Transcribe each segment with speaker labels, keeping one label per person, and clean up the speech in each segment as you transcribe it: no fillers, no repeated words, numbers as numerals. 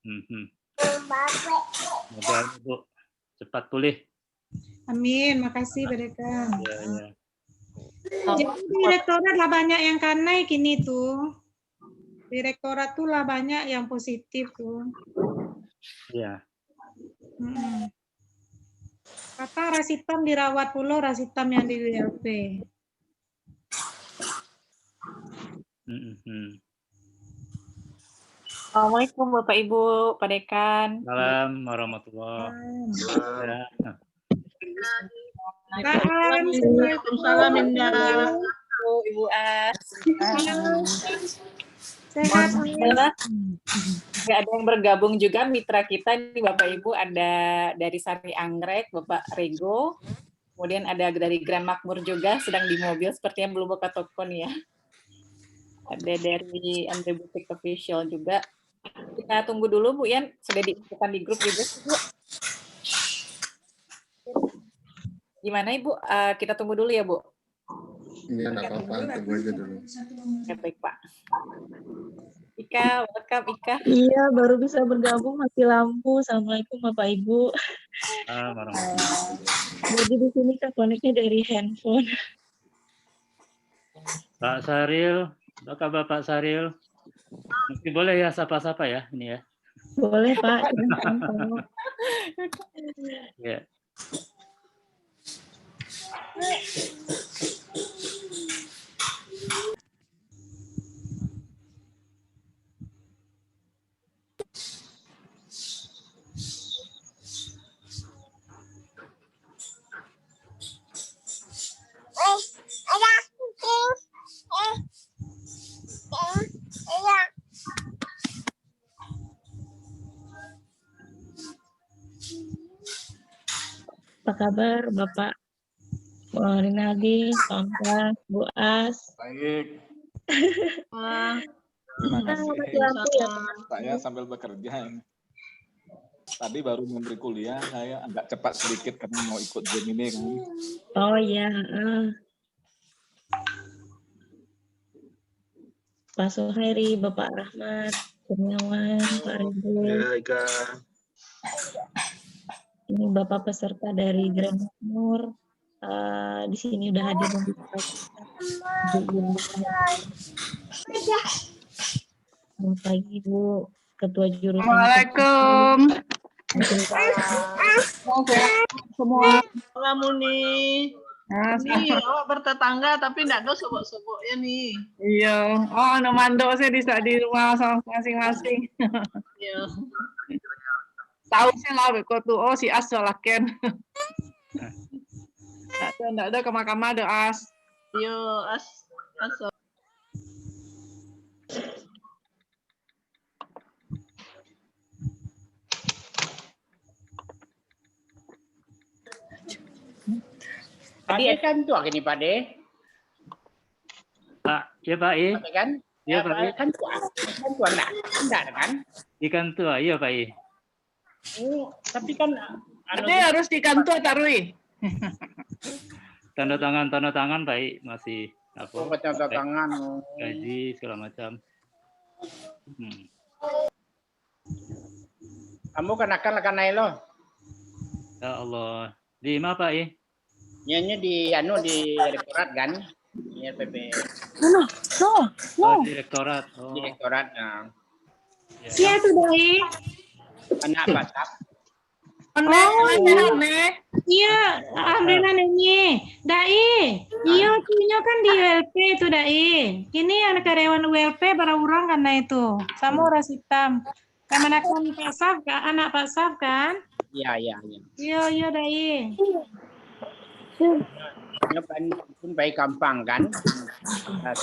Speaker 1: Semoga Ibu cepat pulih.
Speaker 2: Amin, makasih Pak Dekan.
Speaker 1: Ya, ya.
Speaker 2: Jadi direktorat lah banyak yang kanai kini tuh. Direktorat tuh lah banyak yang positif tuh.
Speaker 1: Iya.
Speaker 2: Kata rasitam dirawat pula rasitam yang di WLP.
Speaker 3: Assalamualaikum Bapak Ibu, Pak Dekan.
Speaker 1: Salam warahmatullahi wabarakatuh.
Speaker 2: Waalaikumsalam Indah.
Speaker 3: Ibu As.
Speaker 2: Sehat.
Speaker 3: Nggak ada yang bergabung juga mitra kita nih Bapak Ibu, ada dari Sari Anggrek Bapak Rego, kemudian ada dari Grand Makmur juga sedang di mobil sepertinya belum buka toko nih ya. Ada dari Andre Butik Official juga. Kita tunggu dulu Bu Yan, sudah diinfokan di grup juga Bu. Gimana Ibu? Kita tunggu dulu ya Bu.
Speaker 4: Iya, nggak apa-apa, tunggu aja dulu.
Speaker 3: Ya, baik Pak. Ika, welcome Ika.
Speaker 5: Iya, baru bisa bergabung mati lampu. Assalamualaikum Bapak Ibu. Jadi di sini Kak koneknya dari handphone.
Speaker 1: Pak Saril, apa kabar Pak Saril? Mungkin boleh ya sapa-sapa ya ini ya.
Speaker 5: Boleh Pak.
Speaker 1: Ya.
Speaker 5: Apa kabar Bapak Rinaldi, Pak Ampas, Bu As?
Speaker 6: Baik.
Speaker 5: Terima kasih.
Speaker 6: Saya sambil bekerja ini. Tadi baru memberi kuliah, saya agak cepat sedikit karena mau ikut Zoom ini kan.
Speaker 5: Oh iya. Pak Suhairi, Bapak Rahmat, Kurniawan, Pak Ridho.
Speaker 4: Ya, Ika.
Speaker 5: Ini Bapak peserta dari Grand Makmur. Di sini udah hadir selamat pagi Bu, Ketua Jurusan.
Speaker 2: Assalamualaikum.
Speaker 7: Semua Muni. Ini awak bertetangga tapi enggak ada sobok-soboknya nih.
Speaker 2: Iya. Oh, no mandok saya di rumah masing-masing.
Speaker 7: Iya.
Speaker 2: Tahu sih lah kok tuh oh si As laken. Enggak ada ke mahkamah ada As.
Speaker 7: Iya, As.
Speaker 8: Tadi kan tua gini Pak De.
Speaker 1: Pak, ya Pak I.
Speaker 8: Kan?
Speaker 1: Ya Pak I.
Speaker 8: Kan tua enggak? Enggak kan?
Speaker 1: Ikan tua, iya Pak I.
Speaker 8: Oh, tapi kan
Speaker 2: Nanti harus di kantor taruh.
Speaker 1: Tanda tangan Pak I masih apa?
Speaker 8: Tanda tangan.
Speaker 1: Gaji segala macam.
Speaker 8: Kamu kan lo.
Speaker 1: Ya Allah. Di mana Pak I?
Speaker 8: Nyanyi di direktorat kan? Ini PP.
Speaker 1: Oh, direktorat. Oh.
Speaker 8: Direktorat. Nah.
Speaker 2: Iya tuh Dai.
Speaker 8: Anak apa Sap?
Speaker 2: Iya, alhamdulillah nenye. Dai. Iya, punya kan di WLP itu Dai. Ini anak karyawan WLP para orang kan itu. Sama orang hitam. Kemenakan Pak Saf, anak Pak Saf kan?
Speaker 8: Iya.
Speaker 2: Iya Dai.
Speaker 8: Ini pun baik gampang kan? Pak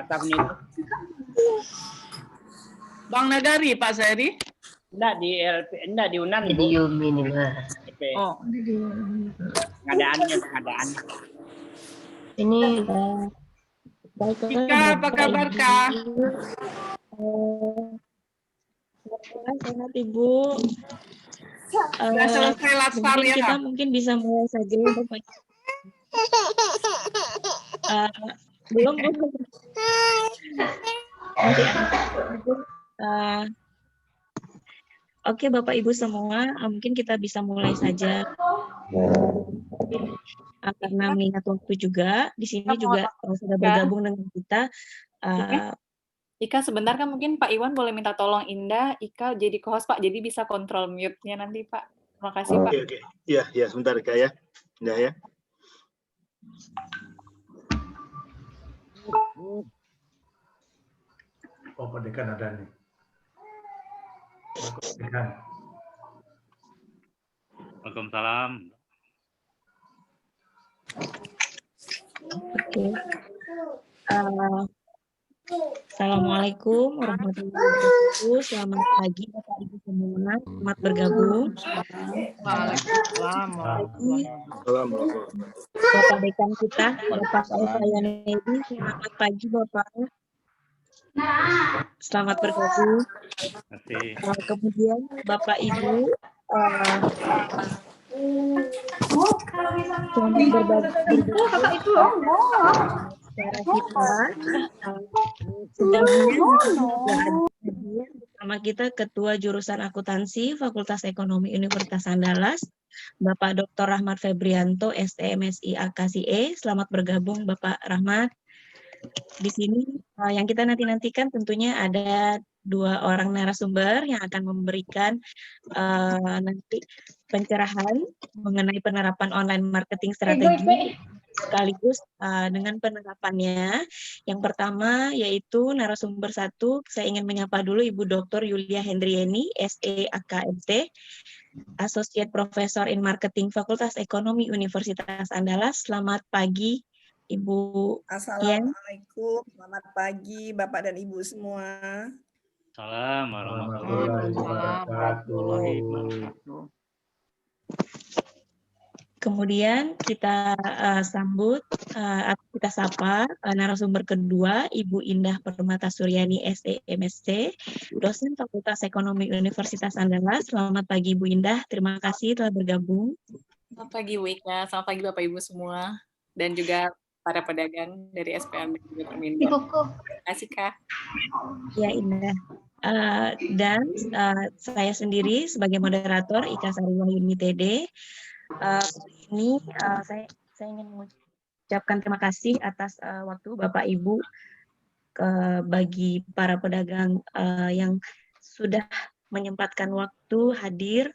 Speaker 8: Saf ini.
Speaker 2: Bang Nagari Pak Sari?
Speaker 8: Enggak di LP, enggak di Unan.
Speaker 9: Di Yumi ini lah.
Speaker 2: Oh,
Speaker 8: pengadaan.
Speaker 9: Ini
Speaker 2: Ika, apa kabar Kak?
Speaker 5: Sehat Ibu.
Speaker 2: Sudah selesai latsar ya
Speaker 5: Kita
Speaker 2: Kak?
Speaker 5: mungkin bisa mulai saja Bapak. Belum. Oke, Bapak Ibu semua, mungkin kita bisa mulai saja. Karena mengingat waktu juga, di sini juga sudah bergabung dengan kita.
Speaker 3: Ika sebentar kan mungkin Pak Iwan boleh minta tolong Indah, Ika jadi co-host Pak, jadi bisa kontrol mute-nya nanti Pak. Terima kasih Pak.
Speaker 10: Oke. Iya, sebentar Ika ya. Indah ya.
Speaker 11: Oh, Pak Dekan ada nih. Pak Dekan.
Speaker 1: Waalaikumsalam.
Speaker 5: Oke. Assalamualaikum warahmatullahi wabarakatuh. Selamat pagi Bapak Ibu semua. Selamat bergabung.
Speaker 7: Waalaikumsalam.
Speaker 5: Bapak Dekan kita, Bapak Eva Yanedi. Selamat pagi Bapak. Selamat bergabung. Kemudian Bapak Ibu selamat berbagi secara kita sedang bersama kita Ketua Jurusan Akuntansi Fakultas Ekonomi Universitas Andalas, Bapak Dr. Rahmat Febrianto, STMSI AKSIE. Selamat bergabung Bapak Rahmat. Di sini yang kita nantikan tentunya ada 2 orang narasumber yang akan memberikan nanti pencerahan mengenai penerapan online marketing strategi sekaligus dengan penerapannya. Yang pertama yaitu narasumber 1, saya ingin menyapa dulu Ibu Dr. Yulia Hendrieni, SE AKMT, Associate Professor in Marketing Fakultas Ekonomi Universitas Andalas. Selamat pagi Ibu Yen.
Speaker 12: Assalamualaikum, selamat pagi Bapak dan Ibu semua.
Speaker 1: Salam warahmatullahi wabarakatuh.
Speaker 5: Kemudian kita kita sapa narasumber kedua, Ibu Indah Permata Suryani, SEMSC, dosen Fakultas Ekonomi Universitas Andalas. Selamat pagi Ibu Indah, terima kasih telah bergabung.
Speaker 3: Selamat pagi Wika, selamat pagi Bapak Ibu semua, dan juga para pedagang dari SPM dan Permindo. Terima kasih Kak.
Speaker 5: Ya Indah. Dan saya sendiri sebagai moderator Ika Sariwahyuni TD. Ini saya ingin mengucapkan terima kasih atas waktu Bapak Ibu bagi para pedagang yang sudah menyempatkan waktu hadir,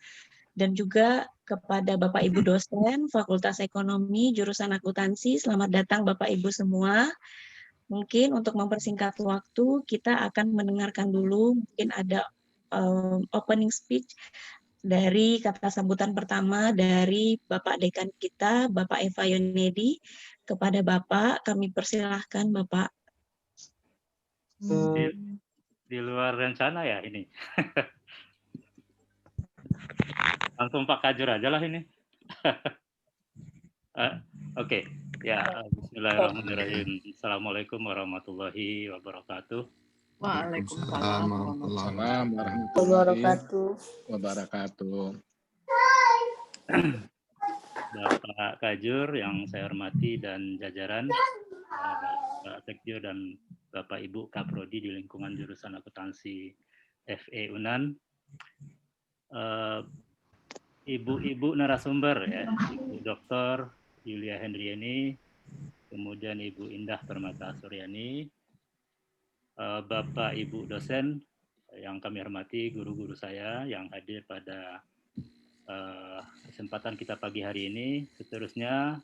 Speaker 5: dan juga kepada Bapak Ibu dosen Fakultas Ekonomi jurusan Akuntansi. Selamat datang Bapak Ibu semua. Mungkin untuk mempersingkat waktu, kita akan mendengarkan dulu, mungkin ada opening speech dari kata sambutan pertama dari Bapak Dekan kita, Bapak Eva Yanedi. Kepada Bapak, kami persilahkan Bapak.
Speaker 1: Di luar rencana ya ini. Langsung Pak Kajur aja lah ini. Oke. Ya, bismillahirrahmanirrahim. Assalamualaikum warahmatullahi wabarakatuh.
Speaker 7: Waalaikumsalam
Speaker 6: warahmatullahi wabarakatuh.
Speaker 1: Bapak Kajur yang saya hormati dan jajaran, Bapak Sekjo dan Bapak Ibu Kaprodi di lingkungan jurusan akuntansi FE Unan, ibu-ibu narasumber ya, Ibu Dr. Yulia Hendrieni, kemudian Ibu Indah Permata Suryani, Bapak Ibu dosen yang kami hormati, guru-guru saya yang hadir pada kesempatan kita pagi hari ini. Seterusnya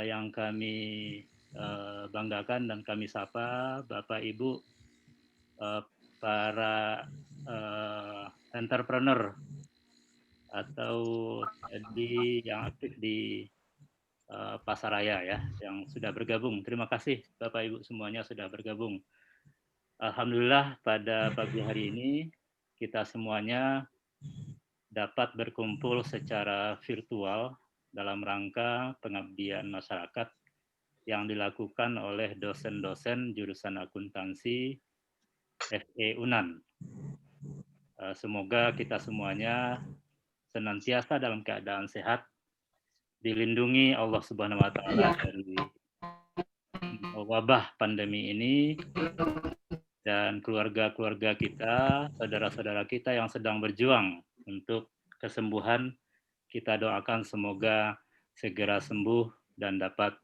Speaker 1: yang kami banggakan dan kami sapa Bapak Ibu para entrepreneur atau yang aktif di Pasaraya ya, yang sudah bergabung. Terima kasih Bapak Ibu semuanya sudah bergabung. Alhamdulillah pada pagi hari ini kita semuanya dapat berkumpul secara virtual dalam rangka pengabdian masyarakat yang dilakukan oleh dosen-dosen jurusan akuntansi FE Unan. Semoga kita semuanya senantiasa dalam keadaan sehat, dilindungi Allah Subhanahu wa taala dari wabah pandemi ini, dan keluarga-keluarga kita, saudara-saudara kita yang sedang berjuang untuk kesembuhan. Kita doakan semoga segera sembuh dan dapat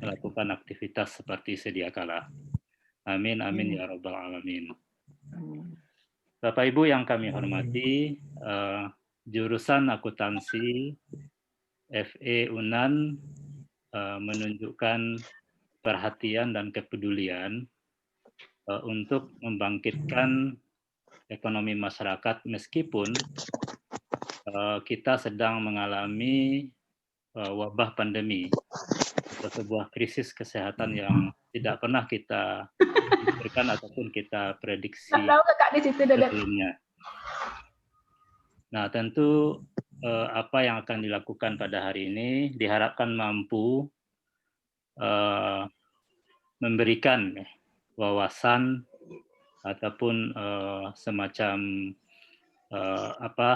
Speaker 1: melakukan aktivitas seperti sedia kala. Amin, amin ya rabbal alamin. Bapak Ibu yang kami hormati, jurusan akuntansi FE UNAN menunjukkan perhatian dan kepedulian untuk membangkitkan ekonomi masyarakat meskipun kita sedang mengalami wabah pandemi atau sebuah krisis kesehatan yang tidak pernah kita pikirkan ataupun kita prediksi sebelumnya. Nah, tentu apa yang akan dilakukan pada hari ini diharapkan mampu memberikan wawasan ataupun semacam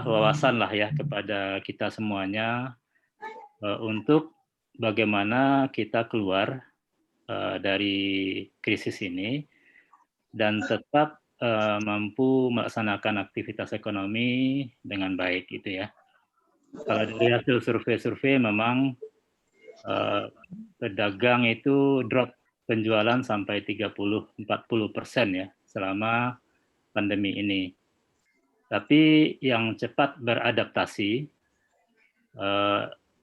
Speaker 1: wawasan lah ya kepada kita semuanya untuk bagaimana kita keluar dari krisis ini dan tetap mampu melaksanakan aktivitas ekonomi dengan baik gitu ya. Kalau dari hasil survei-survei memang pedagang itu drop penjualan sampai 30-40% ya selama pandemi ini. Tapi yang cepat beradaptasi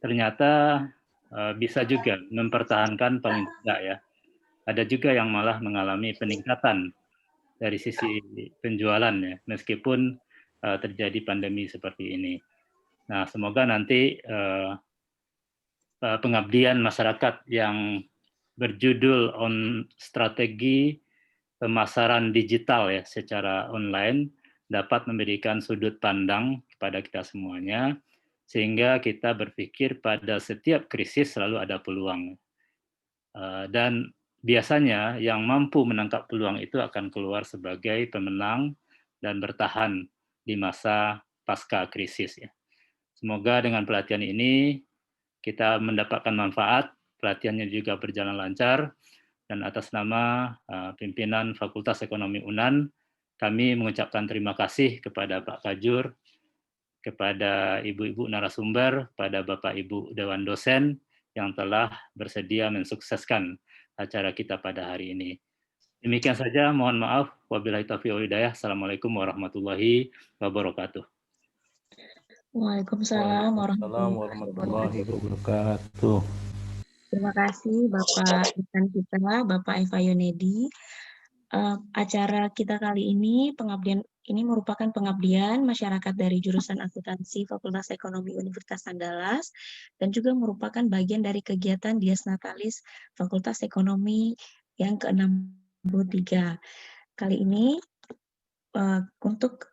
Speaker 1: ternyata bisa juga mempertahankan paling tidak ya. Ada juga yang malah mengalami peningkatan dari sisi penjualan ya, meskipun terjadi pandemi seperti ini. Nah, semoga nanti pengabdian masyarakat yang berjudul strategi pemasaran digital ya secara online dapat memberikan sudut pandang kepada kita semuanya, sehingga kita berpikir pada setiap krisis selalu ada peluang. Dan biasanya yang mampu menangkap peluang itu akan keluar sebagai pemenang dan bertahan di masa pasca krisis. Ya. Semoga dengan pelatihan ini kita mendapatkan manfaat, pelatihannya juga berjalan lancar, dan atas nama pimpinan Fakultas Ekonomi UNAN, kami mengucapkan terima kasih kepada Pak Kajur, kepada ibu-ibu narasumber, pada Bapak Ibu Dewan Dosen yang telah bersedia mensukseskan acara kita pada hari ini. Demikian saja, mohon maaf. Wabillahi taufiq wal hidayah. Assalamualaikum warahmatullahi wabarakatuh.
Speaker 5: Waalaikumsalam
Speaker 13: warahmatullahi wabarakatuh.
Speaker 5: Terima kasih Bapak rekan kita, Bapak Eva Yonedi. Acara kita kali ini, pengabdian ini merupakan pengabdian masyarakat dari jurusan akuntansi Fakultas Ekonomi Universitas Andalas dan juga merupakan bagian dari kegiatan Dies Natalis Fakultas Ekonomi yang ke-63. Kali ini untuk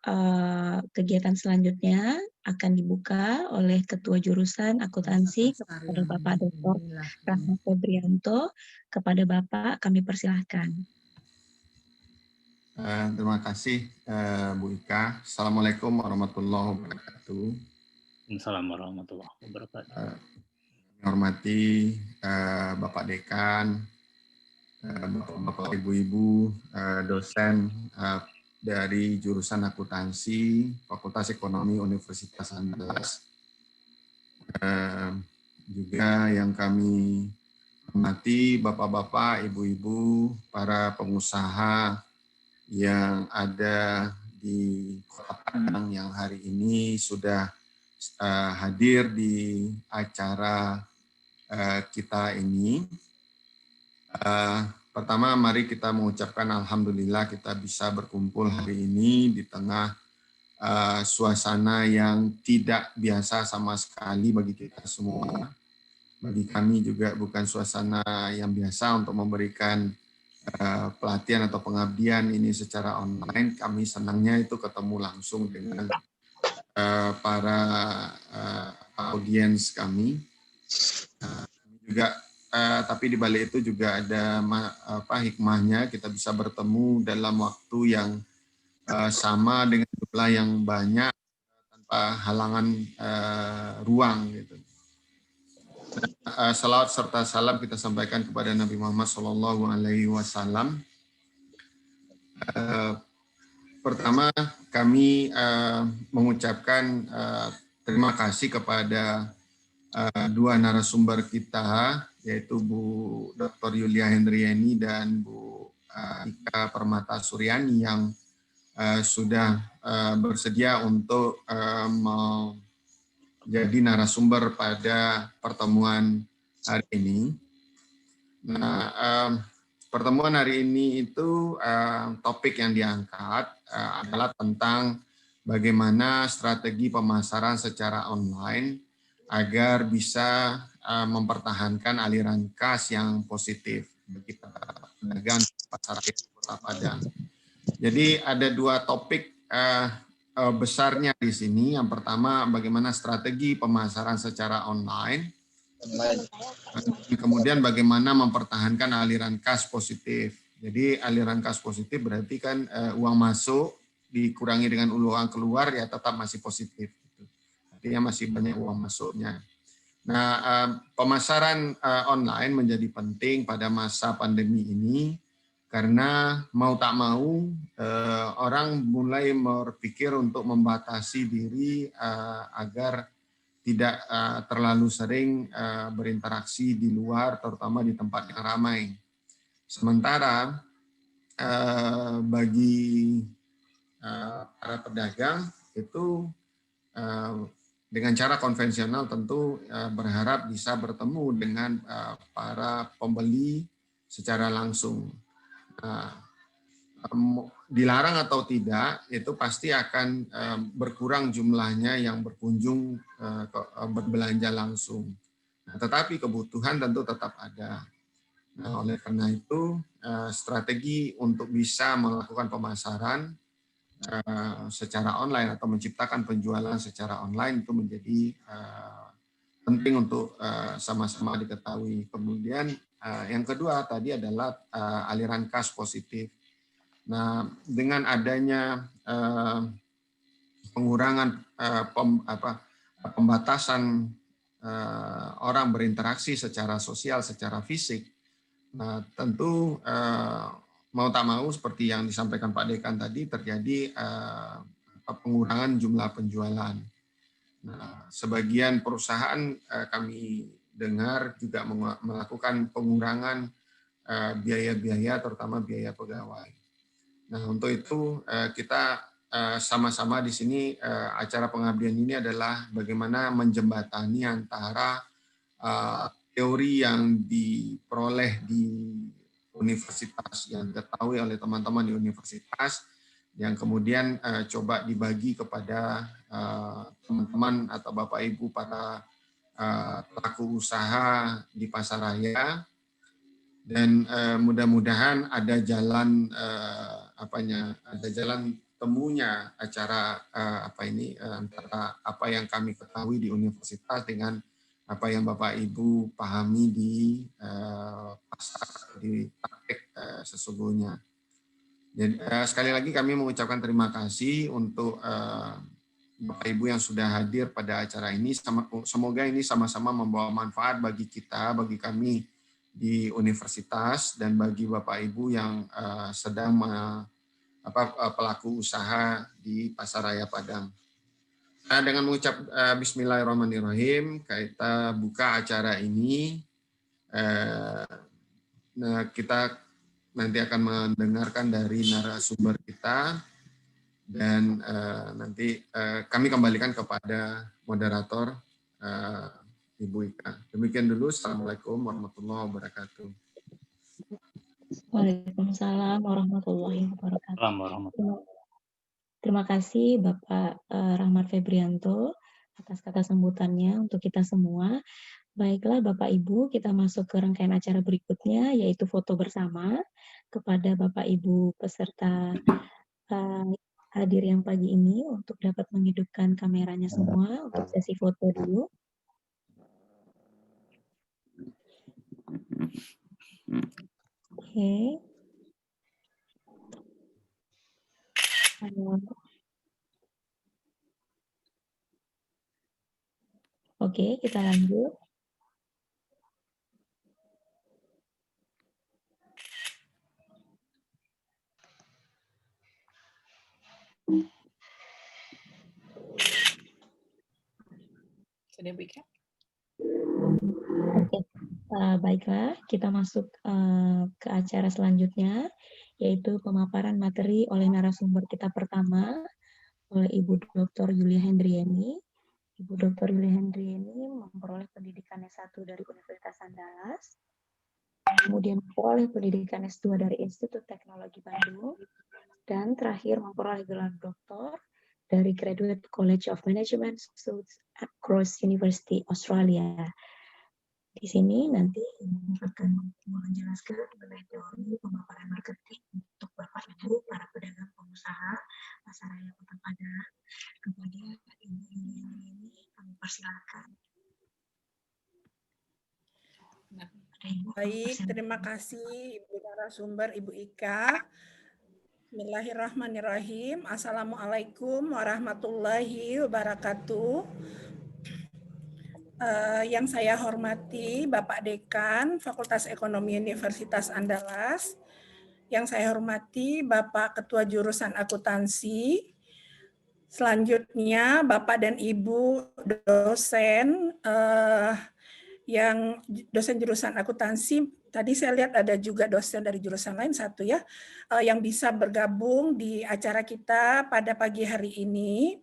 Speaker 5: kegiatan selanjutnya akan dibuka oleh Ketua Jurusan Akuntansi kepada Bapak Dr. Rahmat Febrianto. Kepada Bapak kami persilahkan.
Speaker 10: Terima kasih Bu Ika. Assalamualaikum warahmatullahi wabarakatuh.
Speaker 1: Assalamualaikum warahmatullahi wabarakatuh.
Speaker 10: Hormati Bapak Dekan, Bapak Ibu-ibu, dosen dari jurusan akuntansi Fakultas Ekonomi Universitas Andalas. Juga yang kami hormati Bapak-bapak, Ibu-ibu, para pengusaha yang ada di Kota Padang yang hari ini sudah hadir di acara kita ini. Pertama, mari kita mengucapkan alhamdulillah kita bisa berkumpul hari ini di tengah suasana yang tidak biasa sama sekali bagi kita semua. Bagi kami juga bukan suasana yang biasa untuk memberikan pelatihan atau pengabdian ini secara online. Kami senangnya itu ketemu langsung dengan para audiens kami. Juga tapi di balik itu juga ada hikmahnya, kita bisa bertemu dalam waktu yang sama dengan jumlah yang banyak tanpa halangan ruang gitu. Salawat serta salam kita sampaikan kepada Nabi Muhammad SAW. Pertama, kami mengucapkan terima kasih kepada dua narasumber kita, yaitu Bu Dr. Yulia Hendriani dan Bu Ika Permata Suryani yang sudah bersedia untuk menjadi narasumber pada pertemuan hari ini. Nah, pertemuan hari ini itu topik yang diangkat adalah tentang bagaimana strategi pemasaran secara online agar bisa mempertahankan aliran kas yang positif bagi pedagang pasar Kota Padang. Jadi ada dua topik besarnya di sini. Yang pertama, bagaimana strategi pemasaran secara online. Kemudian bagaimana mempertahankan aliran kas positif. Jadi aliran kas positif berarti kan uang masuk dikurangi dengan uang keluar ya tetap masih positif. Artinya masih banyak uang masuknya. Nah, pemasaran online menjadi penting pada masa pandemi ini karena mau tak mau orang mulai berpikir untuk membatasi diri agar tidak terlalu sering berinteraksi di luar, terutama di tempat yang ramai. Sementara bagi para pedagang itu dengan cara konvensional tentu berharap bisa bertemu dengan para pembeli secara langsung. Dilarang atau tidak, itu pasti akan berkurang jumlahnya yang berkunjung berbelanja langsung. Nah, tetapi kebutuhan tentu tetap ada. Nah, oleh karena itu, strategi untuk bisa melakukan pemasaran secara online atau menciptakan penjualan secara online itu menjadi penting untuk sama-sama diketahui. Kemudian yang kedua tadi adalah aliran kas positif. Nah, dengan adanya pengurangan pembatasan orang berinteraksi secara sosial, secara fisik, tentu mau tak mau seperti yang disampaikan Pak Dekan tadi terjadi pengurangan jumlah penjualan. Nah, sebagian perusahaan kami dengar juga melakukan pengurangan biaya-biaya, terutama biaya pegawai. Nah, untuk itu kita sama-sama di sini acara pengabdian ini adalah bagaimana menjembatani antara teori yang diperoleh di universitas, yang diketahui oleh teman-teman di universitas, yang kemudian coba dibagi kepada teman-teman atau Bapak Ibu para pelaku usaha di pasaraya, dan mudah-mudahan ada jalan ada jalan temunya acara antara apa yang kami ketahui di universitas dengan apa yang Bapak Ibu pahami di pasar, di praktek sesungguhnya. Jadi sekali lagi kami mengucapkan terima kasih untuk Bapak Ibu yang sudah hadir pada acara ini. Semoga ini sama-sama membawa manfaat bagi kita, bagi kami di universitas, dan bagi Bapak Ibu yang sedang pelaku usaha di Pasaraya Padang. Nah, dengan mengucap Bismillahirrahmanirrahim, kita buka acara ini. Nah, kita nanti akan mendengarkan dari narasumber kita, dan nanti kami kembalikan kepada moderator Ibu Ika. Demikian dulu. Assalamualaikum warahmatullahi wabarakatuh.
Speaker 5: Waalaikumsalam warahmatullahi wabarakatuh. Terima kasih Bapak Rahmat Febrianto atas kata sambutannya untuk kita semua. Baiklah Bapak Ibu, kita masuk ke rangkaian acara berikutnya, yaitu foto bersama. Kepada Bapak Ibu peserta hadir yang pagi ini untuk dapat menghidupkan kameranya semua untuk sesi foto dulu. Oke. Oke, kita lanjut.
Speaker 3: Sudah Bu Ika?
Speaker 5: Oke, baiklah, kita masuk ke acara selanjutnya, yaitu pemaparan materi oleh narasumber kita pertama, oleh Ibu Dr. Yulia Hendrieni. Ibu Dr. Yulia Hendrieni memperoleh pendidikan S1 dari Universitas Andalas, kemudian memperoleh pendidikan S2 dari Institut Teknologi Bandung, dan terakhir memperoleh gelar doktor dari Graduate College of Management Studies at Cross University, Australia. Di sini nanti Ibu akan menjelaskan mengenai teori pemaparan marketing untuk Bapak Ibu para pedagang pengusaha pasaraya Kota Padang. Kepada Ibu ini kami persilakan.
Speaker 12: Baik, terima kasih Ibu narasumber Ibu Ika. Bismillahirrahmanirrahim. Assalamualaikum warahmatullahi wabarakatuh. Yang saya hormati Bapak Dekan Fakultas Ekonomi Universitas Andalas, yang saya hormati Bapak Ketua Jurusan Akuntansi, selanjutnya Bapak dan Ibu dosen yang dosen jurusan akuntansi. Tadi saya lihat ada juga dosen dari jurusan lain satu ya, yang bisa bergabung di acara kita pada pagi hari ini.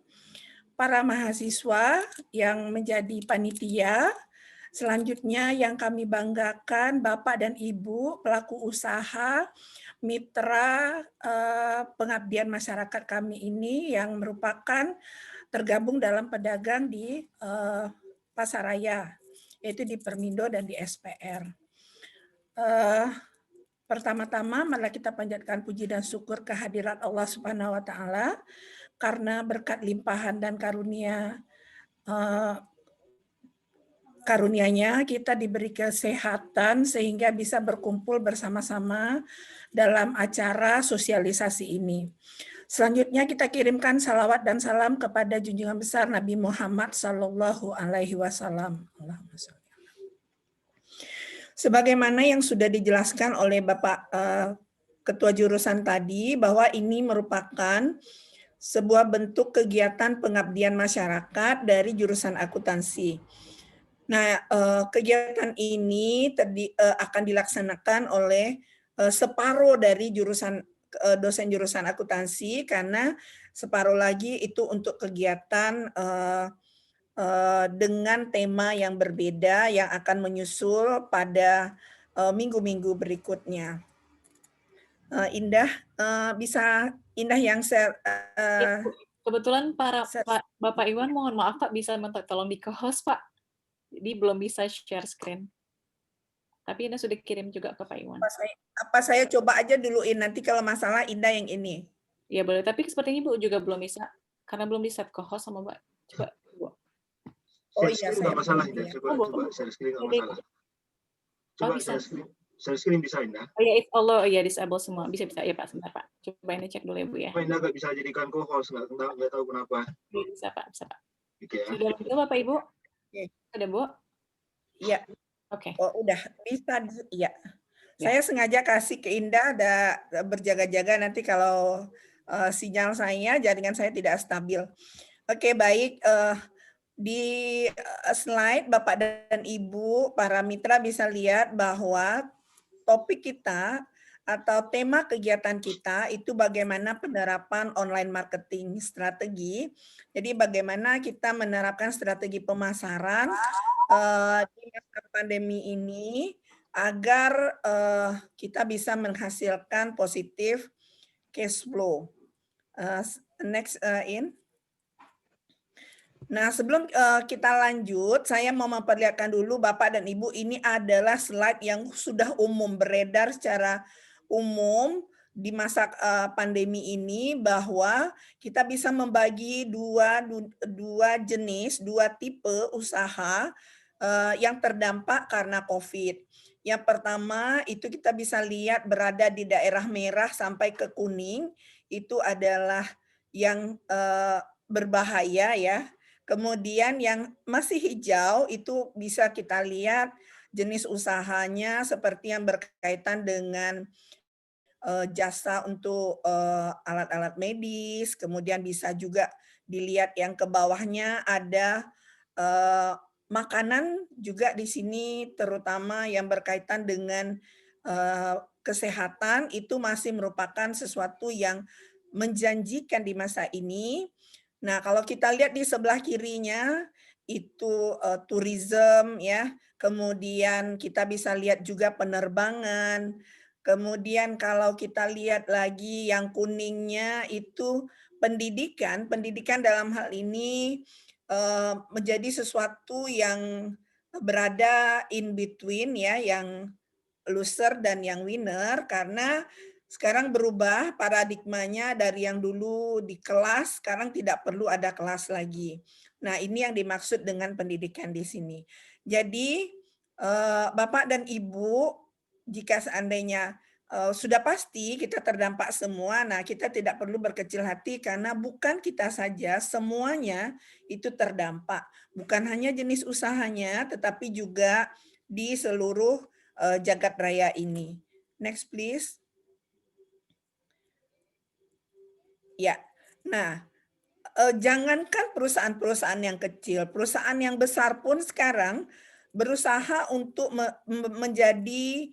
Speaker 12: Para mahasiswa yang menjadi panitia, selanjutnya yang kami banggakan Bapak dan Ibu pelaku usaha, mitra pengabdian masyarakat kami ini yang merupakan tergabung dalam pedagang di pasaraya, yaitu di Permindo dan di SPR. Pertama-tama mari kita panjatkan puji dan syukur kehadirat Allah Subhanahu wa taala karena berkat limpahan dan karunia-Nya kita diberi kesehatan sehingga bisa berkumpul bersama-sama dalam acara sosialisasi ini. Selanjutnya kita kirimkan salawat dan salam kepada junjungan besar Nabi Muhammad SAW. Sebagaimana yang sudah dijelaskan oleh Bapak Ketua Jurusan tadi, bahwa ini merupakan sebuah bentuk kegiatan pengabdian masyarakat dari jurusan akuntansi. Nah, kegiatan ini akan dilaksanakan oleh separuh dari dosen jurusan akuntansi, karena separuh lagi itu untuk kegiatan dengan tema yang berbeda yang akan menyusul pada minggu-minggu berikutnya. Indah, bisa Indah yang
Speaker 3: kebetulan Bapak Iwan, mohon maaf Pak, bisa minta tolong di co-host Pak. Jadi belum bisa share screen. Tapi Indah sudah kirim juga ke Pak Iwan.
Speaker 12: Apa saya coba aja duluin, nanti kalau masalah Indah yang ini.
Speaker 3: Ya boleh, tapi sepertinya Ibu juga belum bisa karena belum di set co-host sama Mbak. Coba Bu.
Speaker 12: Oh iya, saya
Speaker 4: masalah Indah. Coba share screen nggak masalah. Coba share screen bisa Indah.
Speaker 3: Oh ya, Allah, ya disable semua. Bisa ya Pak, sebentar Pak. Coba Indah cek dulu ya Bu ya.
Speaker 4: Indah nggak bisa jadikan co-host, nggak tahu kenapa.
Speaker 3: Bisa Pak, bisa Pak.
Speaker 4: Oke ya.
Speaker 3: Sudah begitu Bapak Ibu? Sudah Bu?
Speaker 12: Iya.
Speaker 3: Oke.
Speaker 12: Oh udah bisa, iya. Saya sengaja kasih ke Indah, ada berjaga-jaga nanti kalau sinyal saya, jaringan saya tidak stabil. Oke, baik. Di slide Bapak dan Ibu, para mitra bisa lihat bahwa topik kita atau tema kegiatan kita itu bagaimana penerapan online marketing strategi. Jadi bagaimana kita menerapkan strategi pemasaran di masa pandemi ini agar kita bisa menghasilkan positif cash flow. Next in. Nah, sebelum kita lanjut, saya mau memperlihatkan dulu Bapak dan Ibu, ini adalah slide yang sudah umum, beredar secara umum di masa pandemi ini, bahwa kita bisa membagi dua jenis, dua tipe usaha yang terdampak karena COVID. Yang pertama itu kita bisa lihat berada di daerah merah sampai ke kuning, itu adalah yang berbahaya ya. Kemudian yang masih hijau itu bisa kita lihat jenis usahanya seperti yang berkaitan dengan jasa untuk alat-alat medis, kemudian bisa juga dilihat yang ke bawahnya ada makanan juga di sini terutama yang berkaitan dengan kesehatan itu masih merupakan sesuatu yang menjanjikan di masa ini. Nah, kalau kita lihat di sebelah kirinya itu tourism ya, kemudian kita bisa lihat juga penerbangan. Kemudian kalau kita lihat lagi yang kuningnya itu pendidikan. Pendidikan dalam hal ini menjadi sesuatu yang berada in between ya, yang loser dan yang winner, karena sekarang berubah paradigmanya dari yang dulu di kelas, sekarang tidak perlu ada kelas lagi. Nah, ini yang dimaksud dengan pendidikan di sini. Jadi, Bapak dan Ibu, jika seandainya sudah pasti kita terdampak semua, nah kita tidak perlu berkecil hati karena bukan kita saja, semuanya itu terdampak. Bukan hanya jenis usahanya, tetapi juga di seluruh jagat raya ini. Next please. Ya, nah jangankan perusahaan-perusahaan yang kecil, perusahaan yang besar pun sekarang berusaha untuk menjadi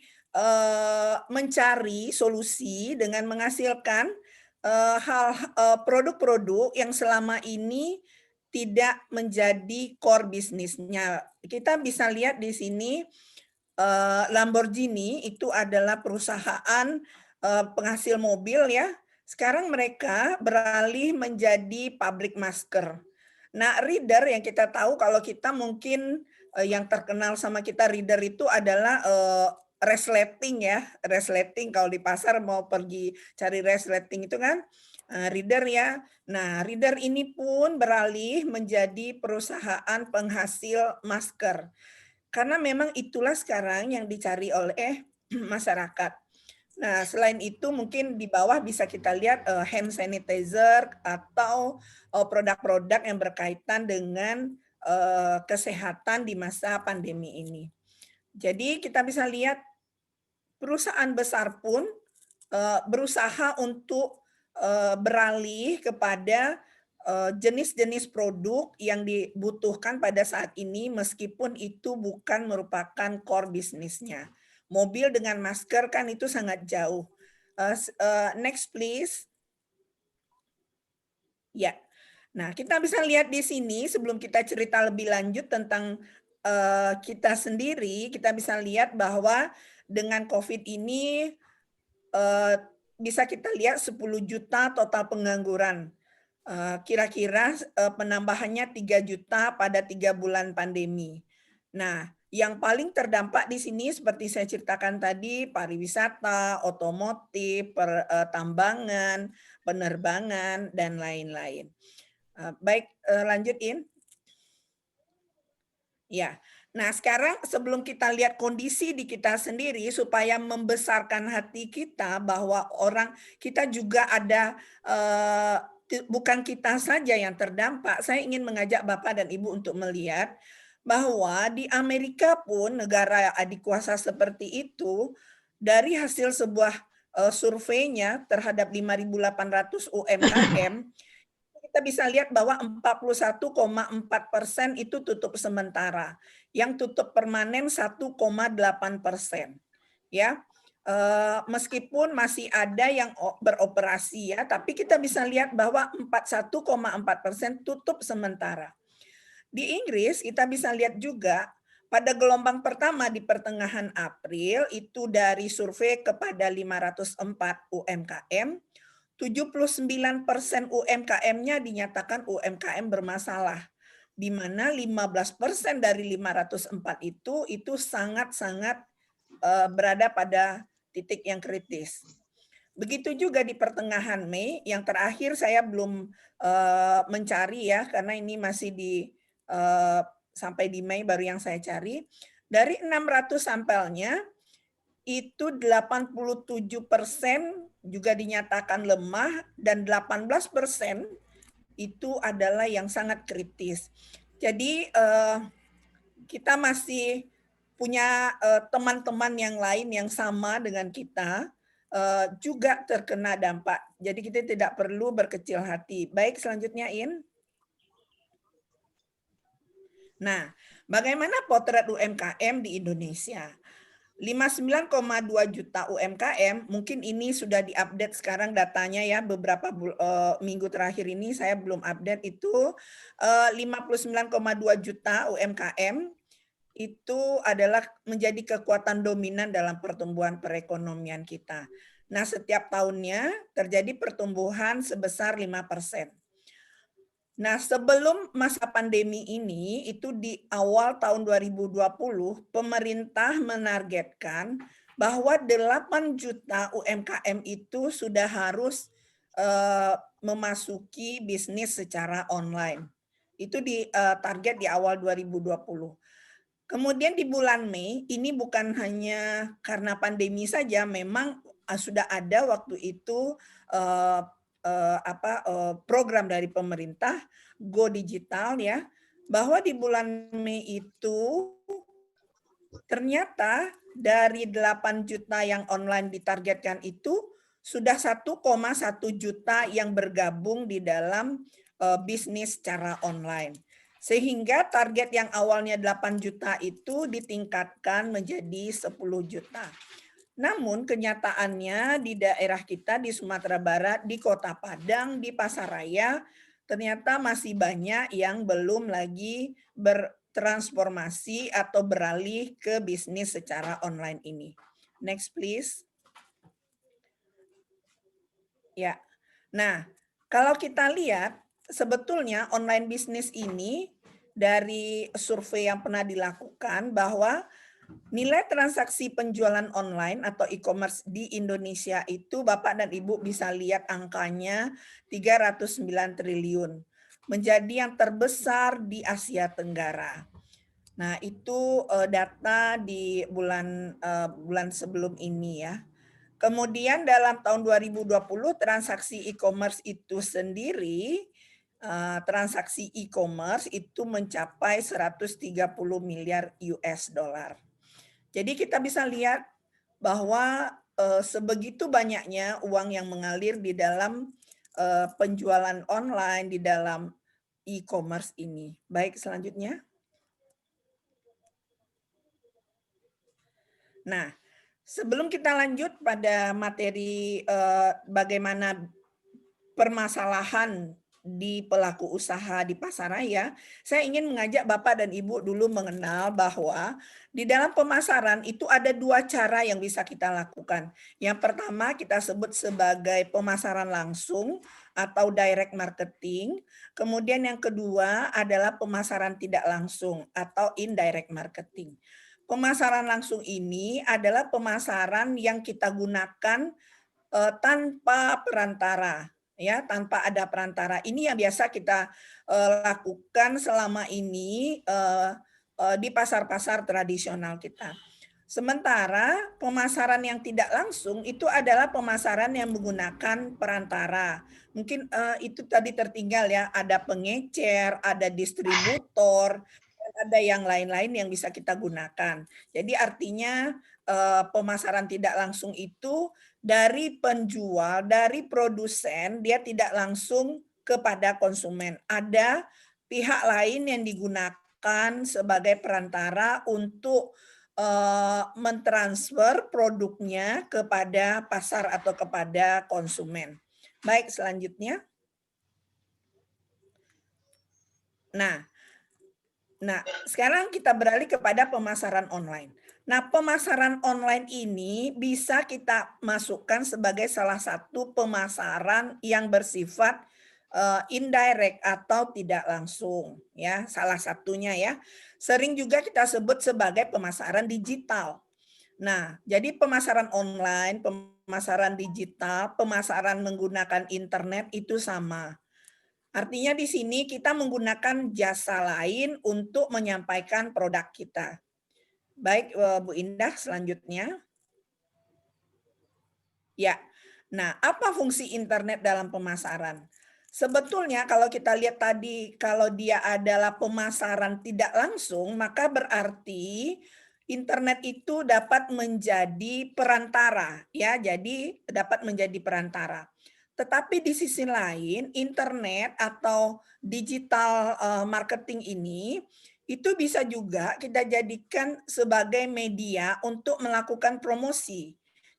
Speaker 12: mencari solusi dengan menghasilkan produk-produk yang selama ini tidak menjadi core bisnisnya. Kita bisa lihat di sini Lamborghini itu adalah perusahaan penghasil mobil ya. Sekarang mereka beralih menjadi pabrik masker. Nah, Reader yang kita tahu kalau kita mungkin yang terkenal sama kita Reader itu adalah resleting ya. Resleting kalau di pasar mau pergi cari resleting itu kan Reader ya. Nah, Reader ini pun beralih menjadi perusahaan penghasil masker. Karena memang itulah sekarang yang dicari oleh masyarakat. Nah, selain itu mungkin di bawah bisa kita lihat hand sanitizer atau produk-produk yang berkaitan dengan kesehatan di masa pandemi ini. Jadi kita bisa lihat perusahaan besar pun berusaha untuk beralih kepada jenis-jenis produk yang dibutuhkan pada saat ini meskipun itu bukan merupakan core bisnisnya. Mobil dengan masker kan itu sangat jauh. Next please. Ya. Nah, kita bisa lihat di sini sebelum kita cerita lebih lanjut tentang kita sendiri, kita bisa lihat bahwa dengan COVID ini bisa kita lihat 10 juta total pengangguran. Kira-kira penambahannya 3 juta pada 3 bulan pandemi. Nah, yang paling terdampak di sini seperti saya ceritakan tadi, pariwisata, otomotif, pertambangan, penerbangan, dan lain-lain. Baik, lanjutin. Ya, nah sekarang sebelum kita lihat kondisi di kita sendiri supaya membesarkan hati kita bahwa kita juga ada bukan kita saja yang terdampak. Saya ingin mengajak Bapak dan Ibu untuk melihat bahwa di Amerika pun negara adik kuasa seperti itu, dari hasil sebuah surveinya terhadap 5.800 UMKM, kita bisa lihat bahwa 41,4% itu tutup sementara, yang tutup permanen 1,8%. Ya, meskipun masih ada yang beroperasi ya, tapi kita bisa lihat bahwa 41,4% tutup sementara. Di Inggris kita bisa lihat juga pada gelombang pertama di pertengahan April itu dari survei kepada 504 UMKM, 79% UMKM-nya dinyatakan UMKM bermasalah, di mana 15% dari 504 itu sangat-sangat berada pada titik yang kritis. Begitu juga di pertengahan Mei, yang terakhir saya belum mencari ya, karena ini masih sampai di Mei baru yang saya cari. Dari 600 sampelnya, itu 87% juga dinyatakan lemah dan 18% itu adalah yang sangat kritis. Jadi kita masih punya teman-teman yang lain yang sama dengan kita juga terkena dampak. Jadi kita tidak perlu berkecil hati. Baik, selanjutnya In. Nah, bagaimana potret UMKM di Indonesia? 59,2 juta UMKM, mungkin ini sudah diupdate sekarang datanya ya, beberapa minggu terakhir ini saya belum update itu 59,2 juta UMKM itu adalah menjadi kekuatan dominan dalam pertumbuhan perekonomian kita. Nah, setiap tahunnya terjadi pertumbuhan sebesar 5%. Nah, sebelum masa pandemi ini, itu di awal tahun 2020, pemerintah menargetkan bahwa 8 juta UMKM itu sudah harus memasuki bisnis secara online. Itu di target di awal 2020. Kemudian di bulan Mei, ini bukan hanya karena pandemi saja, memang sudah ada waktu itu program dari pemerintah Go Digital ya, bahwa di bulan Mei itu ternyata dari 8 juta yang online ditargetkan itu sudah 1,1 juta yang bergabung di dalam bisnis secara online. Sehingga target yang awalnya 8 juta itu ditingkatkan menjadi 10 juta. Namun kenyataannya di daerah kita di Sumatera Barat, di Kota Padang, di Pasaraya, ternyata masih banyak yang belum lagi bertransformasi atau beralih ke bisnis secara online ini. Next please. Ya. Nah, kalau kita lihat sebetulnya online bisnis ini dari survei yang pernah dilakukan bahwa nilai transaksi penjualan online atau e-commerce di Indonesia itu Bapak dan Ibu bisa lihat angkanya 309 triliun. Menjadi yang terbesar di Asia Tenggara. Nah, itu data di bulan sebelum ini ya. Kemudian dalam tahun 2020 transaksi e-commerce itu sendiri transaksi e-commerce itu mencapai 130 miliar US dollar. Jadi kita bisa lihat bahwa sebegitu banyaknya uang yang mengalir di dalam penjualan online, di dalam e-commerce ini. Baik, selanjutnya. Nah, sebelum kita lanjut pada materi bagaimana permasalahan di pelaku usaha di pasaraya, saya ingin mengajak Bapak dan Ibu dulu mengenal bahwa di dalam pemasaran itu ada dua cara yang bisa kita lakukan. Yang pertama kita sebut sebagai pemasaran langsung atau direct marketing. Kemudian yang kedua adalah pemasaran tidak langsung atau indirect marketing. Pemasaran langsung ini adalah pemasaran yang kita gunakan tanpa perantara. Ya, tanpa ada perantara. Ini yang biasa kita lakukan selama ini di pasar-pasar tradisional kita. Sementara pemasaran yang tidak langsung itu adalah pemasaran yang menggunakan perantara. Mungkin itu tadi tertinggal ya, ada pengecer, ada distributor, dan ada yang lain-lain yang bisa kita gunakan. Jadi artinya pemasaran tidak langsung itu dari penjual, dari produsen, dia tidak langsung kepada konsumen. Ada pihak lain yang digunakan sebagai perantara untuk mentransfer produknya kepada pasar atau kepada konsumen. Baik, selanjutnya. Nah, sekarang kita beralih kepada pemasaran online. Nah, pemasaran online ini bisa kita masukkan sebagai salah satu pemasaran yang bersifat indirect atau tidak langsung, ya, salah satunya ya. Sering juga kita sebut sebagai pemasaran digital. Nah, jadi pemasaran online, pemasaran digital, pemasaran menggunakan internet itu sama. Artinya di sini kita menggunakan jasa lain untuk menyampaikan produk kita. Baik, Bu Indah, selanjutnya. Ya, nah apa fungsi internet dalam pemasaran? Sebetulnya kalau kita lihat tadi, kalau dia adalah pemasaran tidak langsung, maka berarti internet itu dapat menjadi perantara, ya. Jadi dapat menjadi perantara. Tetapi di sisi lain, internet atau digital marketing ini itu bisa juga kita jadikan sebagai media untuk melakukan promosi.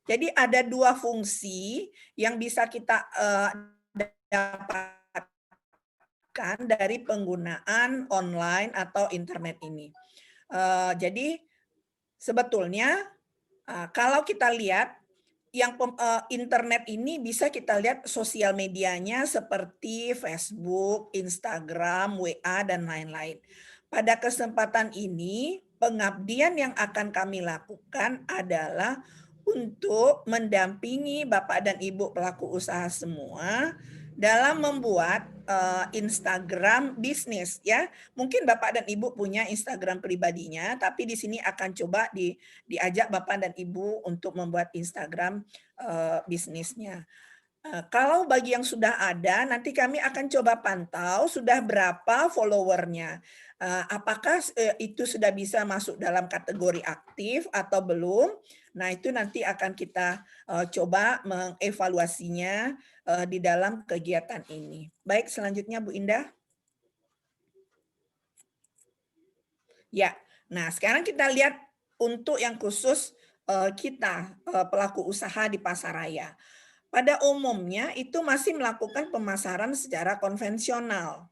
Speaker 12: Jadi ada dua fungsi yang bisa kita dapatkan dari penggunaan online atau internet ini. Jadi sebetulnya kalau kita lihat yang internet ini bisa kita lihat sosial medianya seperti Facebook, Instagram, WA, dan lain-lain. Pada kesempatan ini, pengabdian yang akan kami lakukan adalah untuk mendampingi Bapak dan Ibu pelaku usaha semua dalam membuat Instagram bisnis ya. Mungkin Bapak dan Ibu punya Instagram pribadinya, tapi di sini akan coba diajak Bapak dan Ibu untuk membuat Instagram bisnisnya. Kalau bagi yang sudah ada, nanti kami akan coba pantau sudah berapa followernya. Apakah itu sudah bisa masuk dalam kategori aktif atau belum? Nah, itu nanti akan kita coba mengevaluasinya di dalam kegiatan ini. Baik, selanjutnya Bu Indah. Ya, nah sekarang kita lihat untuk yang khusus kita pelaku usaha di pasaraya. Pada umumnya itu masih melakukan pemasaran secara konvensional.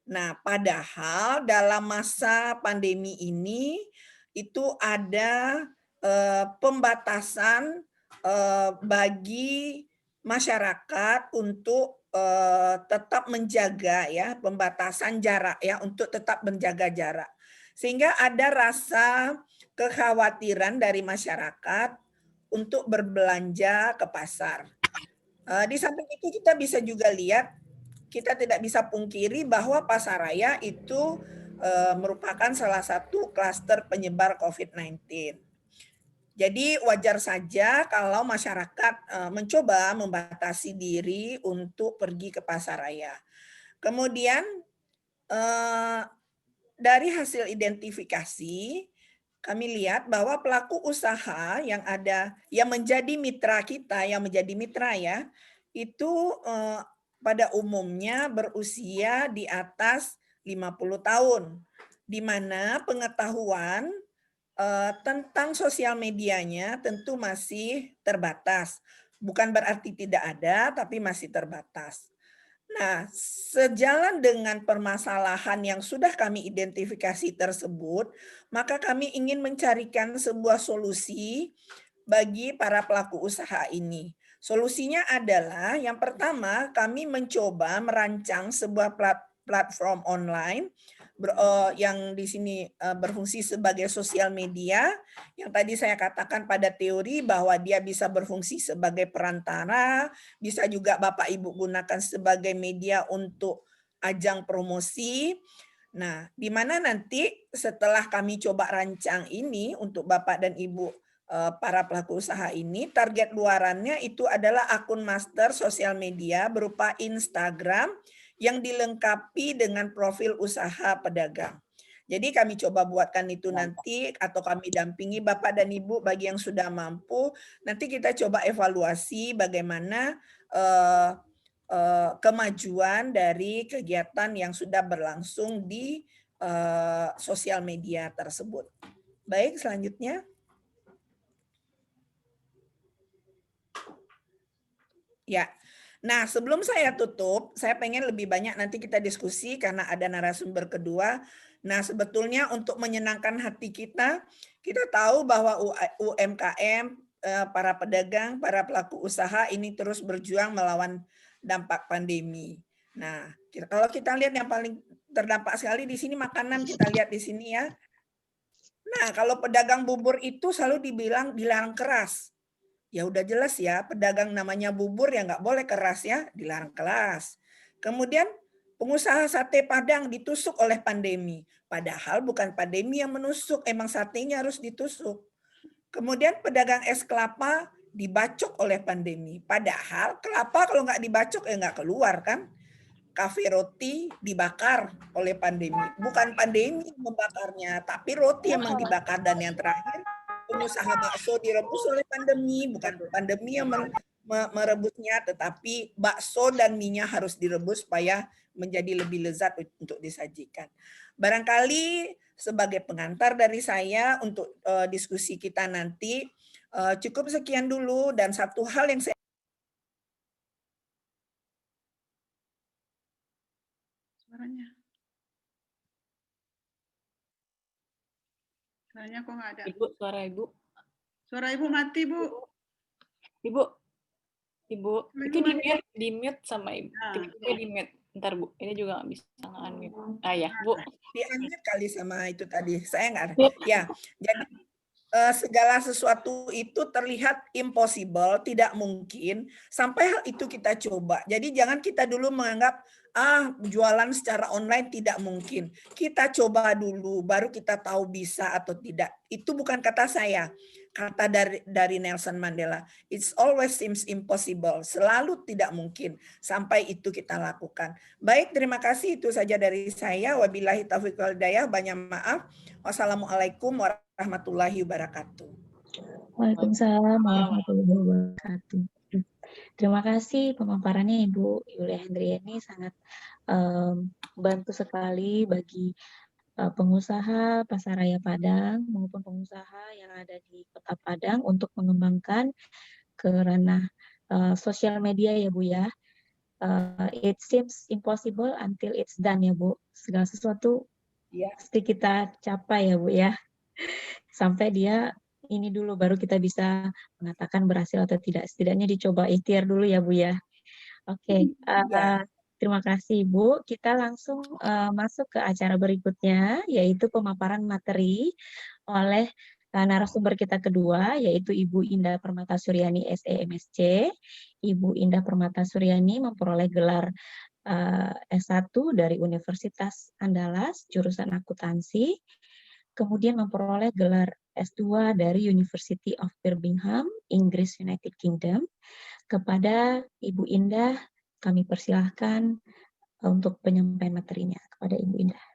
Speaker 12: Nah, padahal dalam masa pandemi ini itu ada pembatasan bagi masyarakat untuk tetap menjaga ya, pembatasan jarak ya, untuk tetap menjaga jarak. Sehingga ada rasa kekhawatiran dari masyarakat untuk berbelanja ke pasar. Di samping itu kita bisa juga lihat, kita tidak bisa pungkiri bahwa pasaraya itu merupakan salah satu klaster penyebar COVID-19. Jadi wajar saja kalau masyarakat mencoba membatasi diri untuk pergi ke pasaraya. Kemudian dari hasil identifikasi, kami lihat bahwa pelaku usaha yang menjadi mitra kita, yang menjadi mitra ya, itu pada umumnya berusia di atas 50 tahun, di mana pengetahuan tentang sosial medianya tentu masih terbatas. Bukan berarti tidak ada, tapi masih terbatas. Nah, sejalan dengan permasalahan yang sudah kami identifikasi tersebut, maka kami ingin mencarikan sebuah solusi bagi para pelaku usaha ini. Solusinya adalah yang pertama, kami mencoba merancang sebuah platform online yang di sini berfungsi sebagai sosial media, yang tadi saya katakan pada teori bahwa dia bisa berfungsi sebagai perantara, bisa juga Bapak Ibu gunakan sebagai media untuk ajang promosi. Nah, di mana nanti setelah kami coba rancang ini untuk Bapak dan Ibu para pelaku usaha ini, target luarannya itu adalah akun master sosial media berupa Instagram yang dilengkapi dengan profil usaha pedagang. Jadi kami coba buatkan itu nanti, atau kami dampingi Bapak dan Ibu bagi yang sudah mampu. Nanti kita coba evaluasi bagaimana kemajuan dari kegiatan yang sudah berlangsung di sosial media tersebut. Baik, selanjutnya. Ya. Nah, sebelum saya tutup, saya pengen lebih banyak nanti kita diskusi karena ada narasumber kedua. Nah, sebetulnya untuk menyenangkan hati kita, kita tahu bahwa UMKM, para pedagang, para pelaku usaha ini terus berjuang melawan dampak pandemi. Nah, kalau kita lihat yang paling terdampak sekali di sini makanan, kita lihat di sini ya. Nah, kalau pedagang bubur itu selalu dilarang keras. Ya udah jelas ya, pedagang namanya bubur ya nggak boleh keras ya, dilarang keras. Kemudian pengusaha sate Padang ditusuk oleh pandemi. Padahal bukan pandemi yang menusuk, emang satenya harus ditusuk. Kemudian pedagang es kelapa dibacok oleh pandemi. Padahal kelapa kalau nggak dibacok ya nggak keluar kan. Kafe roti dibakar oleh pandemi. Bukan pandemi membakarnya, tapi roti emang dibakar. Dan yang terakhir, pengusaha bakso direbus oleh pandemi, bukan pandemi yang merebusnya, tetapi bakso dan mie-nya harus direbus supaya menjadi lebih lezat untuk disajikan. Barangkali sebagai pengantar dari saya untuk diskusi kita nanti, cukup sekian dulu, dan satu hal yang saya
Speaker 14: Suaranya kok nggak ada.
Speaker 3: Ibu, suara Ibu.
Speaker 14: Suara Ibu mati, Bu.
Speaker 3: Ibu, itu di mute sama Ibu. Tiba-tiba di mute. Ntar Bu, ini juga nggak bisa nge-unmute. Ya, Bu.
Speaker 12: Di-unmute kali sama itu tadi. Saya nggak ada. Ya, jadi segala sesuatu itu terlihat impossible, tidak mungkin, sampai hal itu kita coba. Jadi jangan kita dulu menganggap, jualan secara online tidak mungkin. Kita coba dulu, baru kita tahu bisa atau tidak. Itu bukan kata saya, kata dari Nelson Mandela. It's always seems impossible, selalu tidak mungkin, sampai itu kita lakukan. Baik, terima kasih, itu saja dari saya. Wabillahi taufiq wal hidayah, banyak maaf. Wassalamualaikum warahmatullahi wabarakatuh.
Speaker 5: Waalaikumsalam warahmatullahi wabarakatuh. Terima kasih pemaparannya Ibu Yulia Hendriani, sangat membantu sekali bagi pengusaha Pasaraya Padang maupun pengusaha yang ada di Kota Padang untuk mengembangkan ke ranah sosial media ya Bu ya. It seems impossible until it's done ya Bu. Segala sesuatu pasti kita capai ya Bu ya. Sampai dia ini dulu baru kita bisa mengatakan berhasil atau tidak. Setidaknya dicoba ikhtiar dulu ya Bu ya. Oke, terima kasih Bu. Kita langsung masuk ke acara berikutnya, yaitu pemaparan materi oleh narasumber kita kedua, yaitu Ibu Indah Permata Suryani SE/MSc. Ibu Indah Permata Suryani memperoleh gelar S1 dari Universitas Andalas, jurusan akuntansi. Kemudian memperoleh gelar S2 dari University of Birmingham, Inggris, United Kingdom. Kepada Ibu Indah, kami persilahkan untuk penyampaian materinya. Kepada Ibu Indah.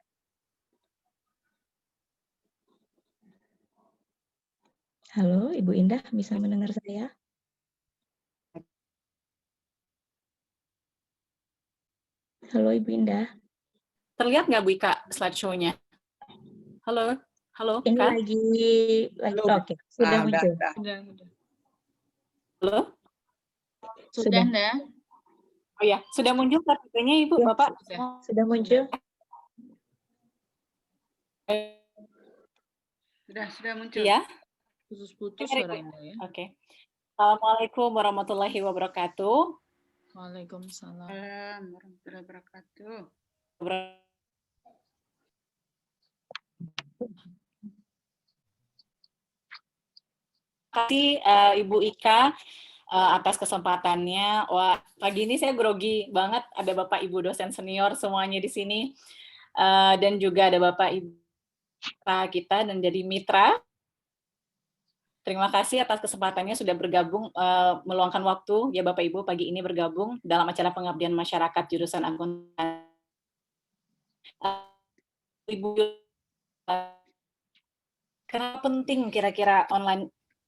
Speaker 5: Halo, Ibu Indah, bisa mendengar saya? Halo, Ibu Indah.
Speaker 3: Terlihat nggak Bu Ika slideshow-nya? Halo,
Speaker 5: Ini
Speaker 3: Kak?
Speaker 5: lagi oke, sudah muncul.
Speaker 3: Halo?
Speaker 7: Sudah, Nda.
Speaker 3: Oh ya, sudah muncul kartunya Ibu,
Speaker 5: ya,
Speaker 3: Bapak?
Speaker 5: Sudah muncul.
Speaker 14: Sudah muncul.
Speaker 3: Iya.
Speaker 7: Putus-putus suaranya ya.
Speaker 3: Oke. Assalamualaikum warahmatullahi wabarakatuh.
Speaker 14: Waalaikumsalam warahmatullahi wabarakatuh.
Speaker 3: Terima kasih Ibu Ika atas kesempatannya. Wah, pagi ini saya grogi banget, ada Bapak Ibu dosen senior semuanya di sini. Dan juga ada Bapak Ibu kita dan jadi mitra. Terima kasih atas kesempatannya sudah bergabung, meluangkan waktu ya Bapak Ibu pagi ini bergabung dalam acara pengabdian masyarakat jurusan akuntansi. Ibu, kenapa penting kira-kira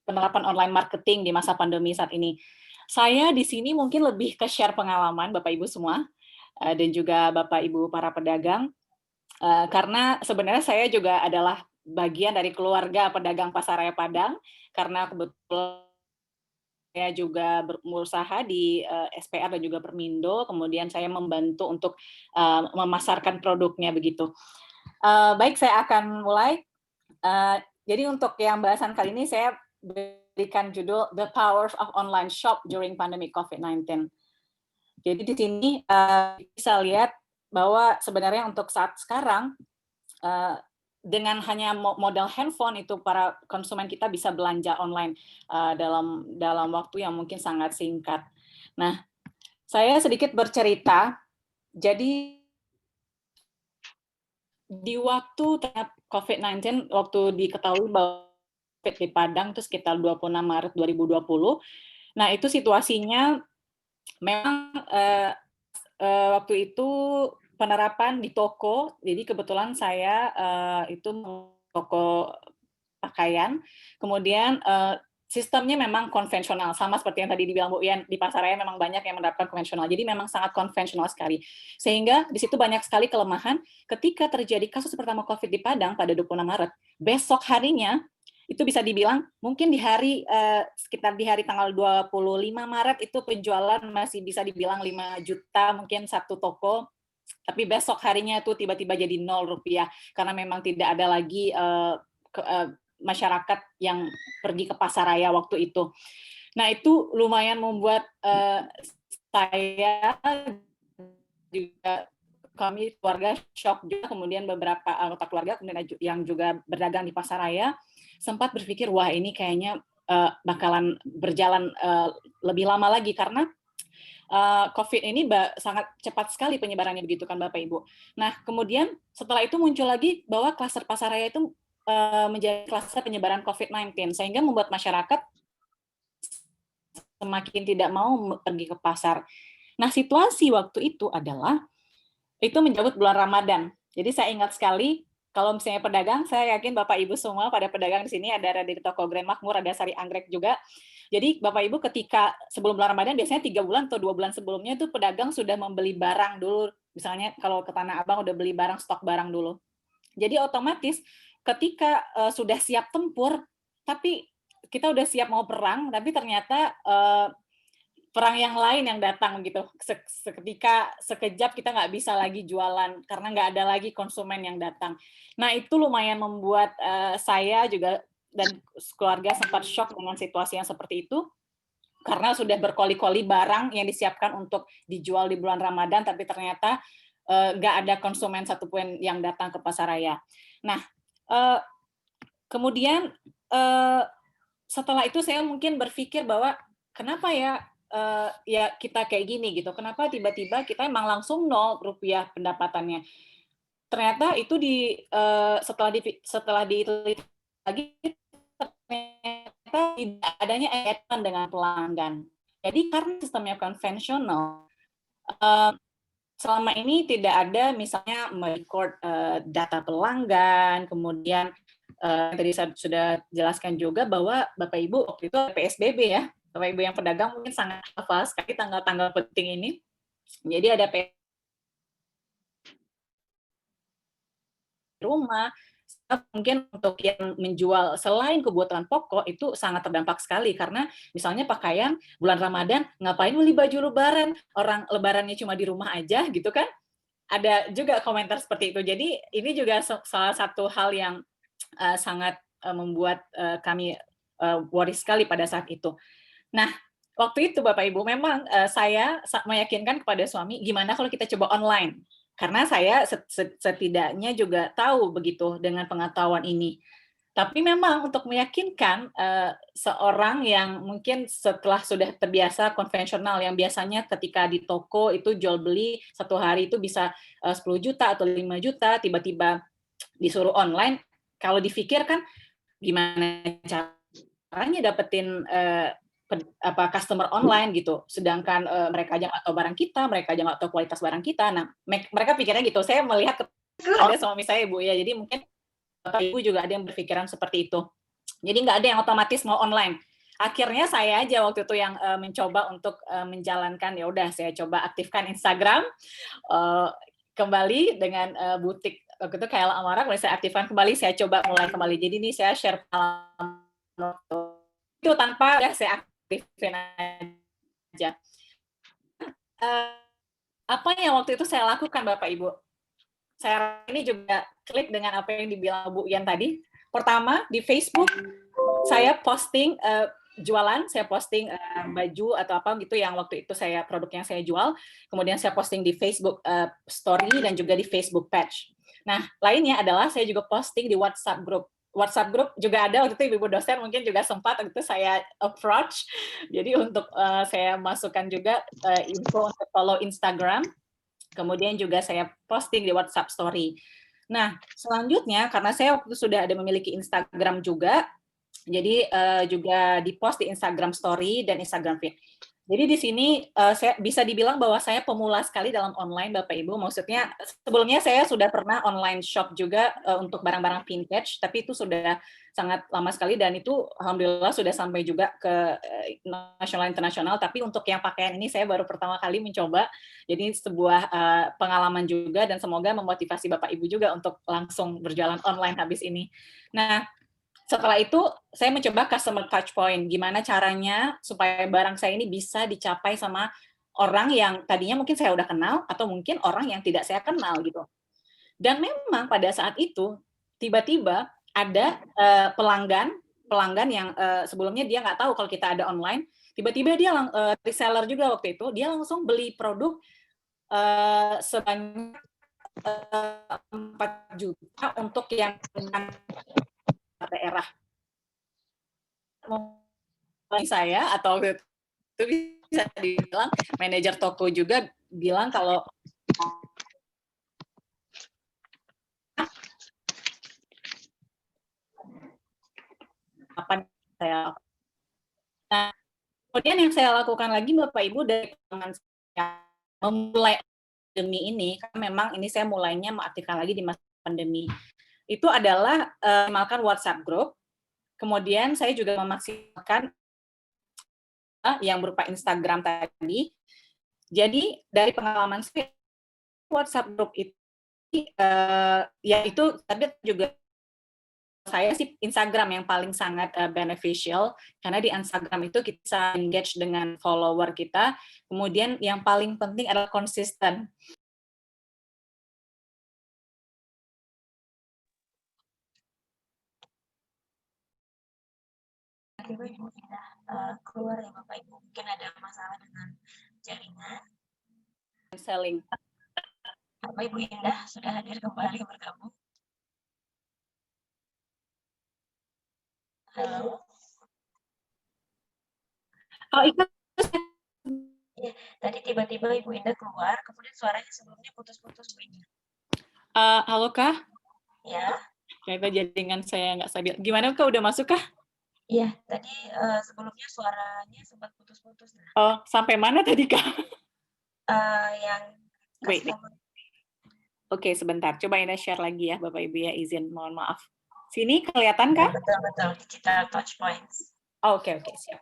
Speaker 3: penerapan online marketing di masa pandemi saat ini? Saya di sini mungkin lebih ke share pengalaman Bapak Ibu semua dan juga Bapak Ibu para pedagang, karena sebenarnya saya juga adalah bagian dari keluarga pedagang Pasaraya Padang, karena kebetulan saya juga berusaha di SPR dan juga Permindo, kemudian saya membantu untuk memasarkan produknya begitu. Baik, saya akan mulai. Jadi untuk yang bahasan kali ini saya berikan judul The Power of Online Shop During Pandemic COVID-19. Jadi di sini bisa lihat bahwa sebenarnya untuk saat sekarang dengan hanya modal handphone itu para konsumen kita bisa belanja online dalam waktu yang mungkin sangat singkat. Nah, saya sedikit bercerita. Jadi di waktu COVID-19, waktu diketahui bahwa di Padang itu sekitar 26 Maret 2020. Nah, itu situasinya memang waktu itu penerapan di toko, jadi kebetulan saya itu toko pakaian, kemudian sistemnya memang konvensional, sama seperti yang tadi dibilang Bu Ian, di pasaraya memang banyak yang menerapkan konvensional, jadi memang sangat konvensional sekali. Sehingga di situ banyak sekali kelemahan ketika terjadi kasus pertama COVID di Padang pada 26 Maret, besok harinya, itu bisa dibilang mungkin di hari, sekitar di hari tanggal 25 Maret itu penjualan masih bisa dibilang 5 juta, mungkin satu toko, tapi besok harinya itu tiba-tiba jadi 0 rupiah, karena memang tidak ada lagi masyarakat yang pergi ke pasaraya waktu itu. Nah itu lumayan membuat saya juga, kami keluarga shock juga, kemudian beberapa anggota keluarga kemudian yang juga berdagang di pasaraya sempat berpikir wah ini kayaknya bakalan berjalan lebih lama lagi karena COVID ini sangat cepat sekali penyebarannya begitu kan Bapak Ibu. Nah kemudian setelah itu muncul lagi bahwa klaster pasaraya itu menjadi klaster penyebaran COVID-19 sehingga membuat masyarakat semakin tidak mau pergi ke pasar. Nah situasi waktu itu adalah itu menyambut bulan Ramadan. Jadi saya ingat sekali kalau misalnya pedagang, saya yakin Bapak Ibu semua pada pedagang di sini ada di toko Grand Makmur, ada Sari Anggrek juga. Jadi Bapak Ibu ketika sebelum bulan Ramadan biasanya 3 bulan atau 2 bulan sebelumnya itu pedagang sudah membeli barang dulu. Misalnya kalau ke Tanah Abang udah beli barang, stok barang dulu. Jadi otomatis ketika sudah siap tempur, tapi kita udah siap mau perang, tapi ternyata perang yang lain yang datang gitu. Seketika, sekejap kita nggak bisa lagi jualan karena nggak ada lagi konsumen yang datang. Nah itu lumayan membuat saya juga dan keluarga sempat shock dengan situasi yang seperti itu. Karena sudah berkoli-koli barang yang disiapkan untuk dijual di bulan Ramadan, tapi ternyata nggak ada konsumen satupun yang datang ke pasaraya. Nah, kemudian setelah itu saya mungkin berpikir bahwa kenapa ya kita kayak gini gitu, kenapa tiba-tiba kita emang langsung 0 rupiah pendapatannya. Ternyata itu setelah diteliti lagi ternyata tidak adanya kaitan dengan pelanggan. Jadi karena sistemnya konvensional, selama ini tidak ada misalnya merecord data pelanggan, kemudian tadi saya sudah jelaskan juga bahwa Bapak Ibu waktu itu PSBB ya, Bapak Ibu yang pedagang mungkin sangat hafal sekali tanggal-tanggal penting ini. Jadi ada rumah, mungkin untuk yang menjual selain kebutuhan pokok itu sangat terdampak sekali karena misalnya pakaian bulan Ramadan ngapain beli baju lebaran, orang lebarannya cuma di rumah aja gitu kan. Ada juga komentar seperti itu. Jadi ini juga salah satu hal yang sangat membuat kami worry sekali pada saat itu. Nah, waktu itu Bapak Ibu memang saya meyakinkan kepada suami gimana kalau kita coba online. Karena saya setidaknya juga tahu begitu dengan pengetahuan ini. Tapi memang untuk meyakinkan seorang yang mungkin setelah sudah terbiasa konvensional, yang biasanya ketika di toko itu jual beli satu hari itu bisa 10 juta atau 5 juta, tiba-tiba disuruh online, kalau dipikir kan gimana caranya dapetin customer online gitu, sedangkan mereka aja nggak tahu barang kita, mereka aja nggak tahu kualitas barang kita. Nah, mereka pikirnya gitu. Saya melihat ada suami saya Bu ya, jadi mungkin Bapak Ibu juga ada yang berpikiran seperti itu. Jadi nggak ada yang otomatis mau online. Akhirnya saya aja waktu itu yang mencoba untuk menjalankan, ya udah saya coba aktifkan Instagram kembali dengan butik waktu itu Kayla Amara, mulai saya aktifkan kembali, saya coba mulai kembali. Jadi ini saya share pengalaman itu tanpa ya saya aktifin aja. Apa yang waktu itu saya lakukan Bapak Ibu? Saya ini juga klik dengan apa yang dibilang Bu Ian tadi. Pertama di Facebook saya posting jualan, saya posting baju atau apa gitu yang waktu itu saya produk yang saya jual. Kemudian saya posting di Facebook Story dan juga di Facebook Page. Nah, lainnya adalah saya juga posting di WhatsApp group. WhatsApp group juga ada waktu itu Ibu dosen mungkin juga sempat waktu itu saya approach. Jadi untuk saya masukkan juga info untuk follow Instagram. Kemudian juga saya posting di WhatsApp Story. Nah, selanjutnya karena saya waktu itu sudah ada memiliki Instagram juga, jadi juga di-post di Instagram Story dan Instagram Feed. Jadi di sini saya bisa dibilang bahwa saya pemula sekali dalam online, Bapak Ibu. Maksudnya sebelumnya saya sudah pernah online shop juga untuk barang-barang vintage, tapi itu sudah sangat lama sekali dan itu alhamdulillah sudah sampai juga ke nasional internasional. Tapi untuk yang pakaian ini saya baru pertama kali mencoba. Jadi sebuah pengalaman juga dan semoga memotivasi Bapak Ibu juga untuk langsung berjalan online habis ini. Nah, setelah itu, saya mencoba customer touch point. Gimana caranya supaya barang saya ini bisa dicapai sama orang yang tadinya mungkin saya udah kenal, atau mungkin orang yang tidak saya kenal gitu. Dan memang pada saat itu, tiba-tiba ada pelanggan yang sebelumnya dia nggak tahu kalau kita ada online, tiba-tiba dia reseller juga waktu itu, dia langsung beli produk sebanyak 4 juta untuk yang daerah saya atau itu bisa dibilang manajer toko juga bilang kalau apa saya. Nah, kemudian yang saya lakukan lagi Bapak Ibu dari tangan saya memulai pandemi ini, karena memang ini saya mulainya mengaktifkan lagi di masa pandemi. Itu adalah memaksimalkan WhatsApp group, kemudian saya juga memaksimalkan yang berupa Instagram tadi. Jadi dari pengalaman saya, WhatsApp group itu, ya itu tadi juga saya sih Instagram yang paling sangat beneficial, karena di Instagram itu kita bisa engage dengan follower kita, kemudian yang paling penting adalah konsisten.
Speaker 5: Ibu sudah keluar ya Bapak Ibu, mungkin ada masalah dengan jaringan.
Speaker 3: Selling.
Speaker 5: Bapak Ibu Indah sudah hadir kembali bergabung. Halo.
Speaker 3: Oh, itu
Speaker 5: ya, tadi tiba-tiba Ibu Indah keluar, kemudian suaranya sebelumnya putus-putus Bu Indah.
Speaker 3: Halo Kak?
Speaker 5: Ya.
Speaker 3: Kayaknya jaringan saya nggak stabil. Gimana Kak, udah masuk Kah?
Speaker 5: Iya, tadi sebelumnya suaranya sempat putus-putus.
Speaker 3: Oh, sampai mana tadi Kak?
Speaker 5: Yang
Speaker 3: Wait. Oke, sebentar. Coba Ina share lagi ya, Bapak Ibu ya, izin, mohon maaf. Sini kelihatan Kak?
Speaker 5: Betul, digital touch points.
Speaker 3: Oh, oke, siap.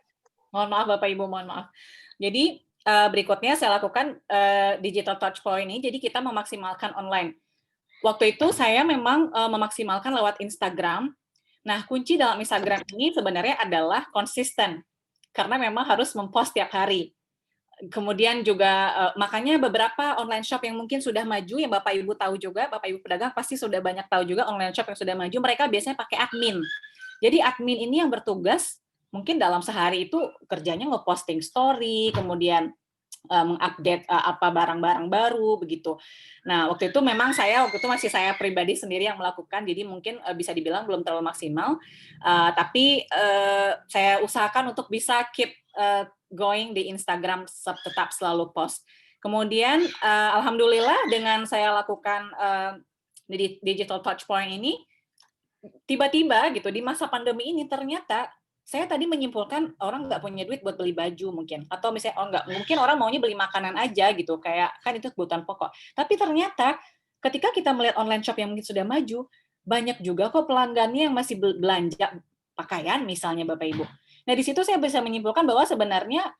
Speaker 3: Mohon maaf Bapak Ibu, mohon maaf. Jadi berikutnya saya lakukan digital touch point ini, jadi kita memaksimalkan online. Waktu itu saya memang memaksimalkan lewat Instagram. Nah, kunci dalam Instagram ini sebenarnya adalah konsisten, karena memang harus mempost tiap hari. Kemudian juga makanya beberapa online shop yang mungkin sudah maju, yang Bapak Ibu tahu juga, Bapak Ibu pedagang pasti sudah banyak tahu juga online shop yang sudah maju, mereka biasanya pakai admin. Jadi admin ini yang bertugas, mungkin dalam sehari itu kerjanya ngeposting story, kemudian mengupdate apa barang-barang baru begitu. Nah, waktu itu memang masih saya pribadi sendiri yang melakukan, jadi mungkin bisa dibilang belum terlalu maksimal, tapi saya usahakan untuk bisa keep going di Instagram, tetap selalu post. Kemudian alhamdulillah dengan saya lakukan digital touch point ini, tiba-tiba gitu di masa pandemi ini ternyata saya tadi menyimpulkan orang nggak punya duit buat beli baju mungkin, atau misalnya mungkin orang maunya beli makanan aja gitu, kayak kan itu kebutuhan pokok. Tapi ternyata ketika kita melihat online shop yang mungkin sudah maju, banyak juga kok pelanggannya yang masih belanja pakaian misalnya Bapak Ibu. Nah di situ saya bisa menyimpulkan bahwa sebenarnya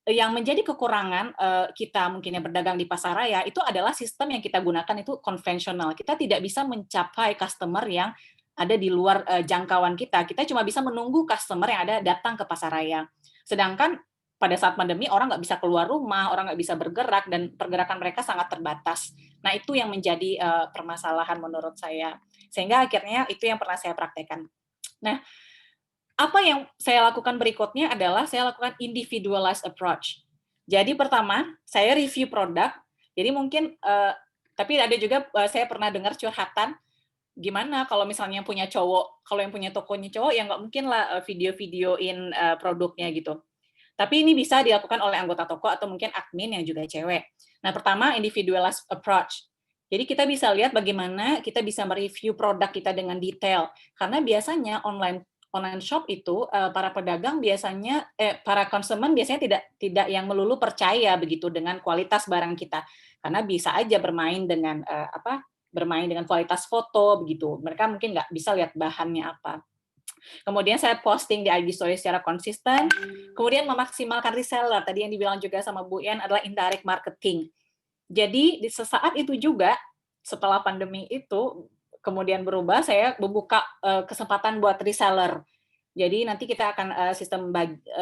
Speaker 3: yang menjadi kekurangan kita mungkin yang berdagang di pasaraya itu adalah sistem yang kita gunakan itu konvensional. Kita tidak bisa mencapai customer yang ada di luar jangkauan kita. Kita cuma bisa menunggu customer yang ada datang ke pasaraya. Sedangkan pada saat pandemi orang nggak bisa keluar rumah, orang nggak bisa bergerak, dan pergerakan mereka sangat terbatas. Nah itu yang menjadi permasalahan menurut saya. Sehingga akhirnya itu yang pernah saya praktekkan. Nah, apa yang saya lakukan berikutnya adalah saya lakukan individualized approach. Jadi pertama, saya review produk. Jadi mungkin, tapi ada juga saya pernah dengar curhatan, gimana kalau misalnya yang punya cowok, kalau yang punya tokonya cowok, ya nggak mungkin lah video-videoin produknya gitu. Tapi ini bisa dilakukan oleh anggota toko atau mungkin admin yang juga cewek. Nah, pertama, individualized approach. Jadi kita bisa lihat bagaimana kita bisa mereview produk kita dengan detail. Karena biasanya online shop itu para pedagang biasanya para konsumen biasanya tidak yang melulu percaya begitu dengan kualitas barang kita, karena bisa aja bermain dengan bermain dengan kualitas foto begitu. Mereka mungkin nggak bisa lihat bahannya apa. Kemudian saya posting di IG Story secara konsisten. Kemudian memaksimalkan reseller. Tadi yang dibilang juga sama Bu Ian adalah indirect marketing. Jadi di sesaat itu juga setelah pandemi itu kemudian berubah, saya membuka kesempatan buat reseller. Jadi nanti kita akan sistem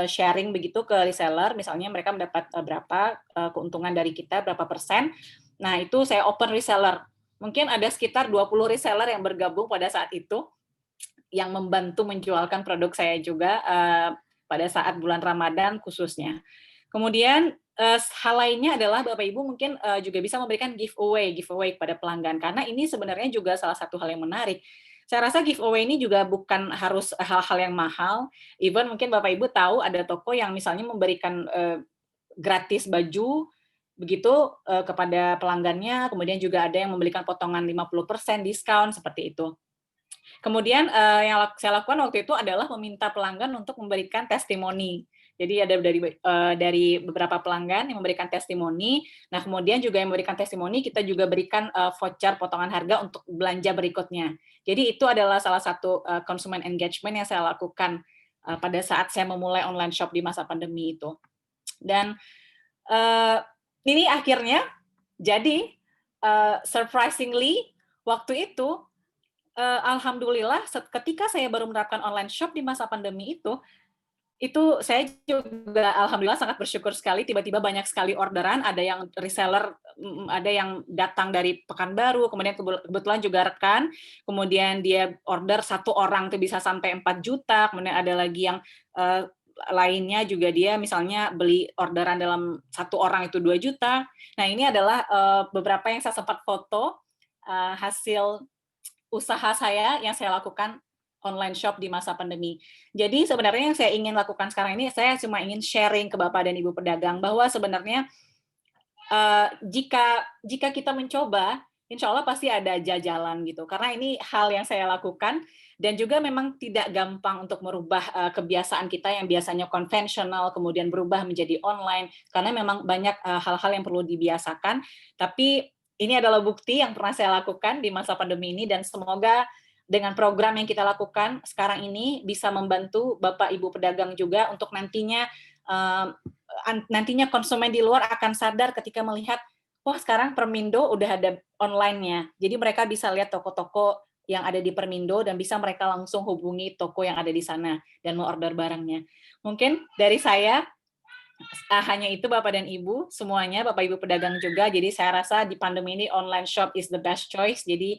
Speaker 3: sharing begitu ke reseller, misalnya mereka mendapat berapa keuntungan dari kita, berapa persen. Nah itu saya open reseller. Mungkin ada sekitar 20 reseller yang bergabung pada saat itu, yang membantu menjualkan produk saya juga pada saat bulan Ramadan khususnya. Kemudian hal lainnya adalah Bapak Ibu mungkin juga bisa memberikan giveaway kepada pelanggan, karena ini sebenarnya juga salah satu hal yang menarik. Saya rasa giveaway ini juga bukan harus hal-hal yang mahal. Even mungkin Bapak Ibu tahu ada toko yang misalnya memberikan gratis baju begitu kepada pelanggannya, kemudian juga ada yang memberikan potongan 50% diskon seperti itu. Kemudian yang saya lakukan waktu itu adalah meminta pelanggan untuk memberikan testimoni. Jadi ada dari beberapa pelanggan yang memberikan testimoni. Nah, kemudian juga yang memberikan testimoni kita juga berikan voucher potongan harga untuk belanja berikutnya. Jadi itu adalah salah satu consumer engagement yang saya lakukan pada saat saya memulai online shop di masa pandemi itu. Dan ini akhirnya jadi surprisingly waktu itu alhamdulillah ketika saya baru menerapkan online shop di masa pandemi itu saya juga alhamdulillah sangat bersyukur sekali, tiba-tiba banyak sekali orderan, ada yang reseller, ada yang datang dari Pekanbaru, kemudian kebetulan juga rekan, kemudian dia order 1 orang itu bisa sampai 4 juta, kemudian ada lagi yang lainnya juga dia misalnya beli orderan dalam 1 orang itu 2 juta. Nah ini adalah beberapa yang saya sempat foto hasil usaha saya yang saya lakukan online shop di masa pandemi. Jadi sebenarnya yang saya ingin lakukan sekarang ini, saya cuma ingin sharing ke Bapak dan Ibu pedagang bahwa sebenarnya jika kita mencoba, insya Allah pasti ada jalan gitu. Karena ini hal yang saya lakukan dan juga memang tidak gampang untuk merubah kebiasaan kita yang biasanya konvensional kemudian berubah menjadi online. Karena memang banyak hal-hal yang perlu dibiasakan. Tapi ini adalah bukti yang pernah saya lakukan di masa pandemi ini dan semoga dengan program yang kita lakukan sekarang ini bisa membantu Bapak Ibu pedagang juga untuk nantinya konsumen di luar akan sadar ketika melihat, wah sekarang Permindo udah ada online-nya. Jadi mereka bisa lihat toko-toko yang ada di Permindo dan bisa mereka langsung hubungi toko yang ada di sana dan mau order barangnya. Mungkin dari saya hanya itu Bapak dan Ibu semuanya, Bapak Ibu pedagang juga. Jadi saya rasa di pandemi ini online shop is the best choice. Jadi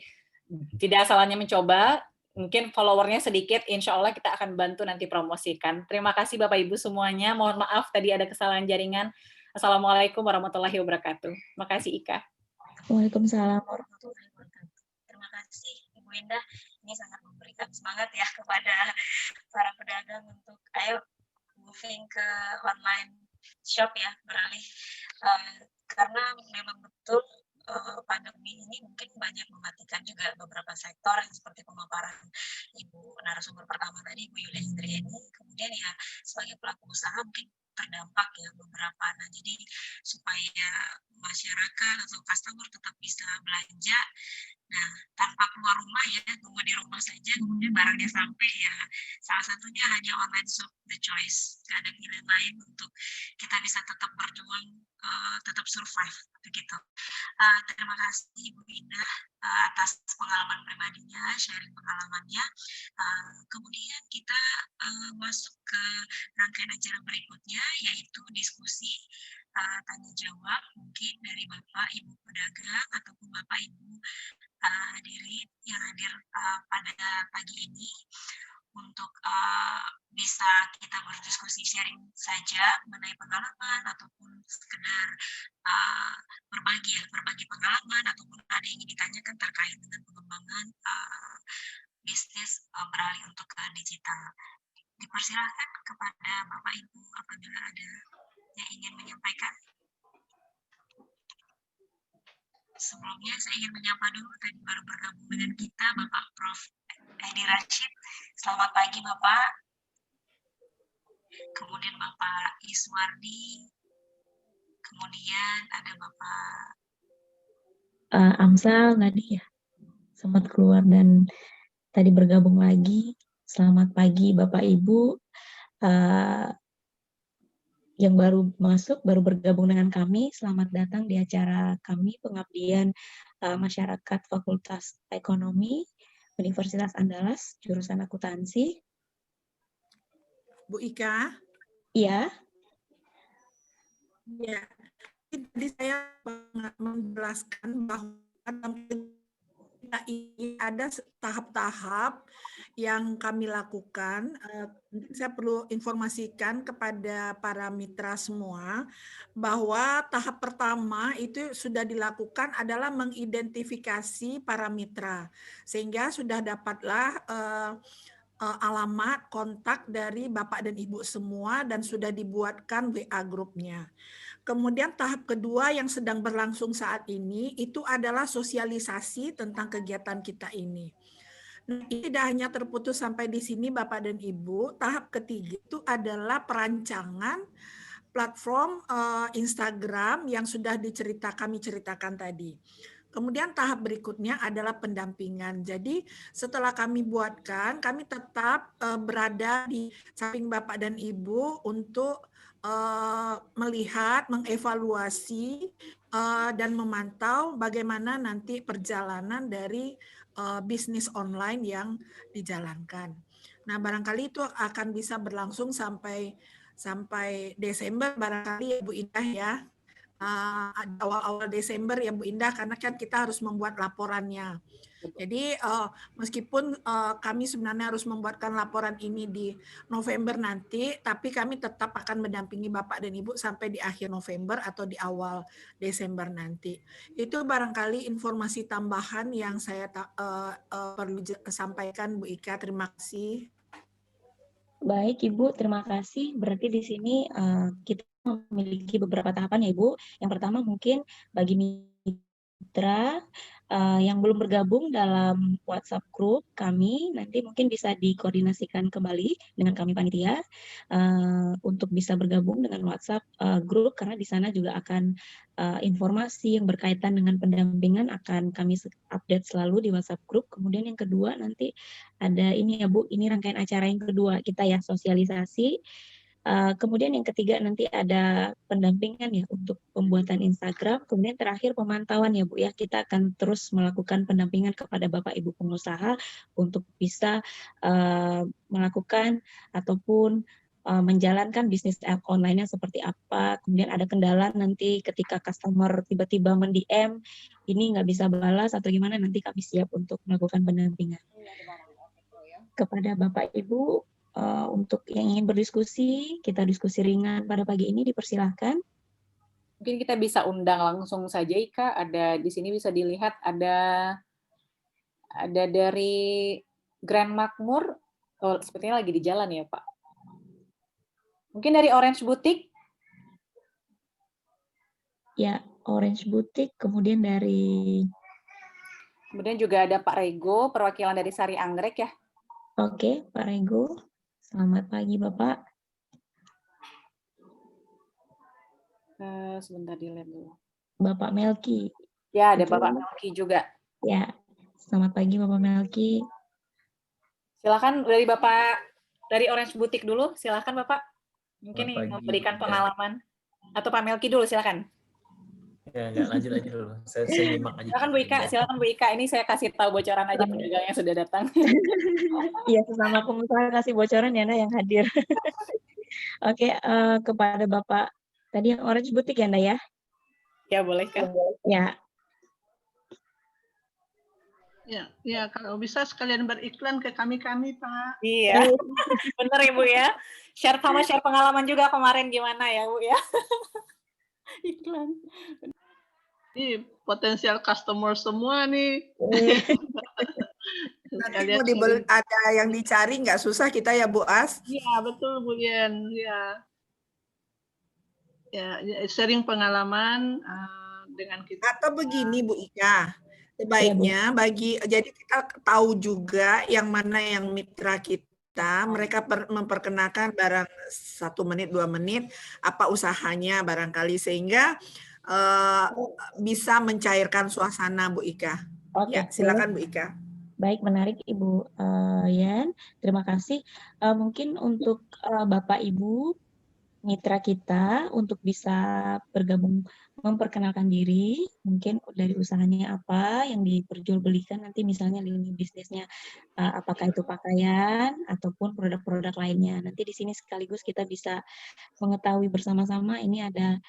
Speaker 3: tidak salahnya mencoba, mungkin followernya sedikit, insya Allah kita akan bantu nanti promosikan. Terima kasih Bapak Ibu semuanya, mohon maaf tadi ada kesalahan jaringan. Assalamualaikum warahmatullahi wabarakatuh. Terima kasih Ika.
Speaker 5: Waalaikumsalam warahmatullahi wabarakatuh. Terima kasih Ibu Indah, ini sangat memberikan semangat ya kepada para pedagang untuk ayo moving ke online shop ya, beralih karena memang betul pandemi ini mungkin banyak mematikan juga beberapa sektor yang seperti pemaparan Ibu narasumber pertama tadi, Ibu Yulia Indriani. Kemudian ya sebagai pelaku usaha mungkin terdampak ya beberapa. Nah jadi supaya masyarakat atau customer tetap bisa belanja, nah tanpa keluar rumah ya, tunggu di rumah saja, kemudian barangnya sampai ya salah satunya hanya online shop the choice. Gak ada pilihan lain untuk kita bisa tetap berjuang, tetap survive begitu. Terima kasih Ibu Indah atas pengalaman pribadinya, sharing pengalamannya. Kemudian kita masuk ke rangkaian acara berikutnya, yaitu diskusi tanya jawab mungkin dari Bapak Ibu pedagang ataupun Bapak Ibu hadirin yang hadir pada pagi ini untuk bisa kita berdiskusi sharing saja mengenai pengalaman ataupun sekedar berbagi pengalaman ataupun ada yang ingin ditanyakan terkait dengan pengembangan bisnis beralih untuk ke digital. Dipersilakan kepada Bapak Ibu apabila ada yang ingin menyampaikan. Sebelumnya saya ingin menyapa dulu, tadi baru bergabung dengan kita Bapak Prof. Edi Rashid Selamat pagi Bapak. Kemudian Bapak Iswardi. Kemudian ada Bapak Amsal tadi ya. Sempat keluar dan tadi bergabung lagi. Selamat pagi Bapak Ibu. Yang baru masuk, baru bergabung dengan kami, selamat datang di acara kami Pengabdian Masyarakat Fakultas Ekonomi Universitas Andalas, jurusan akuntansi.
Speaker 12: Bu Ika?
Speaker 5: Iya.
Speaker 12: Ya, tadi saya menjelaskan bahwa dalam ini ada tahap-tahap yang kami lakukan. Saya perlu informasikan kepada para mitra semua bahwa tahap pertama itu sudah dilakukan adalah mengidentifikasi para mitra, sehingga sudah dapatlah alamat kontak dari Bapak dan Ibu semua dan sudah dibuatkan WA grupnya. Kemudian tahap kedua yang sedang berlangsung saat ini itu adalah sosialisasi tentang kegiatan kita ini. Nah, ini tidak hanya terputus sampai di sini Bapak dan Ibu. Tahap ketiga itu adalah perancangan platform Instagram yang sudah kami ceritakan tadi. Kemudian tahap berikutnya adalah pendampingan. Jadi setelah kami buatkan, kami tetap berada di samping Bapak dan Ibu untuk melihat, mengevaluasi, dan memantau bagaimana nanti perjalanan dari bisnis online yang dijalankan. Nah, barangkali itu akan bisa berlangsung sampai Desember barangkali ya Bu Indah ya. Awal-awal Desember ya Bu Indah, karena kan kita harus membuat laporannya. Jadi meskipun kami sebenarnya harus membuatkan laporan ini di November nanti, tapi kami tetap akan mendampingi Bapak dan Ibu sampai di akhir November atau di awal Desember nanti. Itu barangkali informasi tambahan yang saya perlu sampaikan Bu Ika. Terima kasih.
Speaker 5: Baik Ibu, terima kasih. Berarti di sini kita memiliki beberapa tahapan ya Ibu. Yang pertama mungkin bagi mitra yang belum bergabung dalam WhatsApp group kami, nanti mungkin bisa dikoordinasikan kembali dengan kami panitia untuk bisa bergabung dengan WhatsApp group, karena di sana juga akan informasi yang berkaitan dengan pendampingan akan kami update selalu di WhatsApp group. Kemudian yang kedua nanti ada ini ya Bu, ini rangkaian acara yang kedua kita ya, sosialisasi. Kemudian yang ketiga nanti ada pendampingan ya untuk pembuatan Instagram. Kemudian terakhir pemantauan ya Bu ya, kita akan terus melakukan pendampingan kepada Bapak Ibu pengusaha untuk bisa melakukan ataupun menjalankan bisnis online-nya seperti apa. Kemudian ada kendala nanti ketika customer tiba-tiba mend-DM, ini nggak bisa balas atau gimana, nanti kami siap untuk melakukan pendampingan. Kepada Bapak Ibu, untuk yang ingin berdiskusi, kita diskusi ringan pada pagi ini, dipersilahkan.
Speaker 3: Mungkin kita bisa undang langsung saja Ika, ada di sini bisa dilihat ada dari Grand Makmur, sepertinya lagi di jalan ya Pak. Mungkin dari Orange Boutique?
Speaker 5: Ya, Orange Boutique, kemudian dari...
Speaker 3: Kemudian juga ada Pak Rego, perwakilan dari Sari Anggrek ya.
Speaker 5: Oke, Pak Rego. Selamat pagi, Bapak.
Speaker 3: Sebentar dilihat dulu.
Speaker 5: Bapak Melki.
Speaker 3: Ya, ada Bapak Melki juga.
Speaker 5: Ya, selamat pagi Bapak Melki.
Speaker 3: Silakan dari Orange Boutique dulu, silakan Bapak. Mungkin ingin memberikan pengalaman. Atau Pak Melki dulu, silakan.
Speaker 13: Ya, lanjut aja dulu. Saya nyimak aja.
Speaker 3: Silakan Bu Ika. Ini saya kasih tahu bocoran aja pedagang yang sudah datang.
Speaker 5: Iya, sesama pengusaha kasih bocoran ya, Nda, yang hadir. Oke, kepada Bapak tadi yang Orange Boutique ya, Nda ya?
Speaker 3: Ya, boleh kan?
Speaker 5: Ya.
Speaker 14: Ya, kalau bisa sekalian beriklan ke kami Pak.
Speaker 3: Iya, benar Ibu ya. Share pengalaman juga kemarin gimana ya Bu ya. Iklan.
Speaker 14: Ini potensial customer semua nih.
Speaker 12: Nanti mau ada yang dicari nggak susah kita ya Bu As?
Speaker 14: Iya betul Bu Yen. Ya, sharing pengalaman dengan kita.
Speaker 12: Atau begini Bu Ika, sebaiknya jadi kita tahu juga yang mana yang mitra kita kita, mereka memperkenalkan barang 1 menit, 2 menit, apa usahanya barangkali, sehingga bisa mencairkan suasana, Bu Ika.
Speaker 5: Oke,
Speaker 12: Ya, silakan Bu Ika.
Speaker 5: baik, menarik Ibu Yan. Terima kasih. Mungkin untuk Bapak Ibu mitra kita untuk bisa bergabung memperkenalkan diri, mungkin dari usahanya apa yang diperjualbelikan nanti, misalnya lini bisnisnya apakah itu pakaian ataupun produk-produk lainnya. Nanti di sini sekaligus kita bisa mengetahui bersama-sama ini ada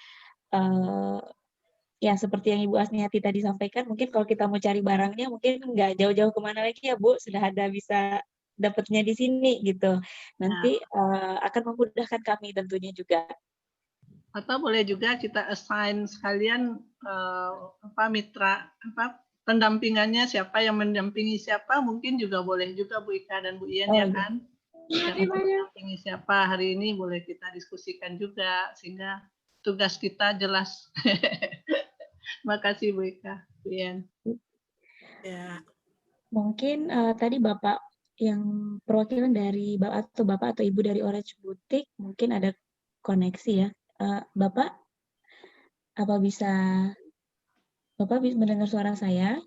Speaker 5: ya seperti yang Ibu Asniati tadi sampaikan, mungkin kalau kita mau cari barangnya mungkin nggak jauh-jauh kemana lagi ya Bu, sudah ada bisa dapatnya di sini gitu. Nanti akan memudahkan kami tentunya juga.
Speaker 14: Atau boleh juga kita assign sekalian mitra pendampingannya, siapa yang mendampingi siapa, mungkin juga boleh juga Bu Ika dan Bu Ian ya kan. Siapa mendampingi siapa hari ini boleh kita diskusikan juga sehingga tugas kita jelas. Makasih Bu Ika, Bu Ian.
Speaker 12: Ya.
Speaker 5: Mungkin tadi Bapak yang perwakilan dari Bapak atau Ibu dari Orange Boutique mungkin ada koneksi ya. Bapak, apa bisa Bapak bisa mendengar suara saya?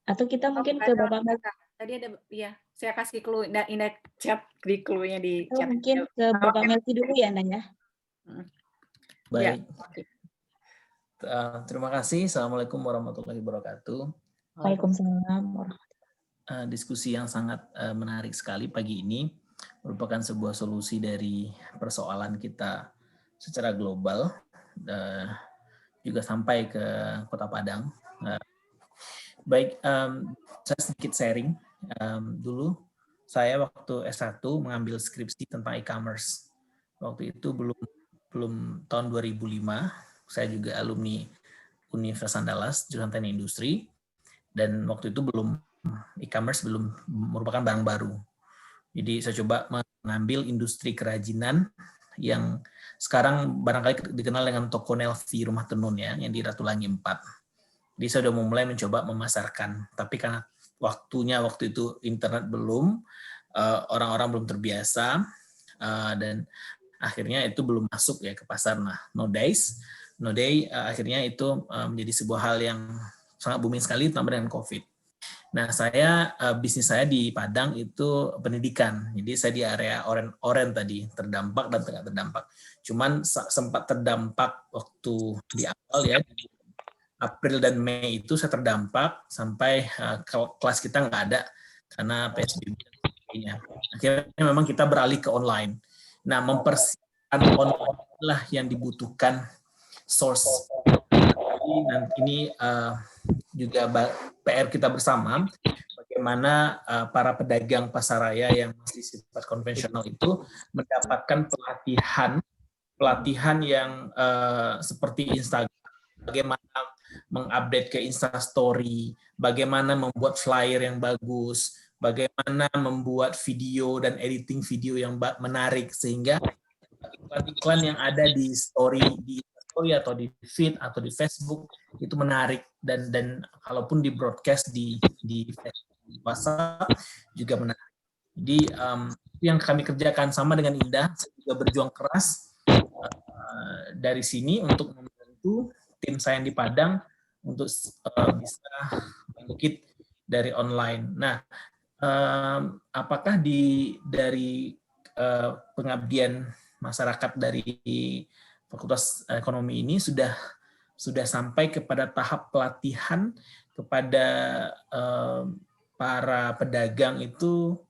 Speaker 5: Atau kita mungkin ke Bapak
Speaker 3: Tadi ada, ya, saya kasih clue, Indah chat di clue-nya di chat.
Speaker 5: Mungkin ke Bapak Melki dulu ya, Anda ya.
Speaker 13: Baik. Terima kasih. Assalamualaikum warahmatullahi wabarakatuh.
Speaker 5: Waalaikumsalam.
Speaker 13: Diskusi yang sangat menarik sekali pagi ini, merupakan sebuah solusi dari persoalan kita secara global, juga sampai ke Kota Padang. Baik, saya sedikit sharing. Dulu saya waktu S1 mengambil skripsi tentang e-commerce. Waktu itu belum tahun 2005, saya juga alumni Universitas Andalas, jurusan Teknik Industri, dan waktu itu e-commerce belum merupakan barang baru. Jadi saya coba mengambil industri kerajinan yang sekarang barangkali dikenal dengan toko Nelvi Rumah Tenun ya, yang di Ratulangi 4. Jadi saya sudah mulai mencoba memasarkan, tapi karena waktu itu internet belum, orang-orang belum terbiasa, dan akhirnya itu belum masuk ya ke pasar. Nah, nowadays akhirnya itu menjadi sebuah hal yang sangat booming sekali ditambah dengan COVID. Nah, bisnis saya di Padang itu pendidikan. Jadi saya di area oren tadi, terdampak dan tidak terdampak. Cuman sempat terdampak waktu di awal ya, di April dan Mei itu saya terdampak sampai kelas kita nggak ada karena PSBB dan sebagainya. Akhirnya memang kita beralih ke online. Nah, mempersiapkan online lah yang dibutuhkan source. Ini juga PR kita bersama, bagaimana para pedagang pasaraya yang masih sifat konvensional itu mendapatkan pelatihan yang seperti Instagram, bagaimana mengupdate ke Instastory, bagaimana membuat flyer yang bagus, bagaimana membuat video dan editing video yang menarik, sehingga iklan-iklan yang ada di story atau di feed atau di Facebook itu menarik, dan kalaupun di broadcast di WhatsApp juga menarik. Jadi yang kami kerjakan sama dengan Indah, saya juga berjuang keras dari sini untuk membantu tim saya yang di Padang untuk bisa bangkit dari online. Nah, apakah dari pengabdian masyarakat dari Fakultas Ekonomi ini sudah sampai kepada tahap pelatihan kepada para pedagang itu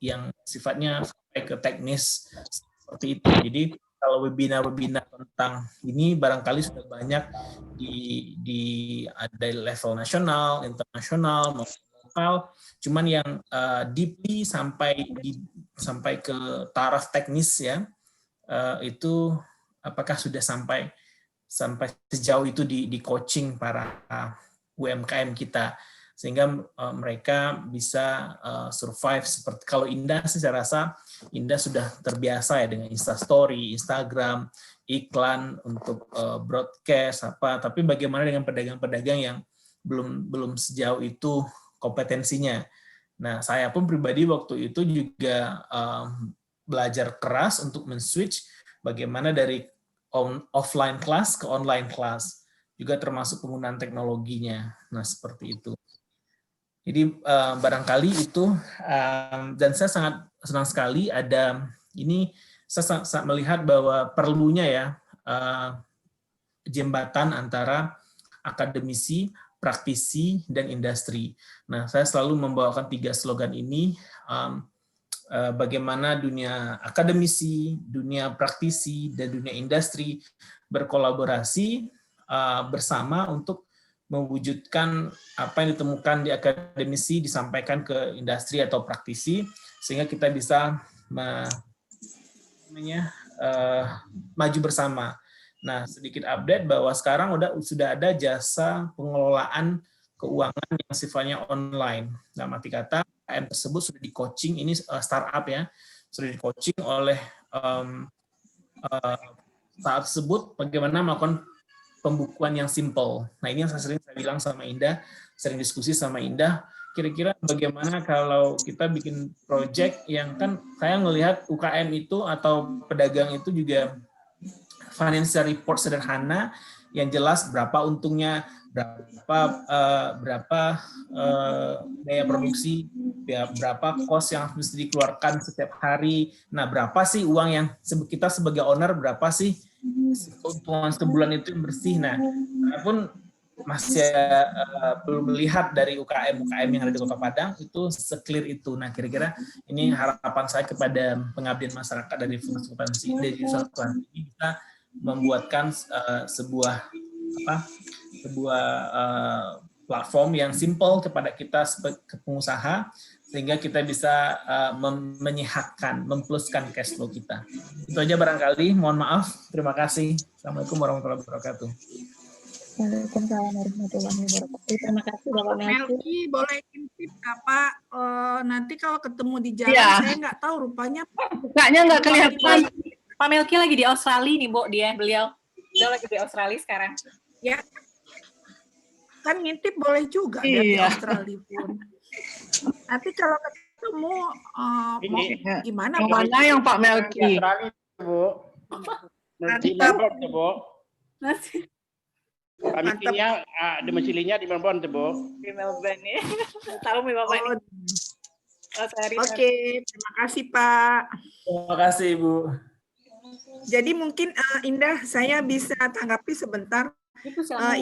Speaker 13: yang sifatnya sampai ke teknis seperti itu. Jadi kalau webinar tentang ini barangkali sudah banyak ada level nasional, internasional, maupun lokal. Cuman yang deeply sampai ke taraf teknis ya, itu apakah sudah sampai sejauh itu di coaching para UMKM kita, sehingga mereka bisa survive. Seperti kalau Indah sih saya rasa Indah sudah terbiasa ya dengan Instastory, Instagram, iklan untuk broadcast tapi bagaimana dengan pedagang-pedagang yang belum sejauh itu kompetensinya. Nah, saya pun pribadi waktu itu juga belajar keras untuk men-switch bagaimana dari offline class ke online class, juga termasuk penggunaan teknologinya. Nah, seperti itu. Jadi barangkali itu, dan saya sangat senang sekali ada ini, saya sangat melihat bahwa perlunya ya jembatan antara akademisi, praktisi, dan industri. Nah, saya selalu membawakan 3 slogan ini, bagaimana dunia akademisi, dunia praktisi, dan dunia industri berkolaborasi bersama untuk mewujudkan apa yang ditemukan di akademisi disampaikan ke industri atau praktisi, sehingga kita bisa maju bersama. Nah, sedikit update bahwa sekarang sudah ada jasa pengelolaan keuangan yang sifatnya online. Dalam arti kata, UKM tersebut sudah di-coaching, ini startup ya, sudah di-coaching oleh startup tersebut bagaimana melakukan pembukuan yang simple. Nah, ini yang saya bilang sama Indah, sering diskusi sama Indah, kira-kira bagaimana kalau kita bikin project yang kan saya ngelihat UKM itu atau pedagang itu juga financial report sederhana yang jelas berapa untungnya, berapa biaya produksi, berapa cost yang harus dikeluarkan setiap hari. Nah, berapa sih uang yang kita sebagai owner, berapa sih keuntungan sebulan itu yang bersih. Nah, saya pun masih belum melihat dari UKM yang ada di Kota Padang itu se-clear itu. Nah, kira-kira ini harapan saya kepada pengabdian masyarakat dari Fundasi Koperasi dari ini bisa membuatkan sebuah platform yang simple kepada kita sebagai pengusaha, sehingga kita bisa menyehatkan, mempluskan cash flow kita. Itu aja barangkali, mohon maaf, terima kasih. Assalamualaikum warahmatullahi wabarakatuh.
Speaker 5: Waalaikumsalam warahmatullahi wabarakatuh. Terima kasih Bapak
Speaker 12: Melki, boleh intip Pak, nanti kalau ketemu di jalan, saya nggak tahu rupanya.
Speaker 3: Mukanya nggak kelihatan. Pak Melki lagi di Australia nih, Bu, beliau lagi di Australia sekarang.
Speaker 12: Ya, kan ngintip boleh juga dari Australia pun. Nanti kalau ketemu, mau gimana?
Speaker 8: Mana yang Pak Melki? Australia, Bu. Di Melbourne, Bu. Panitia domisilinya di Melbourne, Bu.
Speaker 3: Di Melbourne ya. Tahu nih Bapak ini.
Speaker 12: Oke, terima kasih Pak.
Speaker 13: Terima kasih Ibu.
Speaker 12: Jadi mungkin Indah, saya bisa tanggapi sebentar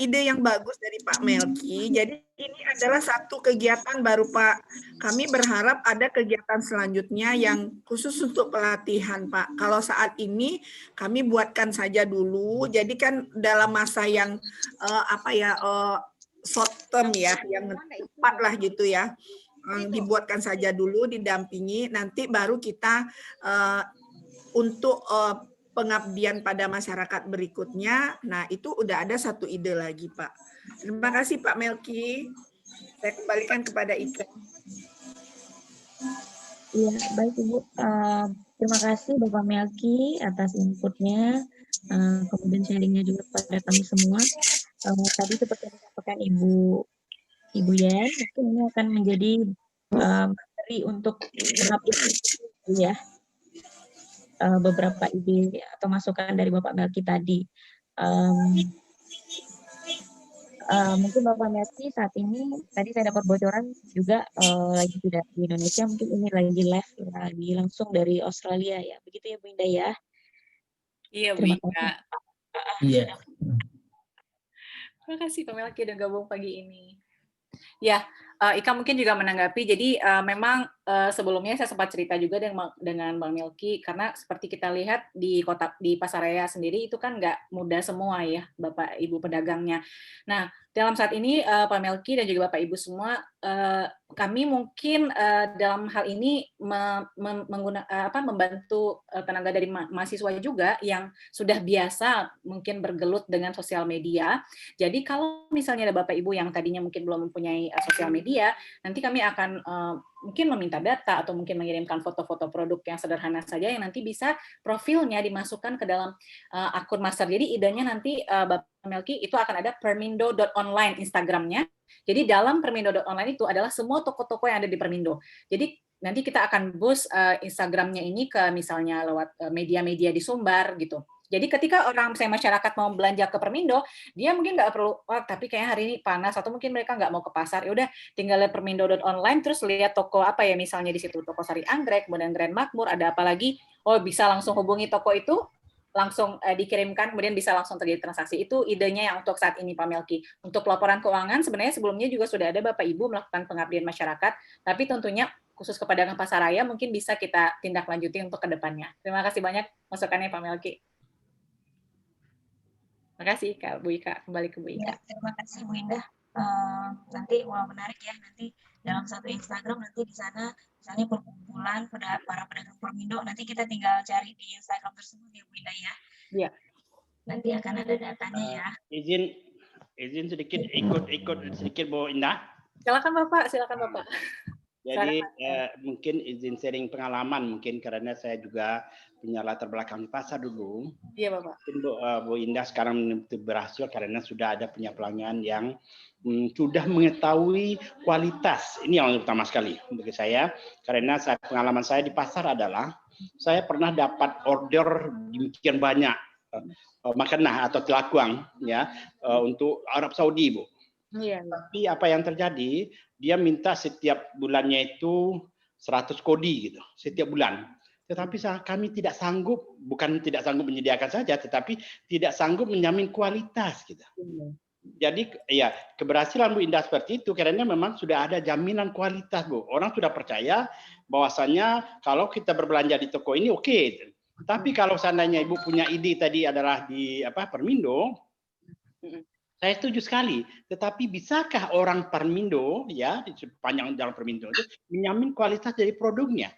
Speaker 12: ide yang bagus dari Pak Melki. Jadi ini adalah satu kegiatan baru Pak. Kami berharap ada kegiatan selanjutnya yang khusus untuk pelatihan Pak. Kalau saat ini kami buatkan saja dulu. Jadi kan dalam masa yang short term ya, yang cepat lah gitu ya. Dibuatkan saja dulu, didampingi. Nanti baru kita untuk pengabdian pada masyarakat berikutnya. Nah, itu udah ada satu ide lagi, Pak. Terima kasih, Pak Melki. Saya kembalikan kepada Ika.
Speaker 5: Iya, baik Ibu. Terima kasih Bapak Melki atas inputnya, kemudian sharingnya juga kepada kami semua. Tadi seperti yang disampaikan Ibu Yen, mungkin ini akan menjadi materi untuk pengabdian ya. Beberapa ide atau masukan dari Bapak Melki tadi. Mungkin Bapak Melki saat ini, tadi saya dapat bocoran juga lagi tidak di Indonesia, mungkin ini lagi live, lagi langsung dari Australia ya. Begitu ya Bu Indah ya?
Speaker 3: Iya Bu Ika.
Speaker 13: Iya.
Speaker 3: Terima kasih Pak Melki udah gabung pagi ini. Ya, Ika mungkin juga menanggapi. Jadi memang sebelumnya saya sempat cerita juga dengan Bang Melki, karena seperti kita lihat di Pasaraya sendiri itu kan nggak mudah semua ya Bapak Ibu pedagangnya. Nah, dalam saat ini Pak Melki dan juga Bapak Ibu semua, kami mungkin dalam hal ini membantu tenaga dari mahasiswa juga yang sudah biasa mungkin bergelut dengan sosial media. Jadi kalau misalnya ada Bapak Ibu yang tadinya mungkin belum mempunyai sosial media, media, nanti kami akan mungkin meminta data atau mungkin mengirimkan foto-foto produk yang sederhana saja yang nanti bisa profilnya dimasukkan ke dalam akun master. Jadi idenya nanti Bapak Melki itu akan ada permindo.online Instagramnya. Jadi dalam permindo.online itu adalah semua toko-toko yang ada di Permindo. Jadi nanti kita akan boost Instagramnya ini ke misalnya lewat media-media di Sumbar gitu. Jadi ketika orang misalnya masyarakat mau belanja ke Permindo, dia mungkin nggak perlu, tapi kayaknya hari ini panas, atau mungkin mereka nggak mau ke pasar, ya udah tinggal lihat permindo.online, terus lihat toko apa ya, misalnya di situ toko Sari Anggrek, kemudian Grand Makmur, ada apa lagi, bisa langsung hubungi toko itu, langsung dikirimkan, kemudian bisa langsung terjadi transaksi. Itu idenya yang untuk saat ini Pak Melki. Untuk laporan keuangan, sebenarnya sebelumnya juga sudah ada Bapak Ibu melakukan pengabdian masyarakat, tapi tentunya khusus ke pedagang pasaraya mungkin bisa kita tindak lanjuti untuk ke depannya. Terima kasih banyak masukannya Pak Melki. Terima kasih Kak Bu Ika, kembali ke Bu Ika.
Speaker 5: Ya, terima kasih Bu Indah. Nanti menarik ya, nanti dalam satu Instagram nanti di sana misalnya perkumpulan para pedagang Permindo, nanti kita tinggal cari di Instagram tersebut ya Bu Indah ya.
Speaker 3: Iya.
Speaker 5: Nanti akan ada datanya ya.
Speaker 8: Izin sedikit ikut sedikit Bu Indah.
Speaker 3: Silakan Bapak, silakan Bapak.
Speaker 8: Jadi mungkin izin sharing pengalaman mungkin karena saya juga punya latar belakang pasar dulu.
Speaker 3: Iya Bapak.
Speaker 8: Mungkin Bu Indah sekarang berhasil karena sudah ada punya pelanggan yang sudah mengetahui kualitas. Ini yang utama sekali bagi saya karena pengalaman saya di pasar adalah saya pernah dapat order demikian banyak makanan atau telakuang ya untuk Arab Saudi Bu.
Speaker 3: Iya.
Speaker 8: Tapi apa yang terjadi? Dia minta setiap bulannya itu 100 kodi gitu, setiap bulan. Tetapi kami tidak sanggup, bukan tidak sanggup menyediakan saja, tetapi tidak sanggup menjamin kualitas gitu. Jadi ya keberhasilan Bu Indah seperti itu karena memang sudah ada jaminan kualitas Bu. Orang sudah percaya bahwasannya kalau kita berbelanja di toko ini oke. Tapi kalau seandainya Ibu punya ide tadi adalah di Permindo, saya setuju sekali, tetapi bisakah orang Permindo ya di sepanjang jalan Permindo itu menjamin kualitas dari produknya?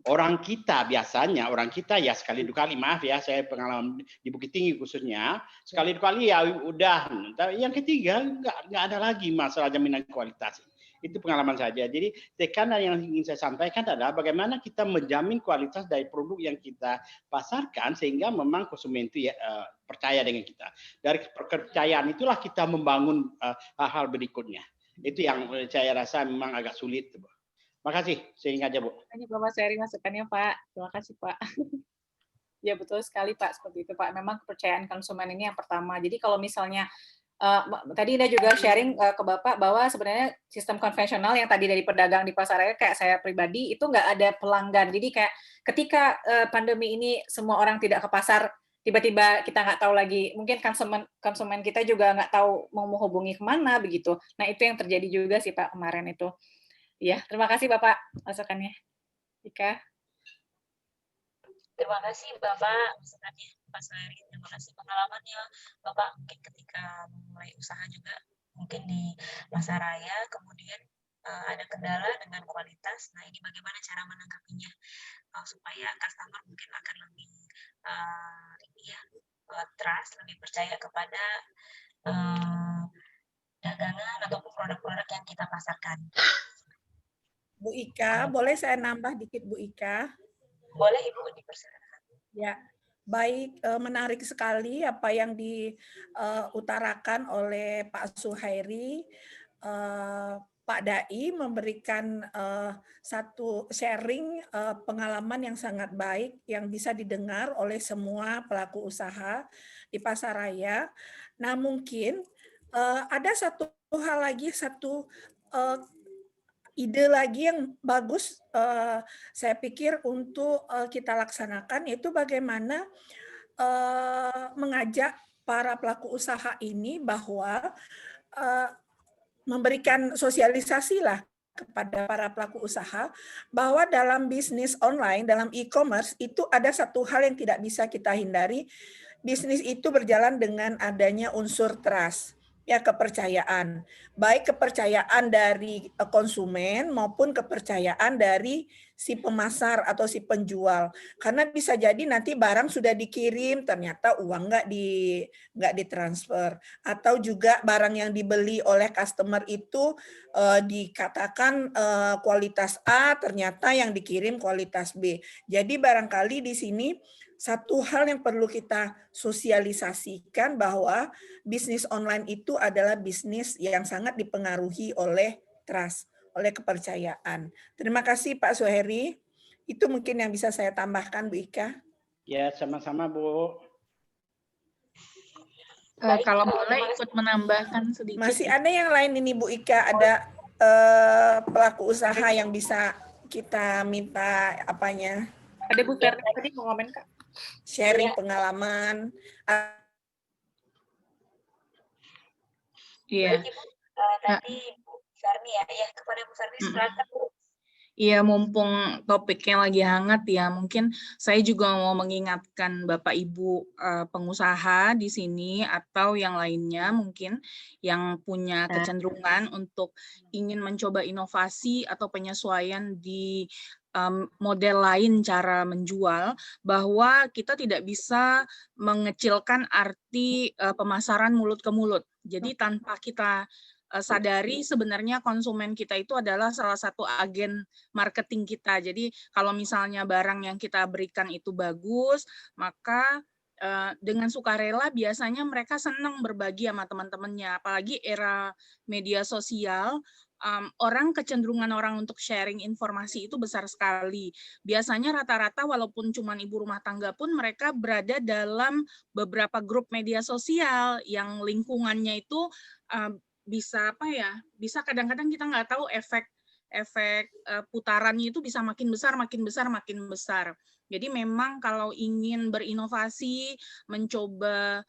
Speaker 8: Orang kita biasanya, ya sekali dua kali, maaf ya, saya pengalaman di Bukit Tinggi khususnya, sekali dua kali ya udah. Yang ketiga nggak ada lagi masalah jaminan kualitas. Itu pengalaman saja. Jadi tekanan yang ingin saya sampaikan adalah bagaimana kita menjamin kualitas dari produk yang kita pasarkan sehingga memang konsumen itu ya, percaya dengan kita. Dari kepercayaan itulah kita membangun hal-hal berikutnya. Itu yang saya rasa memang agak sulit. Makasih, sehingga aja Bu.
Speaker 3: Ini Bapak sharing masukannya Pak. Terima kasih Pak. Ya betul sekali Pak, seperti itu Pak. Memang kepercayaan konsumen ini yang pertama. Jadi kalau misalnya tadi Anda juga sharing ke Bapak bahwa sebenarnya sistem konvensional yang tadi dari pedagang di pasaraya kayak saya pribadi itu nggak ada pelanggan. Jadi kayak ketika pandemi ini semua orang tidak ke pasar, tiba-tiba kita nggak tahu lagi, mungkin konsumen kita juga nggak tahu mau menghubungi kemana begitu. Nah itu yang terjadi juga sih Pak kemarin itu. Ya terima kasih Bapak masukannya. Ika.
Speaker 5: Terima kasih Bapak masukannya Pak Sari. Terima kasih pengalamannya Bapak mungkin ketika memulai usaha juga mungkin di pasaraya kemudian ada kendala dengan kualitas. Nah ini bagaimana cara menanggapinya supaya customer mungkin akan lebih trust, lebih percaya kepada dagangan ataupun produk-produk yang kita pasarkan.
Speaker 12: Bu Ika, boleh saya nambah dikit Bu Ika?
Speaker 5: Boleh Ibu, dipersilakan.
Speaker 12: Ya, baik, menarik sekali apa yang diutarakan oleh Pak Suhairi. Pak Dai memberikan satu sharing pengalaman yang sangat baik yang bisa didengar oleh semua pelaku usaha di pasaraya. Nah, mungkin ada satu hal lagi, satu ide lagi yang bagus saya pikir untuk kita laksanakan, yaitu bagaimana mengajak para pelaku usaha ini bahwa memberikan sosialisasi lah kepada para pelaku usaha bahwa dalam bisnis online, dalam e-commerce itu ada satu hal yang tidak bisa kita hindari. Bisnis itu berjalan dengan adanya unsur trust. Ya, kepercayaan, baik kepercayaan dari konsumen maupun kepercayaan dari si pemasar atau si penjual. Karena bisa jadi nanti barang sudah dikirim, ternyata uang nggak ditransfer. Atau juga barang yang dibeli oleh customer itu dikatakan kualitas A, ternyata yang dikirim kualitas B. Jadi barangkali di sini satu hal yang perlu kita sosialisasikan bahwa bisnis online itu adalah bisnis yang sangat dipengaruhi oleh trust, oleh kepercayaan. Terima kasih Pak Suheri. Itu mungkin yang bisa saya tambahkan, Bu Ika.
Speaker 8: Ya, sama-sama Bu.
Speaker 7: Kalau boleh ikut menambahkan sedikit.
Speaker 12: Masih ada yang lain ini Bu Ika, ada pelaku usaha yang bisa kita minta apanya?
Speaker 3: Ada Bu Ferdi tadi mau komen Kak.
Speaker 12: Sharing pengalaman.
Speaker 7: Iya.
Speaker 5: Nanti Bu Sarni ya, kepada Bu Sarni silakan Bu.
Speaker 7: Iya, mumpung topiknya lagi hangat ya, mungkin saya juga mau mengingatkan Bapak Ibu pengusaha di sini atau yang lainnya mungkin yang punya kecenderungan untuk ingin mencoba inovasi atau penyesuaian di model lain cara menjual, bahwa kita tidak bisa mengecilkan arti pemasaran mulut ke mulut. Jadi tanpa kita sadari sebenarnya konsumen kita itu adalah salah satu agen marketing kita. Jadi kalau misalnya barang yang kita berikan itu bagus, maka dengan sukarela biasanya mereka senang berbagi sama teman-temannya. Apalagi era media sosial, kecenderungan orang untuk sharing informasi itu besar sekali. Biasanya rata-rata walaupun cuma ibu rumah tangga pun mereka berada dalam beberapa grup media sosial yang lingkungannya itu bisa bisa kadang-kadang kita nggak tahu efek putarannya itu bisa makin besar. Jadi memang kalau ingin berinovasi, mencoba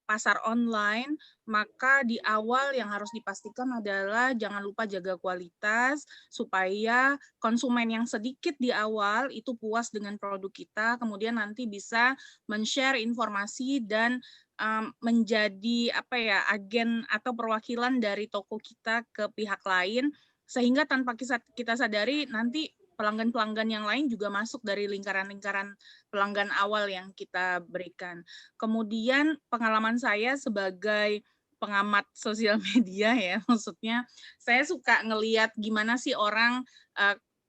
Speaker 7: pasar online, maka di awal yang harus dipastikan adalah jangan lupa jaga kualitas supaya konsumen yang sedikit di awal itu puas dengan produk kita, kemudian nanti bisa men-share informasi dan menjadi agen atau perwakilan dari toko kita ke pihak lain, sehingga tanpa kita sadari nanti pelanggan-pelanggan yang lain juga masuk dari lingkaran-lingkaran pelanggan awal yang kita berikan. Kemudian pengalaman saya sebagai pengamat sosial media ya, maksudnya saya suka ngelihat gimana sih orang,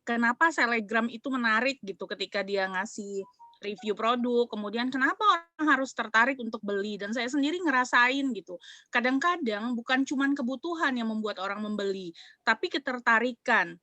Speaker 7: kenapa Selebgram itu menarik gitu ketika dia ngasih review produk, kemudian kenapa orang harus tertarik untuk beli, dan saya sendiri ngerasain gitu. Kadang-kadang bukan cuman kebutuhan yang membuat orang membeli, tapi ketertarikan.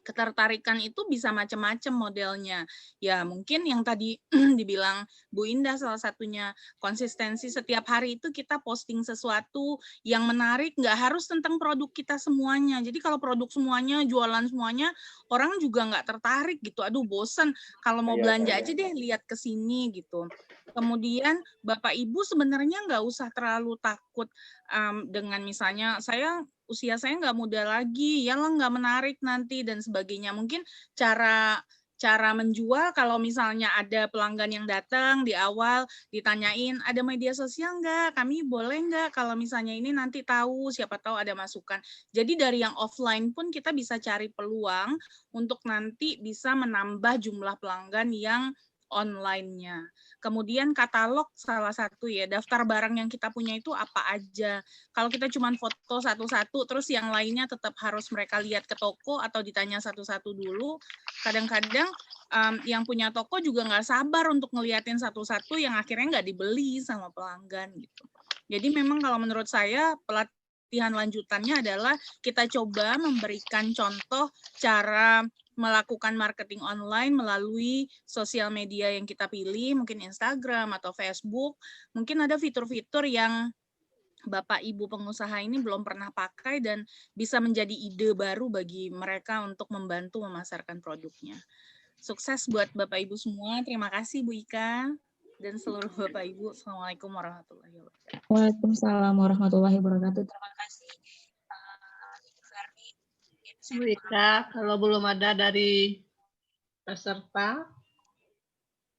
Speaker 7: Ketertarikan itu bisa macam-macam modelnya. Ya mungkin yang tadi dibilang Bu Indah salah satunya, konsistensi setiap hari itu kita posting sesuatu yang menarik, nggak harus tentang produk kita semuanya. Jadi kalau produk semuanya, jualan semuanya, orang juga nggak tertarik gitu. Aduh bosen, kalau mau belanja aja deh lihat ke sini gitu. Kemudian Bapak Ibu sebenarnya nggak usah terlalu takut dengan misalnya usia saya nggak muda lagi, ya lah nggak menarik nanti dan sebagainya. Mungkin cara menjual kalau misalnya ada pelanggan yang datang di awal ditanyain ada media sosial nggak, kami boleh nggak kalau misalnya ini nanti tahu, siapa tahu ada masukan. Jadi dari yang offline pun kita bisa cari peluang untuk nanti bisa menambah jumlah pelanggan yang online-nya. Kemudian katalog salah satu ya, daftar barang yang kita punya itu apa aja. Kalau kita cuma foto satu-satu, terus yang lainnya tetap harus mereka lihat ke toko atau ditanya satu-satu dulu. Kadang-kadang yang punya toko juga nggak sabar untuk ngeliatin satu-satu yang akhirnya nggak dibeli sama pelanggan gitu. Jadi memang kalau menurut saya pelatihan lanjutannya adalah kita coba memberikan contoh cara melakukan marketing online melalui sosial media yang kita pilih, mungkin Instagram atau Facebook. Mungkin ada fitur-fitur yang Bapak Ibu pengusaha ini belum pernah pakai dan bisa menjadi ide baru bagi mereka untuk membantu memasarkan produknya. Sukses buat Bapak Ibu semua. Terima kasih Bu Ika dan seluruh Bapak Ibu. Assalamualaikum warahmatullahi wabarakatuh.
Speaker 5: Waalaikumsalam warahmatullahi wabarakatuh. Terima kasih.
Speaker 14: Bu Ika, kalau belum ada dari peserta,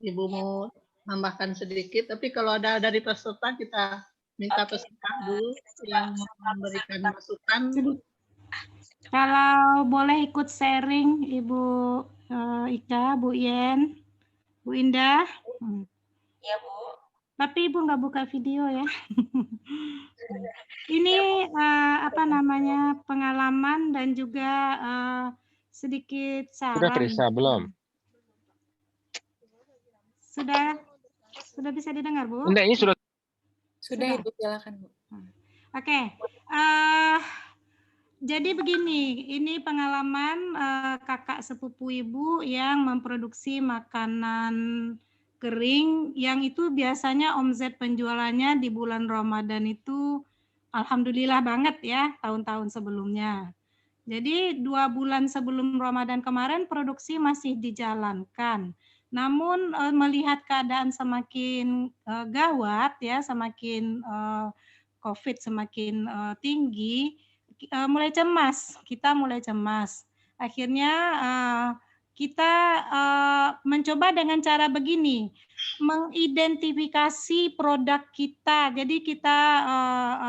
Speaker 14: Ibu mau tambahkan sedikit, tapi kalau ada dari peserta kita minta peserta dulu yang memberikan masukan.
Speaker 2: Kalau boleh ikut sharing Ibu Ika, Bu Yen, Bu Indah.
Speaker 5: Iya, Bu.
Speaker 2: Tapi Ibu nggak buka video ya. Ini apa namanya, pengalaman dan juga sedikit
Speaker 15: Sudah
Speaker 2: saran.
Speaker 15: Prisa, belum?
Speaker 2: Sudah bisa didengar, Bu?
Speaker 15: Enggak, ini sudah.
Speaker 3: Sudah Ibu, silakan Bu.
Speaker 2: Oke. Jadi begini, ini pengalaman kakak sepupu Ibu yang memproduksi makanan kering yang itu biasanya omset penjualannya di bulan Ramadan itu alhamdulillah banget ya tahun-tahun sebelumnya. Jadi 2 bulan sebelum Ramadan kemarin produksi masih dijalankan. Namun melihat keadaan semakin gawat ya, semakin COVID semakin tinggi, mulai cemas. Kita mulai cemas. Akhirnya kita mencoba dengan cara begini, mengidentifikasi produk kita. Jadi kita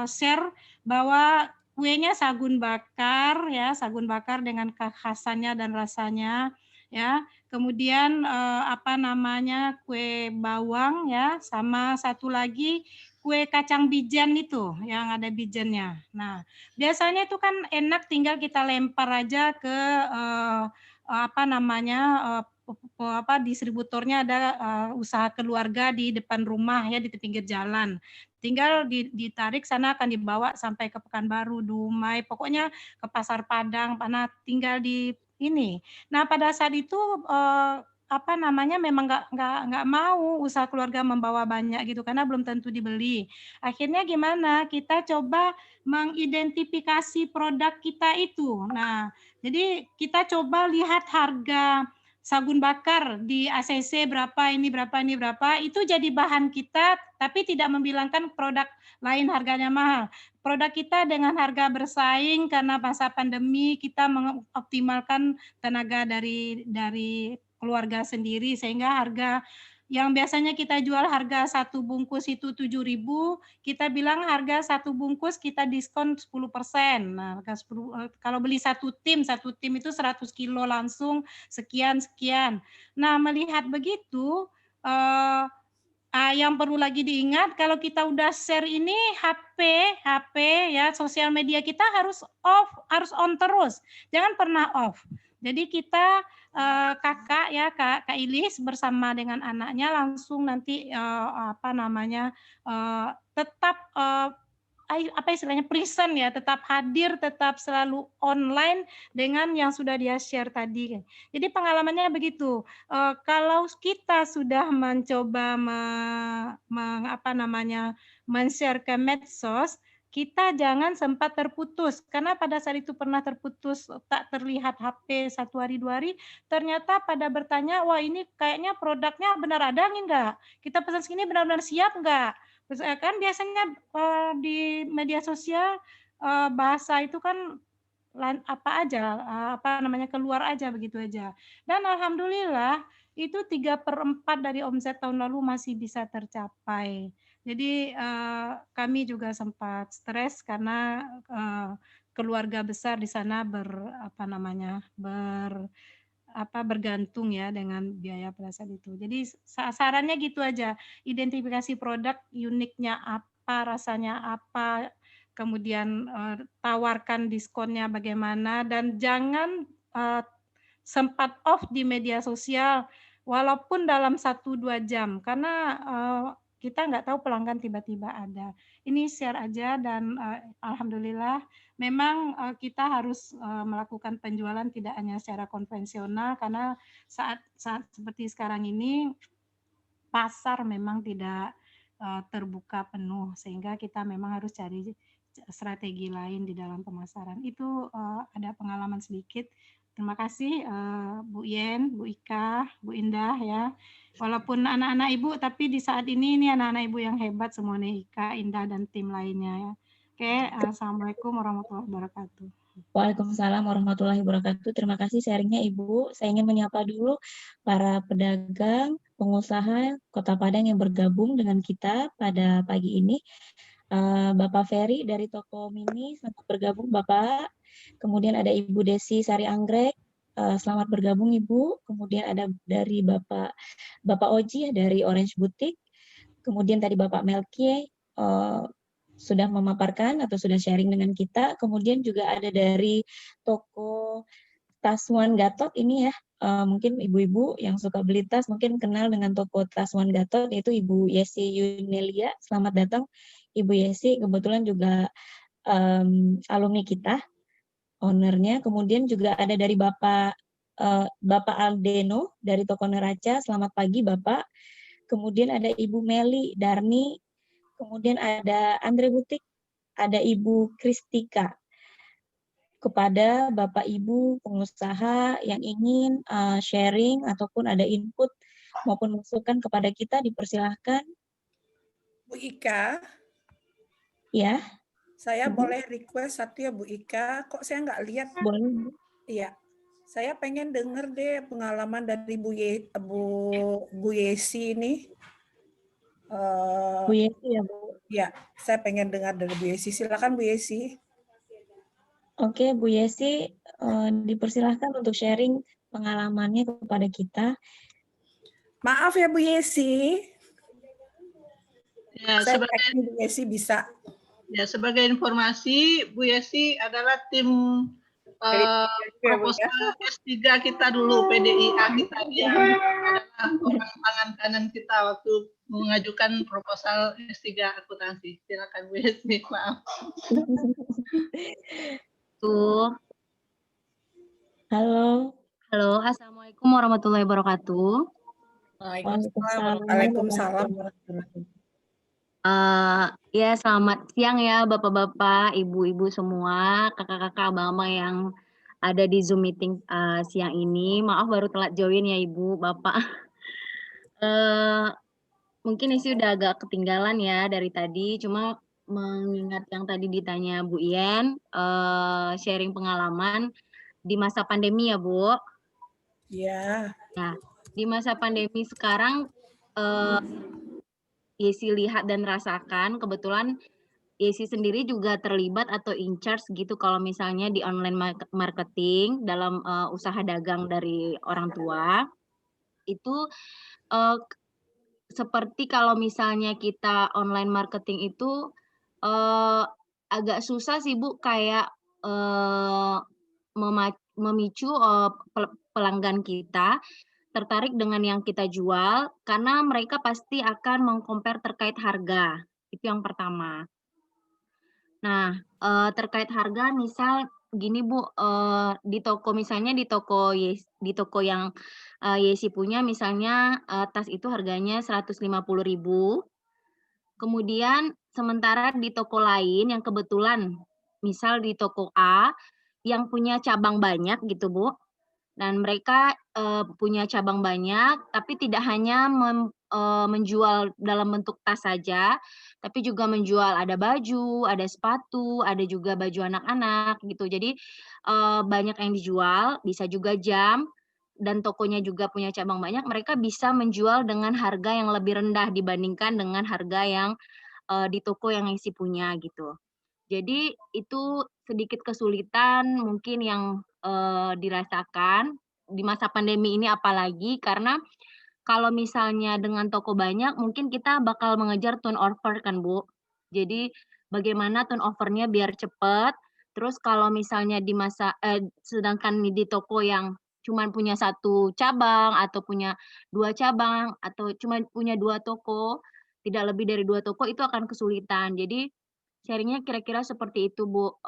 Speaker 2: share bahwa kuenya sagun bakar ya, sagun bakar dengan kekhasannya dan rasanya ya. Kemudian apa namanya, kue bawang ya, sama satu lagi kue kacang bijan itu yang ada bijannya. Nah, biasanya itu kan enak tinggal kita lempar aja ke apa namanya distributornya ada usaha keluarga di depan rumah ya di pinggir jalan. Tinggal ditarik sana akan dibawa sampai ke Pekanbaru, Dumai, pokoknya ke Pasar Padang, mana tinggal di ini. Nah, pada saat itu apa namanya memang nggak mau usaha keluarga membawa banyak gitu karena belum tentu dibeli. Akhirnya gimana? Kita coba mengidentifikasi produk kita itu. Nah, jadi kita coba lihat harga sagun bakar di ACC berapa, ini berapa, ini berapa, itu jadi bahan kita, tapi tidak membilangkan produk lain harganya mahal. Produk kita dengan harga bersaing karena masa pandemi, kita mengoptimalkan tenaga dari keluarga sendiri, sehingga harga yang biasanya kita jual harga satu bungkus itu 7.000, kita bilang harga satu bungkus kita diskon 10%. Nah, kalau beli satu tim itu 100 kilo langsung sekian. Nah, melihat begitu, yang perlu lagi diingat kalau kita udah share ini HP ya, sosial media kita harus on terus, jangan pernah off. Jadi kita kakak ya Kak Ilis bersama dengan anaknya langsung nanti apa namanya tetap apa istilahnya present ya, tetap hadir, tetap selalu online dengan yang sudah dia share tadi. Jadi pengalamannya begitu. Kalau kita sudah mencoba apa namanya men-share ke medsos, kita jangan sempat terputus, karena pada saat itu pernah terputus, tak terlihat HP 1 hari 2 hari, ternyata pada bertanya, wah ini kayaknya produknya benar ada enggak? Kita pesan segini benar-benar siap enggak? Kan biasanya di media sosial bahasa itu kan apa aja, apa namanya, keluar aja begitu aja. Dan alhamdulillah itu 3/4 dari omset tahun lalu masih bisa tercapai. Jadi kami juga sempat stres karena keluarga besar di sana bergantung ya dengan biaya pada saat itu. Jadi sarannya gitu aja, identifikasi produk uniknya apa, rasanya apa, kemudian tawarkan diskonnya bagaimana, dan jangan sempat off di media sosial walaupun dalam 1-2 jam karena kita nggak tahu pelanggan tiba-tiba ada. Ini share aja dan alhamdulillah memang kita harus melakukan penjualan tidak hanya secara konvensional karena saat seperti sekarang ini pasar memang tidak terbuka penuh sehingga kita memang harus cari strategi lain di dalam pemasaran. Itu ada pengalaman sedikit. Terima kasih Bu Yen, Bu Ika, Bu Indah ya. Walaupun anak-anak Ibu, tapi di saat ini anak-anak Ibu yang hebat semuanya, Ika, Indah, dan tim lainnya ya. Oke, Assalamualaikum warahmatullahi wabarakatuh.
Speaker 5: Waalaikumsalam warahmatullahi wabarakatuh. Terima kasih sharingnya Ibu. Saya ingin menyapa dulu para pedagang, pengusaha Kota Padang yang bergabung dengan kita pada pagi ini. Bapak Ferry dari toko Mini, selamat bergabung Bapak. Kemudian ada Ibu Desi Sari Anggrek, selamat bergabung Ibu. Kemudian ada dari Bapak Oji dari Orange Boutique. Kemudian tadi Bapak Melkie sudah memaparkan atau sudah sharing dengan kita. Kemudian juga ada dari toko Taswan Gatot ini ya, mungkin ibu-ibu yang suka beli tas mungkin kenal dengan toko Taswan Gatot, yaitu Ibu Yesi Yunelia. Selamat datang Ibu Yesi, kebetulan juga alumni kita, ownernya. Kemudian juga ada dari Bapak Aldeno dari toko Neraca. Selamat pagi Bapak. Kemudian ada Ibu Meli Darni. Kemudian ada Andre Butik, ada Ibu Kristika. Kepada Bapak Ibu pengusaha yang ingin sharing ataupun ada input maupun masukan kepada kita, dipersilahkan.
Speaker 12: Bu Ika.
Speaker 5: Ya.
Speaker 12: Saya boleh request satu ya Bu Ika. Kok saya nggak lihat?
Speaker 5: Boleh.
Speaker 12: Iya. Saya pengen denger deh pengalaman dari Bu Yesi ini.
Speaker 5: Bu Yesi ya Bu.
Speaker 12: Ya, saya pengen dengar dari Bu Yesi. Silakan Bu Yesi.
Speaker 5: Oke, Bu Yesi, dipersilahkan untuk sharing pengalamannya kepada kita.
Speaker 12: Maaf ya Bu Yesi.
Speaker 14: Ya,
Speaker 12: saya
Speaker 14: sebagai
Speaker 12: Bu Yesi bisa.
Speaker 14: Ya, sebagai informasi, Bu Yesi adalah tim proposal S3 kita dulu, PDIA kita, dia adalah orang tangan kanan kita waktu mengajukan proposal S3 akuntansi. Silakan Bu Yesi, maaf.
Speaker 15: Tuh.
Speaker 5: Halo.
Speaker 15: Halo, Assalamualaikum warahmatullahi wabarakatuh.
Speaker 12: Waalaikumsalam.
Speaker 15: Ya, selamat siang ya Bapak-bapak, Ibu-ibu semua, kakak-kakak, abang-abang yang ada di Zoom meeting siang ini. Maaf baru telat join ya Ibu, Bapak. Mungkin isi udah agak ketinggalan ya dari tadi, cuma mengingat yang tadi ditanya Bu Ien, sharing pengalaman di masa pandemi ya Bu.
Speaker 12: Iya.
Speaker 15: Nah, di masa pandemi sekarang, Yesi lihat dan rasakan, kebetulan Yesi sendiri juga terlibat atau in charge gitu kalau misalnya di online marketing dalam usaha dagang dari orang tua. Itu seperti kalau misalnya kita online marketing itu agak susah sih Bu, kayak memicu pelanggan kita tertarik dengan yang kita jual, karena mereka pasti akan meng-compare terkait harga. Itu yang pertama. Nah, terkait harga, misal gini Bu, di toko misalnya di toko yang Yesi punya, misalnya tas itu harganya 150.000. Kemudian sementara di toko lain yang kebetulan, misal di toko A yang punya cabang banyak gitu Bu, dan mereka punya cabang banyak, tapi tidak hanya menjual dalam bentuk tas saja, tapi juga menjual ada baju, ada sepatu, ada juga baju anak-anak gitu. Jadi banyak yang dijual, bisa juga jam, dan tokonya juga punya cabang banyak, mereka bisa menjual dengan harga yang lebih rendah dibandingkan dengan harga yang di toko yang Yesi punya gitu. Jadi itu sedikit kesulitan mungkin yang dirasakan di masa pandemi ini, apalagi karena kalau misalnya dengan toko banyak mungkin kita bakal mengejar turnover kan Bu. Jadi bagaimana turnover-nya biar cepat. Terus kalau misalnya di sedangkan di toko yang cuma punya satu cabang atau punya 2 cabang atau cuma punya 2 toko, tidak lebih dari 2 toko, itu akan kesulitan. Jadi sharing-nya kira-kira seperti itu Bu.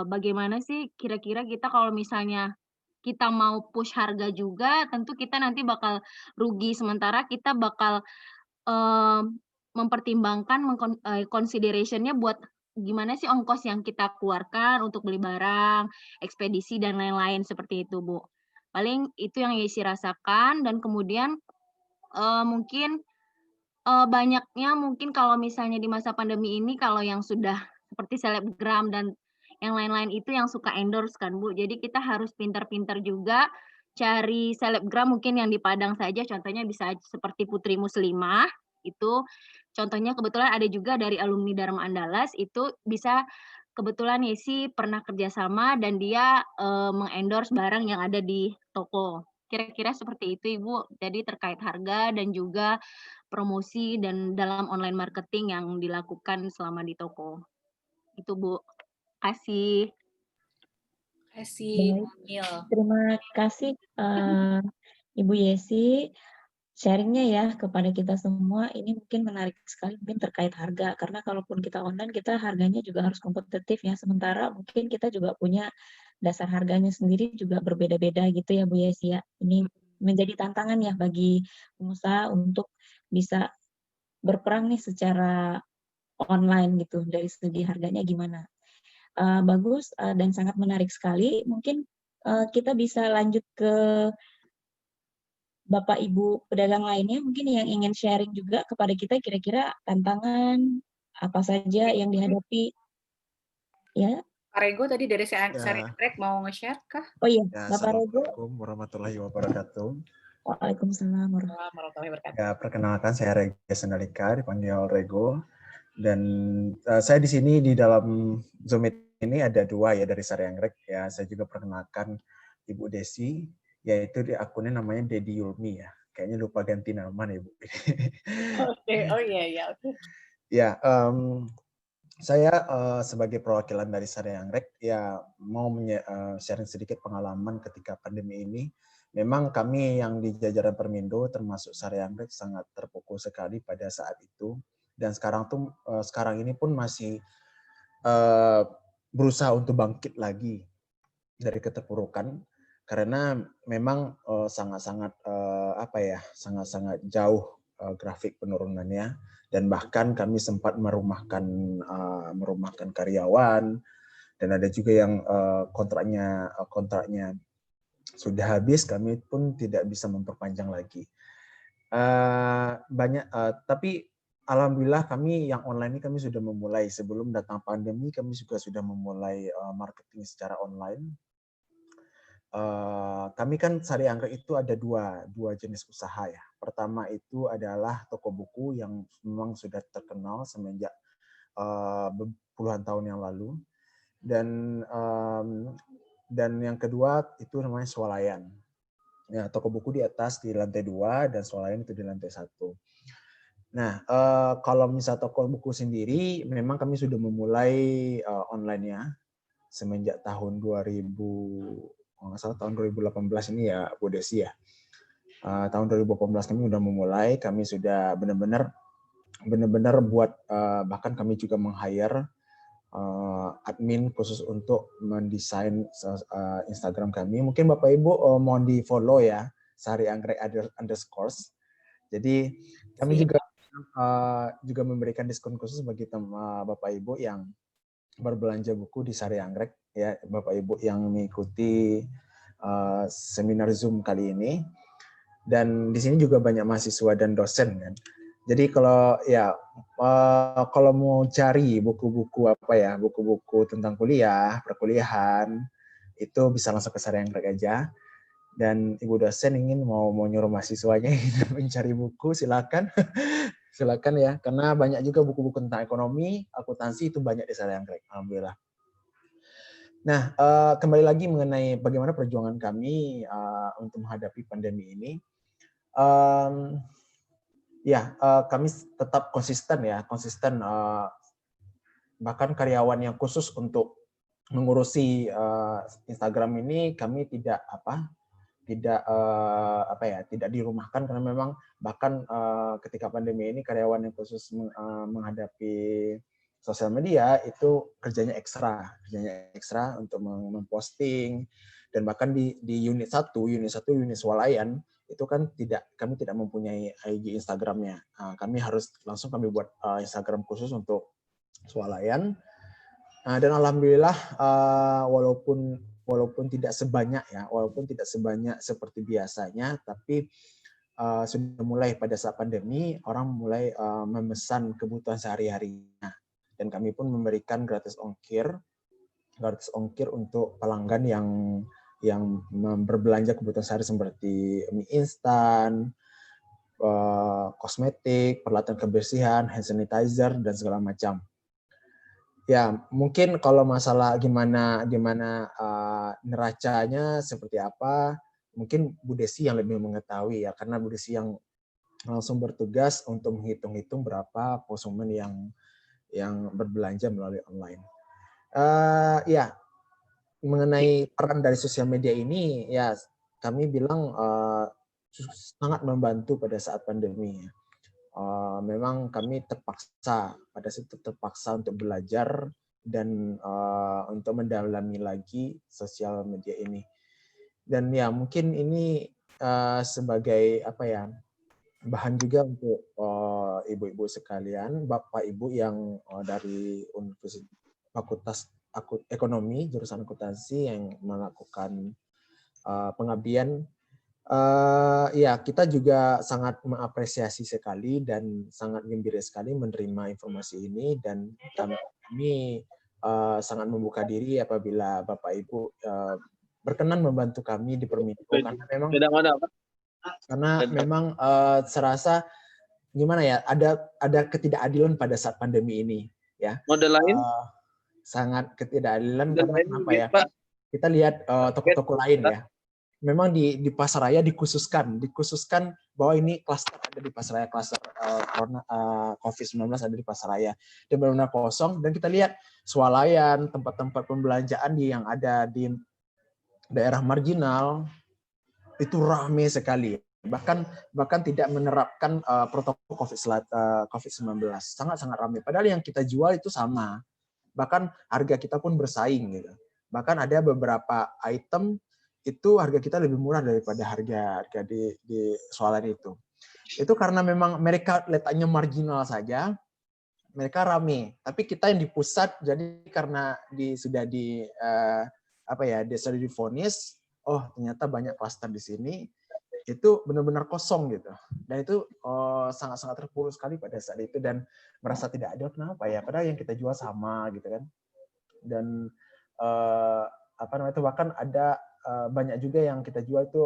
Speaker 15: Bagaimana sih kira-kira kita kalau misalnya kita mau push harga juga, tentu kita nanti bakal rugi, sementara kita bakal mempertimbangkan consideration-nya buat gimana sih ongkos yang kita keluarkan untuk beli barang, ekspedisi dan lain-lain, seperti itu Bu. Paling itu yang Yesi rasakan, dan kemudian mungkin banyaknya mungkin kalau misalnya di masa pandemi ini, kalau yang sudah seperti selebgram dan yang lain-lain itu yang suka endorse kan Bu. Jadi kita harus pintar-pintar juga cari selebgram mungkin yang di Padang saja, contohnya bisa seperti Putri Muslimah, itu contohnya kebetulan ada juga dari alumni Dharma Andalas, itu bisa kebetulan Yesi pernah kerjasama dan dia mengendorse barang yang ada di toko. Kira-kira seperti itu Ibu, jadi terkait harga dan juga promosi dan dalam online marketing yang dilakukan selama di toko. Itu Bu, kasih.
Speaker 3: Kasih
Speaker 5: Baik,
Speaker 3: Mil.
Speaker 5: terima kasih Ibu Yesi. Sharingnya ya kepada kita semua, ini mungkin menarik sekali mungkin terkait harga, karena kalaupun kita online kita harganya juga harus kompetitif ya, sementara mungkin kita juga punya dasar harganya sendiri juga berbeda-beda gitu ya Bu Yesi ya. Ini menjadi tantangan ya bagi pengusaha untuk bisa berperang nih secara online gitu, dari segi harganya gimana. Bagus dan sangat menarik sekali, mungkin kita bisa lanjut ke Bapak Ibu pedagang lainnya mungkin yang ingin sharing juga kepada kita kira-kira tantangan apa saja yang dihadapi ya.
Speaker 3: Pak Rego tadi dari Sari
Speaker 16: Ya.
Speaker 3: Anggrek mau nge-share kah?
Speaker 5: Oh iya,
Speaker 16: Ya,
Speaker 5: Bapak Rego.
Speaker 16: Assalamualaikum warahmatullahi wabarakatuh.
Speaker 5: Waalaikumsalam
Speaker 3: warahmatullahi wabarakatuh.
Speaker 16: Ya, perkenalkan saya Rego Sendalika, dipanggil Rego. Dan saya di sini di dalam Zoom ini ada dua ya dari Sari Anggrek. Ya, saya juga perkenalkan Ibu Desi, yaitu di akunnya namanya Dedi Yulmi ya. Kayaknya lupa ganti nama nih Bu.
Speaker 3: Oke, oh iya, oke.
Speaker 16: Ya, saya sebagai perwakilan dari Sari Anggrek ya mau sharing sedikit pengalaman ketika pandemi ini. Memang kami yang di jajaran Permindo termasuk Sari Anggrek sangat terpukul sekali pada saat itu, dan sekarang ini pun masih berusaha untuk bangkit lagi dari keterpurukan, karena memang sangat-sangat sangat-sangat jauh grafik penurunannya, dan bahkan kami sempat merumahkan karyawan, dan ada juga yang kontraknya sudah habis, kami pun tidak bisa memperpanjang lagi. Tapi alhamdulillah kami yang online ini kami sudah memulai sebelum datang pandemi, kami juga sudah memulai marketing secara online. Kami kan Sari Anggrek itu ada dua jenis usaha ya. Pertama itu adalah toko buku yang memang sudah terkenal semenjak puluhan tahun yang lalu, dan yang kedua itu namanya swalayan. Ya, toko buku di atas di lantai 2 dan swalayan itu di lantai 1. Nah, kalau misal toko buku sendiri, memang kami sudah memulai online-nya semenjak tahun 2018 ini ya, Bu Desi ya. Tahun 2018 kami sudah memulai, kami sudah benar-benar buat, bahkan kami juga meng-hire admin khusus untuk mendesain Instagram kami. Mungkin Bapak Ibu mohon di-follow ya, Sari Anggrek _ Jadi kami juga memberikan diskon khusus bagi Bapak Ibu yang berbelanja buku di Sari Anggrek ya, Bapak Ibu yang mengikuti seminar Zoom kali ini. Dan di sini juga banyak mahasiswa dan dosen kan. Jadi kalau mau cari buku-buku buku-buku tentang perkuliahan, itu bisa langsung ke Sari Anggrek aja. Dan Ibu dosen ingin mau nyuruh mahasiswanya mencari buku, silakan. Silakan ya, karena banyak juga buku-buku tentang ekonomi, akuntansi itu banyak di Sari Anggrek, alhamdulillah. Nah, kembali lagi mengenai bagaimana perjuangan kami untuk menghadapi pandemi ini. Kami tetap konsisten, bahkan karyawan yang khusus untuk mengurusi Instagram ini kami tidak dirumahkan, karena memang bahkan ketika pandemi ini karyawan yang khusus menghadapi sosial media itu kerjanya ekstra untuk memposting, dan bahkan di unit swalayan itu kan kami tidak mempunyai IG Instagramnya. Kami harus langsung buat Instagram khusus untuk swalayan. Dan alhamdulillah walaupun tidak sebanyak seperti biasanya, tapi sudah mulai pada saat pandemi orang mulai memesan kebutuhan sehari-harinya, dan kami pun memberikan gratis ongkir untuk pelanggan yang berbelanja kebutuhan sehari seperti mie instan, kosmetik, peralatan kebersihan, hand sanitizer, dan segala macam. Ya, mungkin kalau masalah gimana neracanya seperti apa, mungkin Bu Desi yang lebih mengetahui ya, karena Bu Desi yang langsung bertugas untuk menghitung-hitung berapa konsumen yang berbelanja melalui online. Ya, mengenai peran dari sosial media ini, ya kami bilang sangat membantu pada saat pandemi. Memang kami terpaksa untuk belajar dan untuk mendalami lagi sosial media ini. Dan ya mungkin ini sebagai bahan juga untuk ibu-ibu sekalian, bapak ibu yang dari Fakultas Ekonomi jurusan akuntansi yang melakukan pengabdian. Ya, kita juga sangat mengapresiasi sekali dan sangat gembira sekali menerima informasi ini, dan kami sangat membuka diri apabila Bapak Ibu berkenan membantu kami di Permindo, karena memang serasa gimana ya, ada ketidakadilan pada saat pandemi ini ya.
Speaker 17: Model lain
Speaker 16: sangat ketidakadilan karena kenapa ya? Kita lihat toko-toko lain ya. Memang di pasaraya dikhususkan bahwa ini klaster ada di pasaraya, klaster COVID-19 ada di pasaraya, dan benar-benar kosong. Dan kita lihat swalayan, tempat-tempat pembelanjaan yang ada di daerah marginal itu ramai sekali. Bahkan tidak menerapkan protokol COVID-19, sangat-sangat ramai. Padahal yang kita jual itu sama, bahkan harga kita pun bersaing gitu. Bahkan ada beberapa item itu harga kita lebih murah daripada harga di swalayan itu. Itu karena memang mereka letaknya marginal saja, mereka rame. Tapi kita yang di pusat, jadi karena sudah divonis, oh ternyata banyak klaster di sini, itu benar-benar kosong gitu. Dan itu sangat-sangat terpuruk sekali pada saat itu, dan merasa tidak adil. Kenapa ya? Padahal yang kita jual sama gitu kan. Dan bahkan ada banyak juga yang kita jual itu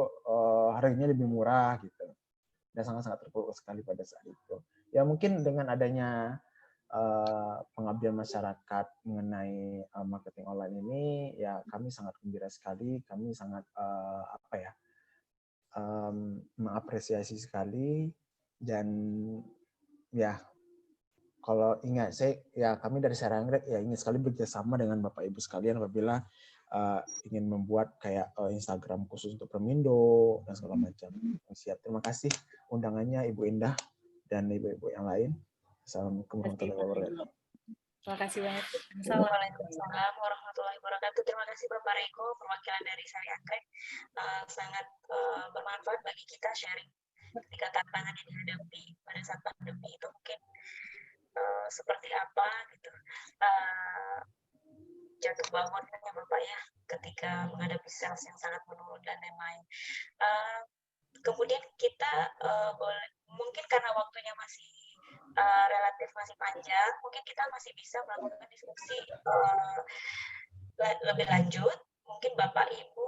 Speaker 16: harganya lebih murah gitu, dan sangat-sangat terpuruk sekali pada saat itu. Ya mungkin dengan adanya pengabdian masyarakat mengenai marketing online ini, ya kami sangat gembira sekali, kami sangat mengapresiasi sekali. Dan ya kalau ingat kami dari Sari Anggrek ya ingin sekali bekerjasama dengan Bapak Ibu sekalian apabila ingin membuat kayak Instagram khusus untuk Permindo dan segala macam. Siap. Terima kasih undangannya Ibu Indah dan ibu-ibu yang lain. Assalamualaikum warahmatullahi wabarakatuh.
Speaker 3: Terima kasih banyak.
Speaker 5: Assalamualaikum warahmatullahi wabarakatuh. Terima kasih Bapak Rego, perwakilan dari Sari Anggrek. Sangat bermanfaat bagi kita sharing ketika tantangan yang dihadapi pada saat pandemi itu mungkin seperti apa gitu. Jatuh bangunnya Bapak ya ketika menghadapi sales yang sangat menurun dan lain-lain. Kemudian kita boleh, mungkin karena waktunya masih relatif masih panjang, mungkin kita masih bisa melakukan diskusi lebih lanjut. Mungkin Bapak Ibu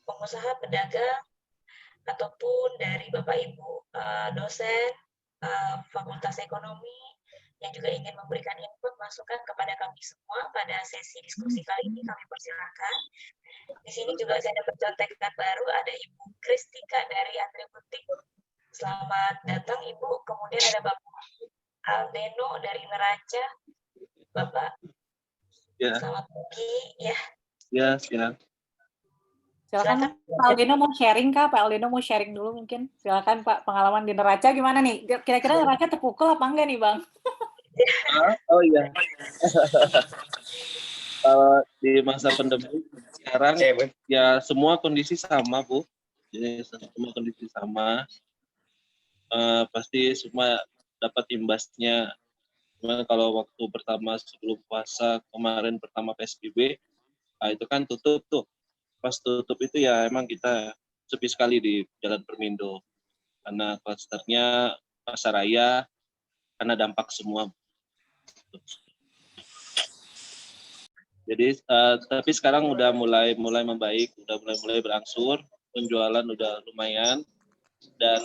Speaker 5: pengusaha, pedagang, ataupun dari Bapak Ibu dosen Fakultas Ekonomi yang juga ingin memberikan input, masukan kepada kami semua pada sesi diskusi kali ini, kami persilahkan. Di sini juga saya dapat contekan baru, ada Ibu Kristika dari Atributik. Selamat datang Ibu. Kemudian ada Bapak Aldeno dari Neraca. Bapak, selamat pagi ya.
Speaker 17: Ya, silakan.
Speaker 3: Silakan Pak Aldeno mau sharing Kak? Pak Aldeno mau sharing dulu mungkin. Silakan Pak, pengalaman di Neraca gimana nih? Kira-kira Neraca terpukul apa enggak nih Bang?
Speaker 17: Oh iya. Kalau di masa pandemi sekarang ya semua kondisi sama Bu. Jadi semua kondisi sama. Pasti semua dapat imbasnya. Cuman kalau waktu pertama sebelum puasa kemarin pertama PSBB, itu kan tutup tuh. Pas tutup itu ya emang kita sepi sekali di Jalan Permindo. Karena klasternya pasaraya, karena dampak semua. Jadi tapi sekarang udah mulai membaik, udah mulai berangsur, penjualan udah lumayan, dan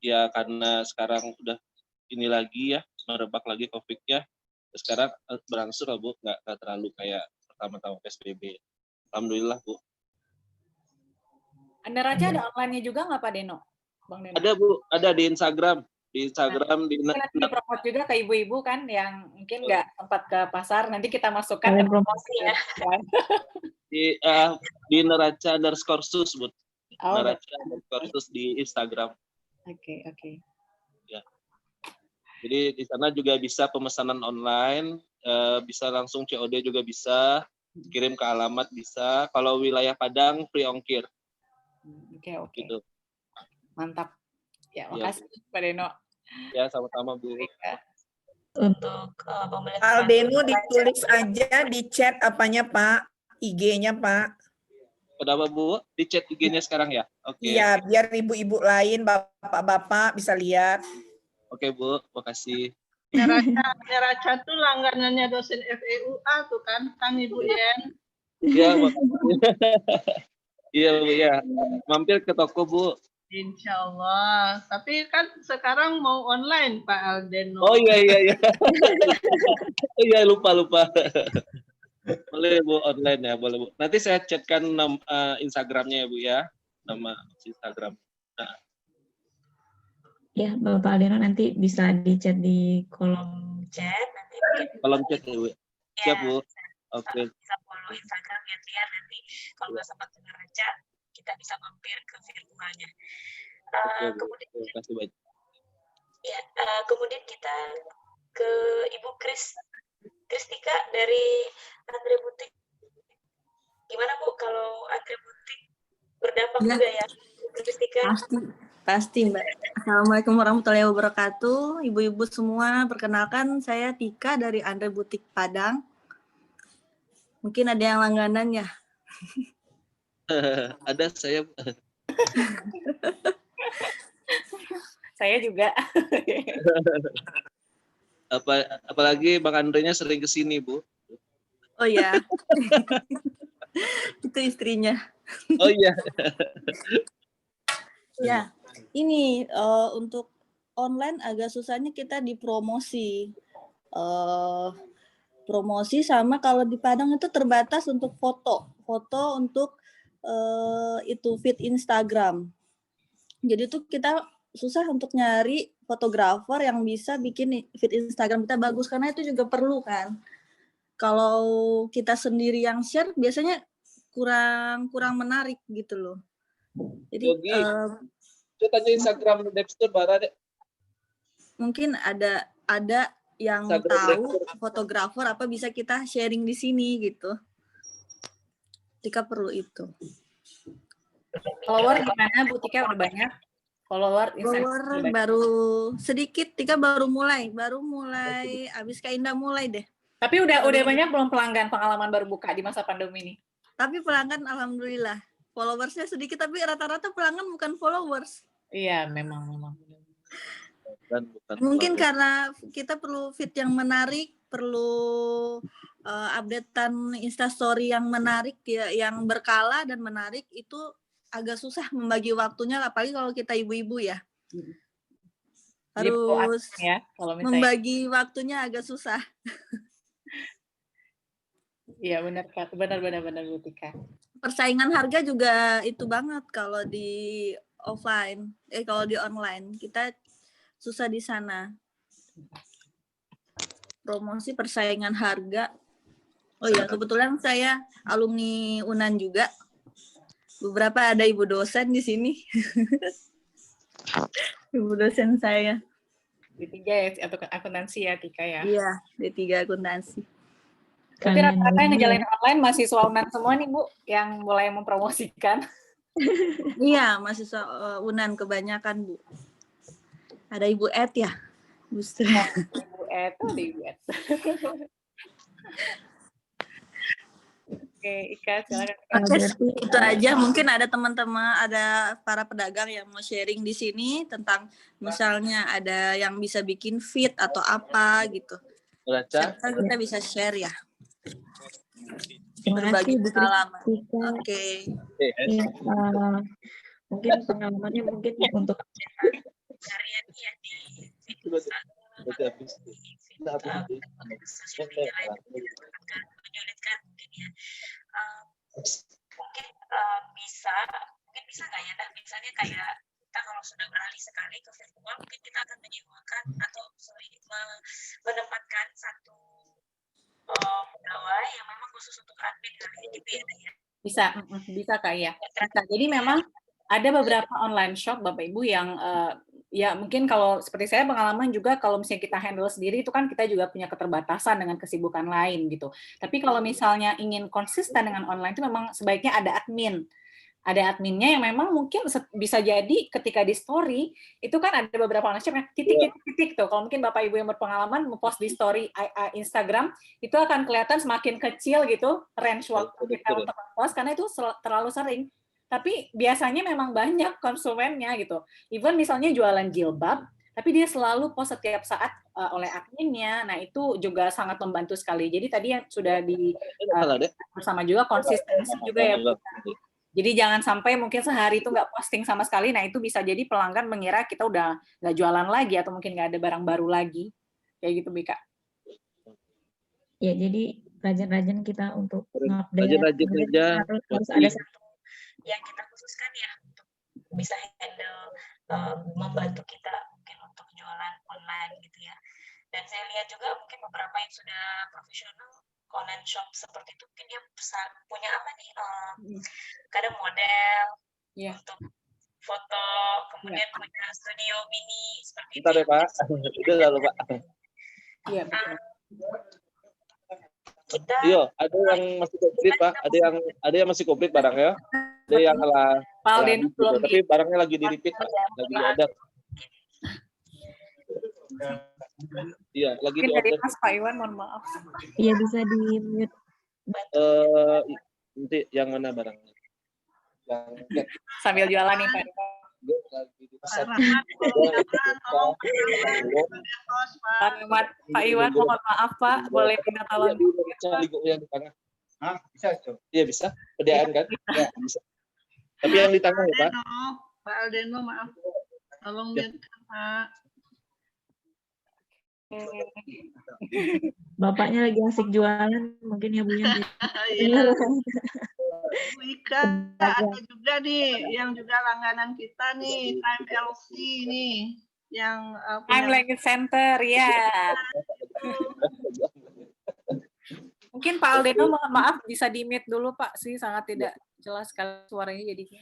Speaker 17: ya karena sekarang udah ini lagi ya, merebak lagi COVID-nya. Sekarang berangsur lah Bu, nggak terlalu kayak pertama-tama PSBB. Alhamdulillah Bu.
Speaker 3: Anda Raja ada online-nya juga nggak Pak Deno? Bang Deno?
Speaker 17: Ada Bu, ada di Instagram. Di Instagram,
Speaker 3: nanti dipromot juga ke ibu-ibu kan yang mungkin nggak sempat ke pasar, nanti kita masukkan ke promosi ya.
Speaker 17: Di Neraca_sus Bu.
Speaker 3: Oh,
Speaker 17: Neraca_sus di Instagram.
Speaker 3: Oke.
Speaker 17: Ya. Jadi di sana juga bisa pemesanan online, bisa langsung COD juga bisa, kirim ke alamat bisa. Kalau wilayah Padang free ongkir.
Speaker 3: Oke.
Speaker 17: Gitu.
Speaker 3: Mantap. Ya, makasih Pak Deno.
Speaker 17: Ya, sama-sama Bu.
Speaker 5: Untuk
Speaker 12: Pak Deno ditulis aja di chat apanya Pak, IG-nya Pak.
Speaker 17: Kenapa Bu? Di chat IG-nya sekarang ya? Oke.
Speaker 12: Iya, biar ibu-ibu lain, bapak-bapak bisa lihat.
Speaker 17: Oke Bu, makasih.
Speaker 14: Neraca tuh langganannya dosen FEUA tuh kan Ibu Yen.
Speaker 17: Iya, makasih. Iya Bu ya. Mampir ke toko Bu.
Speaker 14: Insya Allah. Tapi kan sekarang mau online Pak Aldeno.
Speaker 17: Oh iya. Iya lupa. Boleh Bu online ya, boleh Bu. Nanti saya chatkan Instagramnya ya Bu ya, nama Instagram. Nah.
Speaker 5: Ya, Bapak Aldeno nanti bisa di-chat di kolom chat. Nanti
Speaker 17: kolom chat ya Bu. Siap Bu. Oke.
Speaker 5: Bisa follow Instagram biar nanti kalau nggak sempat Neraca, kita bisa mampir ke virtualnya. Kemudian,
Speaker 17: terima kasih banyak.
Speaker 5: Ya, kemudian kita ke Ibu Kristika dari Andre Butik. Gimana Bu kalau Andre Butik berdampak juga ya, Kristika?
Speaker 18: Pasti Mbak. Assalamualaikum warahmatullahi wabarakatuh. Ibu-ibu semua, perkenalkan saya Tika dari Andre Butik Padang. Mungkin ada yang langganan ya?
Speaker 17: Ada saya.
Speaker 3: Saya juga.
Speaker 17: Apalagi Bang Andre-nya sering ke sini, Bu.
Speaker 18: Oh ya. Itu istrinya.
Speaker 17: Oh iya.
Speaker 18: Ya, ini untuk online agak susahnya kita dipromosi. Promosi sama kalau di Padang itu terbatas untuk foto untuk itu feed Instagram. Jadi tuh kita susah untuk nyari fotografer yang bisa bikin feed Instagram kita bagus, karena itu juga perlu kan. Kalau kita sendiri yang share biasanya kurang menarik gitu loh. Jadi
Speaker 17: coba tanya Instagram Dexter Bara deh.
Speaker 18: Mungkin ada yang tahu fotografer apa bisa kita sharing di sini gitu. Tika perlu itu.
Speaker 3: Follower gimana Bu Tika, udah banyak? Follower
Speaker 18: baru sedikit, Tika baru mulai abis Kak Indah mulai deh.
Speaker 3: Tapi udah banyak belum pelanggan pengalaman baru buka di masa pandemi ini?
Speaker 18: Tapi pelanggan alhamdulillah. Followersnya sedikit tapi rata-rata pelanggan bukan followers.
Speaker 3: Iya, memang.
Speaker 18: Mungkin karena kita perlu feed yang menarik, perlu updatean Instastory yang menarik ya, yang berkala dan menarik, itu agak susah membagi waktunya, apalagi kalau kita ibu-ibu ya. Harus
Speaker 3: ya, kalau misalnya
Speaker 18: membagi waktunya agak susah.
Speaker 3: Iya benar Bu Tika.
Speaker 18: Persaingan harga juga itu banget kalau di offline, kalau di online kita susah di sana. Promosi persaingan harga. Oh ya, kebetulan saya alumni UNAN juga. Beberapa ada ibu dosen di sini. Ibu dosen saya.
Speaker 3: D3 ya, atau akuntansi ya Tika ya?
Speaker 18: Iya, D3 akuntansi.
Speaker 3: Berarti rata-rata yang ngejalanin online mahasiswa UNAN semua nih Bu, yang mulai mempromosikan.
Speaker 18: Iya, mahasiswa UNAN kebanyakan Bu. Ada Ibu Ed ya?
Speaker 3: Ibu Ed. Oke, Ika silakan.
Speaker 18: Itu aja, mungkin ada teman-teman, ada para pedagang yang mau sharing di sini tentang misalnya ada yang bisa bikin feed atau apa gitu. Kita bisa share ya. Berbagi pengalaman. Oke.
Speaker 5: Ya, mungkin pengalamannya untuk harian yang di sosial media lain akan menyulitkan mungkin ya. Mungkin bisa nggak ya, nah misalnya kayak kita kalau sudah beralih sekali ke virtual, mungkin kita akan menyewakan atau menempatkan satu pegawai yang memang khusus untuk admin kali ya, gitu ya.
Speaker 3: Bisa Kak ya. Jadi memang ada beberapa online shop Bapak Ibu yang ya mungkin kalau seperti saya pengalaman juga kalau misalnya kita handle sendiri itu kan kita juga punya keterbatasan dengan kesibukan lain gitu. Tapi kalau misalnya ingin konsisten dengan online itu memang sebaiknya ada admin. Ada adminnya yang memang mungkin bisa jadi ketika di story itu kan ada beberapa online shop yang titik-titik tuh. Kalau mungkin Bapak Ibu yang berpengalaman mempost di story Instagram itu akan kelihatan semakin kecil gitu range waktu kita untuk post karena itu terlalu sering. Tapi biasanya memang banyak konsumennya gitu. Even misalnya jualan jilbab, tapi dia selalu post setiap saat oleh adminnya. Nah itu juga sangat membantu sekali. Jadi tadi yang sudah bersama juga konsistensi juga ya. Jadi jangan sampai mungkin sehari itu nggak posting sama sekali. Nah itu bisa jadi pelanggan mengira kita udah nggak jualan lagi atau mungkin nggak ada barang baru lagi. Kayak gitu, Bika.
Speaker 5: Ya, jadi rajin-rajin kita untuk update.
Speaker 17: Rajin-rajin aja.
Speaker 5: Harus ada satu yang kita khususkan ya untuk bisa handle membantu kita mungkin untuk jualan online gitu ya. Dan saya lihat juga mungkin beberapa yang sudah profesional online shop seperti itu mungkin dia punya apa nih kadang model untuk foto, kemudian punya studio mini seperti
Speaker 17: itu. Bentar ya Pak, udah lalu Pak.
Speaker 3: Iya.
Speaker 17: Iya, ada yang masih komplit Pak, ada yang masih komplit barangnya, ada yang tapi barangnya lagi di repeat Pak, lagi ada. Iya, lagi di order.
Speaker 3: Mas Pak Iwan, mohon maaf.
Speaker 5: Iya, bisa di mute.
Speaker 17: Nanti yang mana barangnya?
Speaker 3: Sambil jualan nih Pak. Pak Iwan, mohon maaf Pak, boleh minta tolong.
Speaker 17: Yang di tengah. Bisa itu? Iya bisa. Pedaan kan? Ya, bisa. Tapi yang di tengah ya Pak.
Speaker 14: Pak Aldeno, maaf. Tolong mute Pak.
Speaker 5: Bapaknya lagi asik jualan mungkin ya Bu ya.
Speaker 14: Bu Ika ada juga nih yang juga langganan kita nih, Time LC nih yang
Speaker 3: Time Language Center ya. Mungkin Pak Aldeno mohon maaf bisa di-mute dulu Pak, sih sangat tidak jelas sekali suaranya jadinya.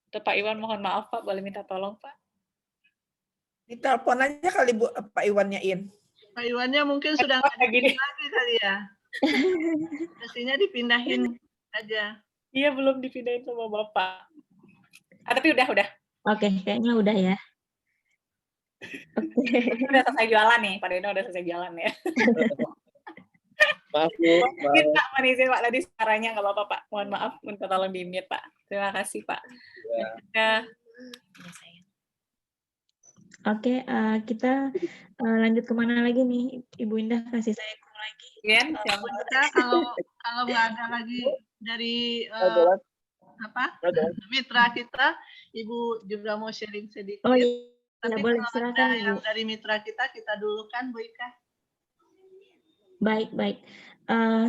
Speaker 3: Untuk Pak Iwan mohon maaf Pak, boleh minta tolong Pak.
Speaker 12: Ditelepon aja kali Bu Pak Iwannya In.
Speaker 14: Pak Iwannya mungkin sudah nggak dipindahin lagi kali ya. Mestinya dipindahin aja.
Speaker 3: Iya belum dipindahin sama Bapak. Tapi udah.
Speaker 5: Oke, kayaknya udah ya.
Speaker 3: Udah selesai jualan nih, Pak Deno udah selesai jualan ya.
Speaker 17: Maaf Bu.
Speaker 3: Mungkin Pak Manizin Pak tadi suaranya nggak apa-apa Pak. Mohon maaf, minta tolong di-mute Pak. Terima kasih Pak. Ya.
Speaker 5: Oke, kita lanjut kemana lagi nih, Ibu Indah kasih saya lagi.
Speaker 3: Iya,
Speaker 14: kalau nggak ada lagi dari mitra kita, Ibu juga mau sharing sedikit.
Speaker 5: Oh iya,
Speaker 14: tapi
Speaker 5: boleh silakan Ibu.
Speaker 14: Yang dari mitra kita dulu kan Bu Ika.
Speaker 5: Baik.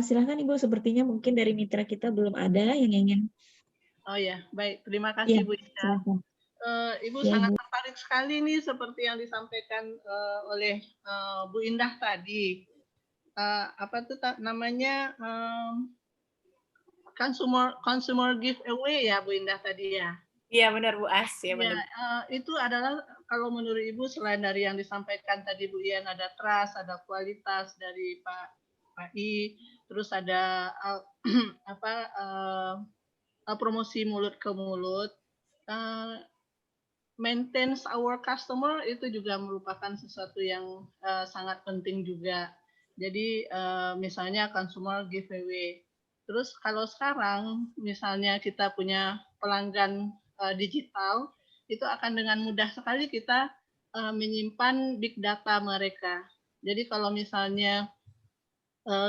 Speaker 5: Silakan Ibu, sepertinya mungkin dari mitra kita belum ada yang ingin.
Speaker 14: Oh ya, baik. Terima kasih
Speaker 5: Ya,
Speaker 14: Bu Ika.
Speaker 5: silakan.
Speaker 14: Ibu sangat tertarik sekali nih seperti yang disampaikan oleh Bu Indah tadi. Apa tuh namanya consumer giveaway ya Bu Indah tadi ya.
Speaker 3: Iya benar Bu As ya benar.
Speaker 14: Itu adalah kalau menurut Ibu selain dari yang disampaikan tadi Bu Ian ada trust, ada kualitas dari Pak I, terus ada promosi mulut ke mulut. Maintain our customer itu juga merupakan sesuatu yang sangat penting juga. Jadi misalnya consumer giveaway. Terus kalau sekarang misalnya kita punya pelanggan digital, itu akan dengan mudah sekali kita menyimpan big data mereka. Jadi kalau misalnya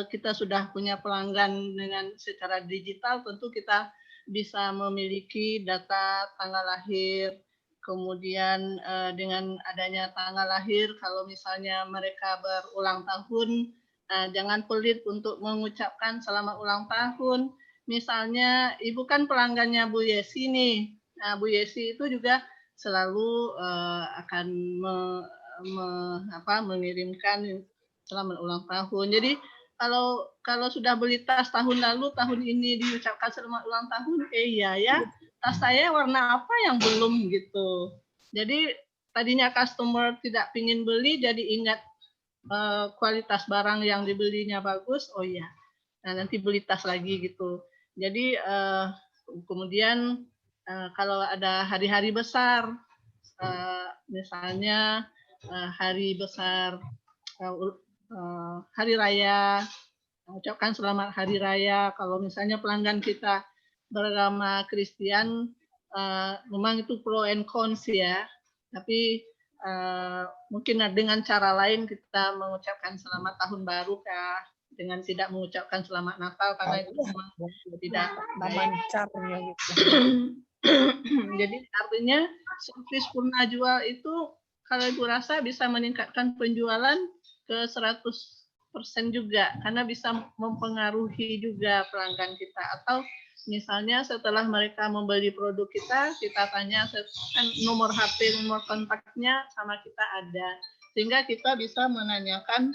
Speaker 14: kita sudah punya pelanggan dengan secara digital, tentu kita bisa memiliki data tanggal lahir, kemudian dengan adanya tanggal lahir, kalau misalnya mereka berulang tahun, jangan pelit untuk mengucapkan selamat ulang tahun. Misalnya ibu kan pelanggannya Bu Yesi nih. Nah, Bu Yesi itu juga selalu akan mengirimkan selamat ulang tahun. Jadi kalau sudah beli tas tahun lalu, tahun ini diucapkan selamat ulang tahun, iya ya, tas saya warna apa yang belum gitu. Jadi tadinya customer tidak ingin beli, jadi ingat kualitas barang yang dibelinya bagus, oh iya, nah nanti beli tas lagi gitu. Jadi kemudian kalau ada hari-hari besar, misalnya hari besar, hari raya, ucapkan selamat hari raya. Kalau misalnya pelanggan kita beragama Kristen, memang itu pro and cons ya, tapi mungkin dengan cara lain kita mengucapkan selamat tahun baru kah, dengan tidak mengucapkan selamat Natal karena itu memang tidak
Speaker 12: lancarnya gitu.
Speaker 14: Jadi artinya servis purna jual itu kalau Ibu rasa bisa meningkatkan penjualan ke 100% juga, karena bisa mempengaruhi juga pelanggan kita. Atau misalnya setelah mereka membeli produk kita tanya kan nomor HP, nomor kontaknya sama kita ada, sehingga kita bisa menanyakan,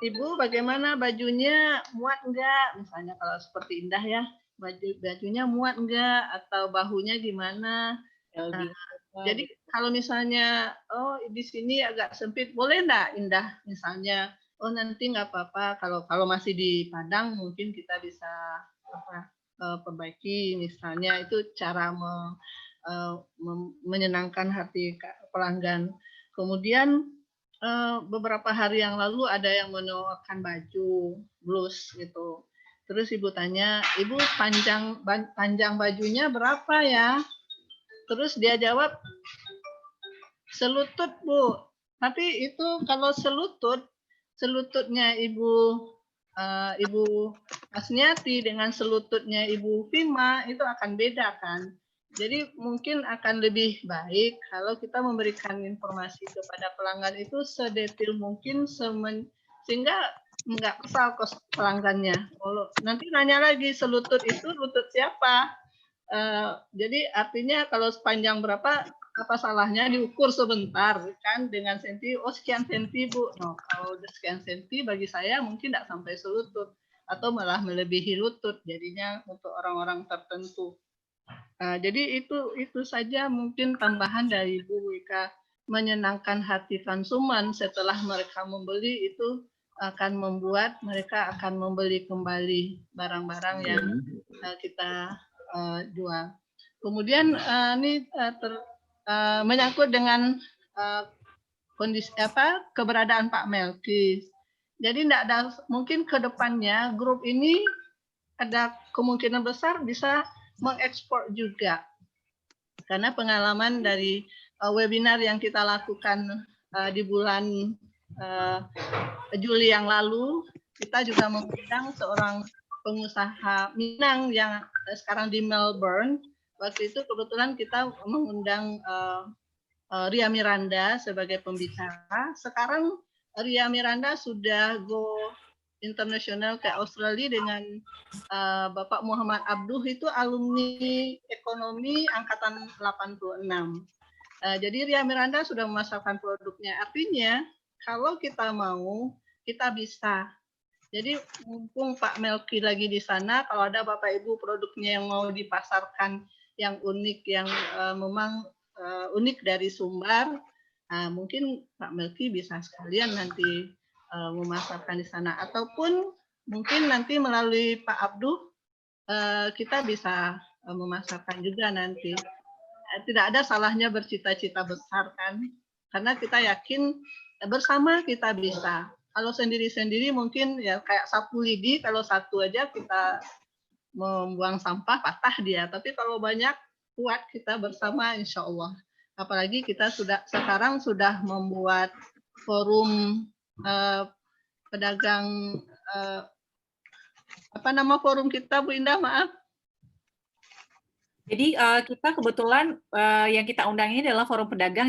Speaker 14: Ibu bagaimana bajunya, muat enggak? Misalnya kalau seperti Indah ya, bajunya muat enggak, atau bahunya gimana? Jadi kalau misalnya, oh di sini agak sempit, boleh enggak Indah? Misalnya, oh nanti nggak apa-apa, kalau masih di Padang mungkin kita bisa perbaiki, misalnya itu cara menyenangkan hati pelanggan. Kemudian beberapa hari yang lalu ada yang menawarkan baju blus gitu. Terus Ibu tanya, Ibu panjang bajunya berapa ya? Terus dia jawab, selutut Bu. Tapi itu kalau selututnya Ibu Asniati dengan selututnya Ibu Fima itu akan beda kan. Jadi mungkin akan lebih baik kalau kita memberikan informasi kepada pelanggan itu sedetail mungkin sehingga nggak kesal pelanggannya. Nanti nanya lagi selutut itu lutut siapa? Jadi artinya kalau sepanjang berapa, apa salahnya diukur sebentar kan dengan senti, oh sekian senti Bu. No, kalau udah sekian senti bagi saya mungkin tidak sampai selutut atau malah melebihi lutut jadinya untuk orang-orang tertentu. Jadi itu saja mungkin tambahan dari Bu Wika, menyenangkan hati konsumen setelah mereka membeli itu akan membuat mereka akan membeli kembali barang-barang yang kita jual. Kemudian ini menyangkut dengan kondisi keberadaan Pak Melki. Jadi tidak ada mungkin ke depannya grup ini ada kemungkinan besar bisa mengekspor juga, karena pengalaman dari webinar yang kita lakukan di bulan Juli yang lalu, kita juga mengundang seorang pengusaha Minang yang sekarang di Melbourne. Waktu itu kebetulan kita mengundang Ria Miranda sebagai pembicara. Sekarang Ria Miranda sudah go internasional ke Australia dengan Bapak Muhammad Abduh, itu alumni ekonomi angkatan 86. Jadi Ria Miranda sudah memasarkan produknya. Artinya kalau kita mau, kita bisa. Jadi mumpung Pak Melki lagi di sana, kalau ada Bapak Ibu produknya yang mau dipasarkan yang unik, yang memang unik dari Sumbar, mungkin Pak Melki bisa sekalian nanti memasarkan di sana, ataupun mungkin nanti melalui Pak Abduh kita bisa memasarkan juga nanti. Tidak ada salahnya bercita-cita besar kan, karena kita yakin bersama kita bisa. Kalau sendiri-sendiri mungkin ya kayak sapu lidi, kalau satu aja kita membuang sampah patah dia, tapi kalau banyak kuat kita bersama insya Allah. Apalagi kita sekarang sudah membuat forum pedagang, apa nama forum kita Bu Indah, maaf?
Speaker 3: Jadi kita kebetulan yang kita undang ini adalah forum pedagang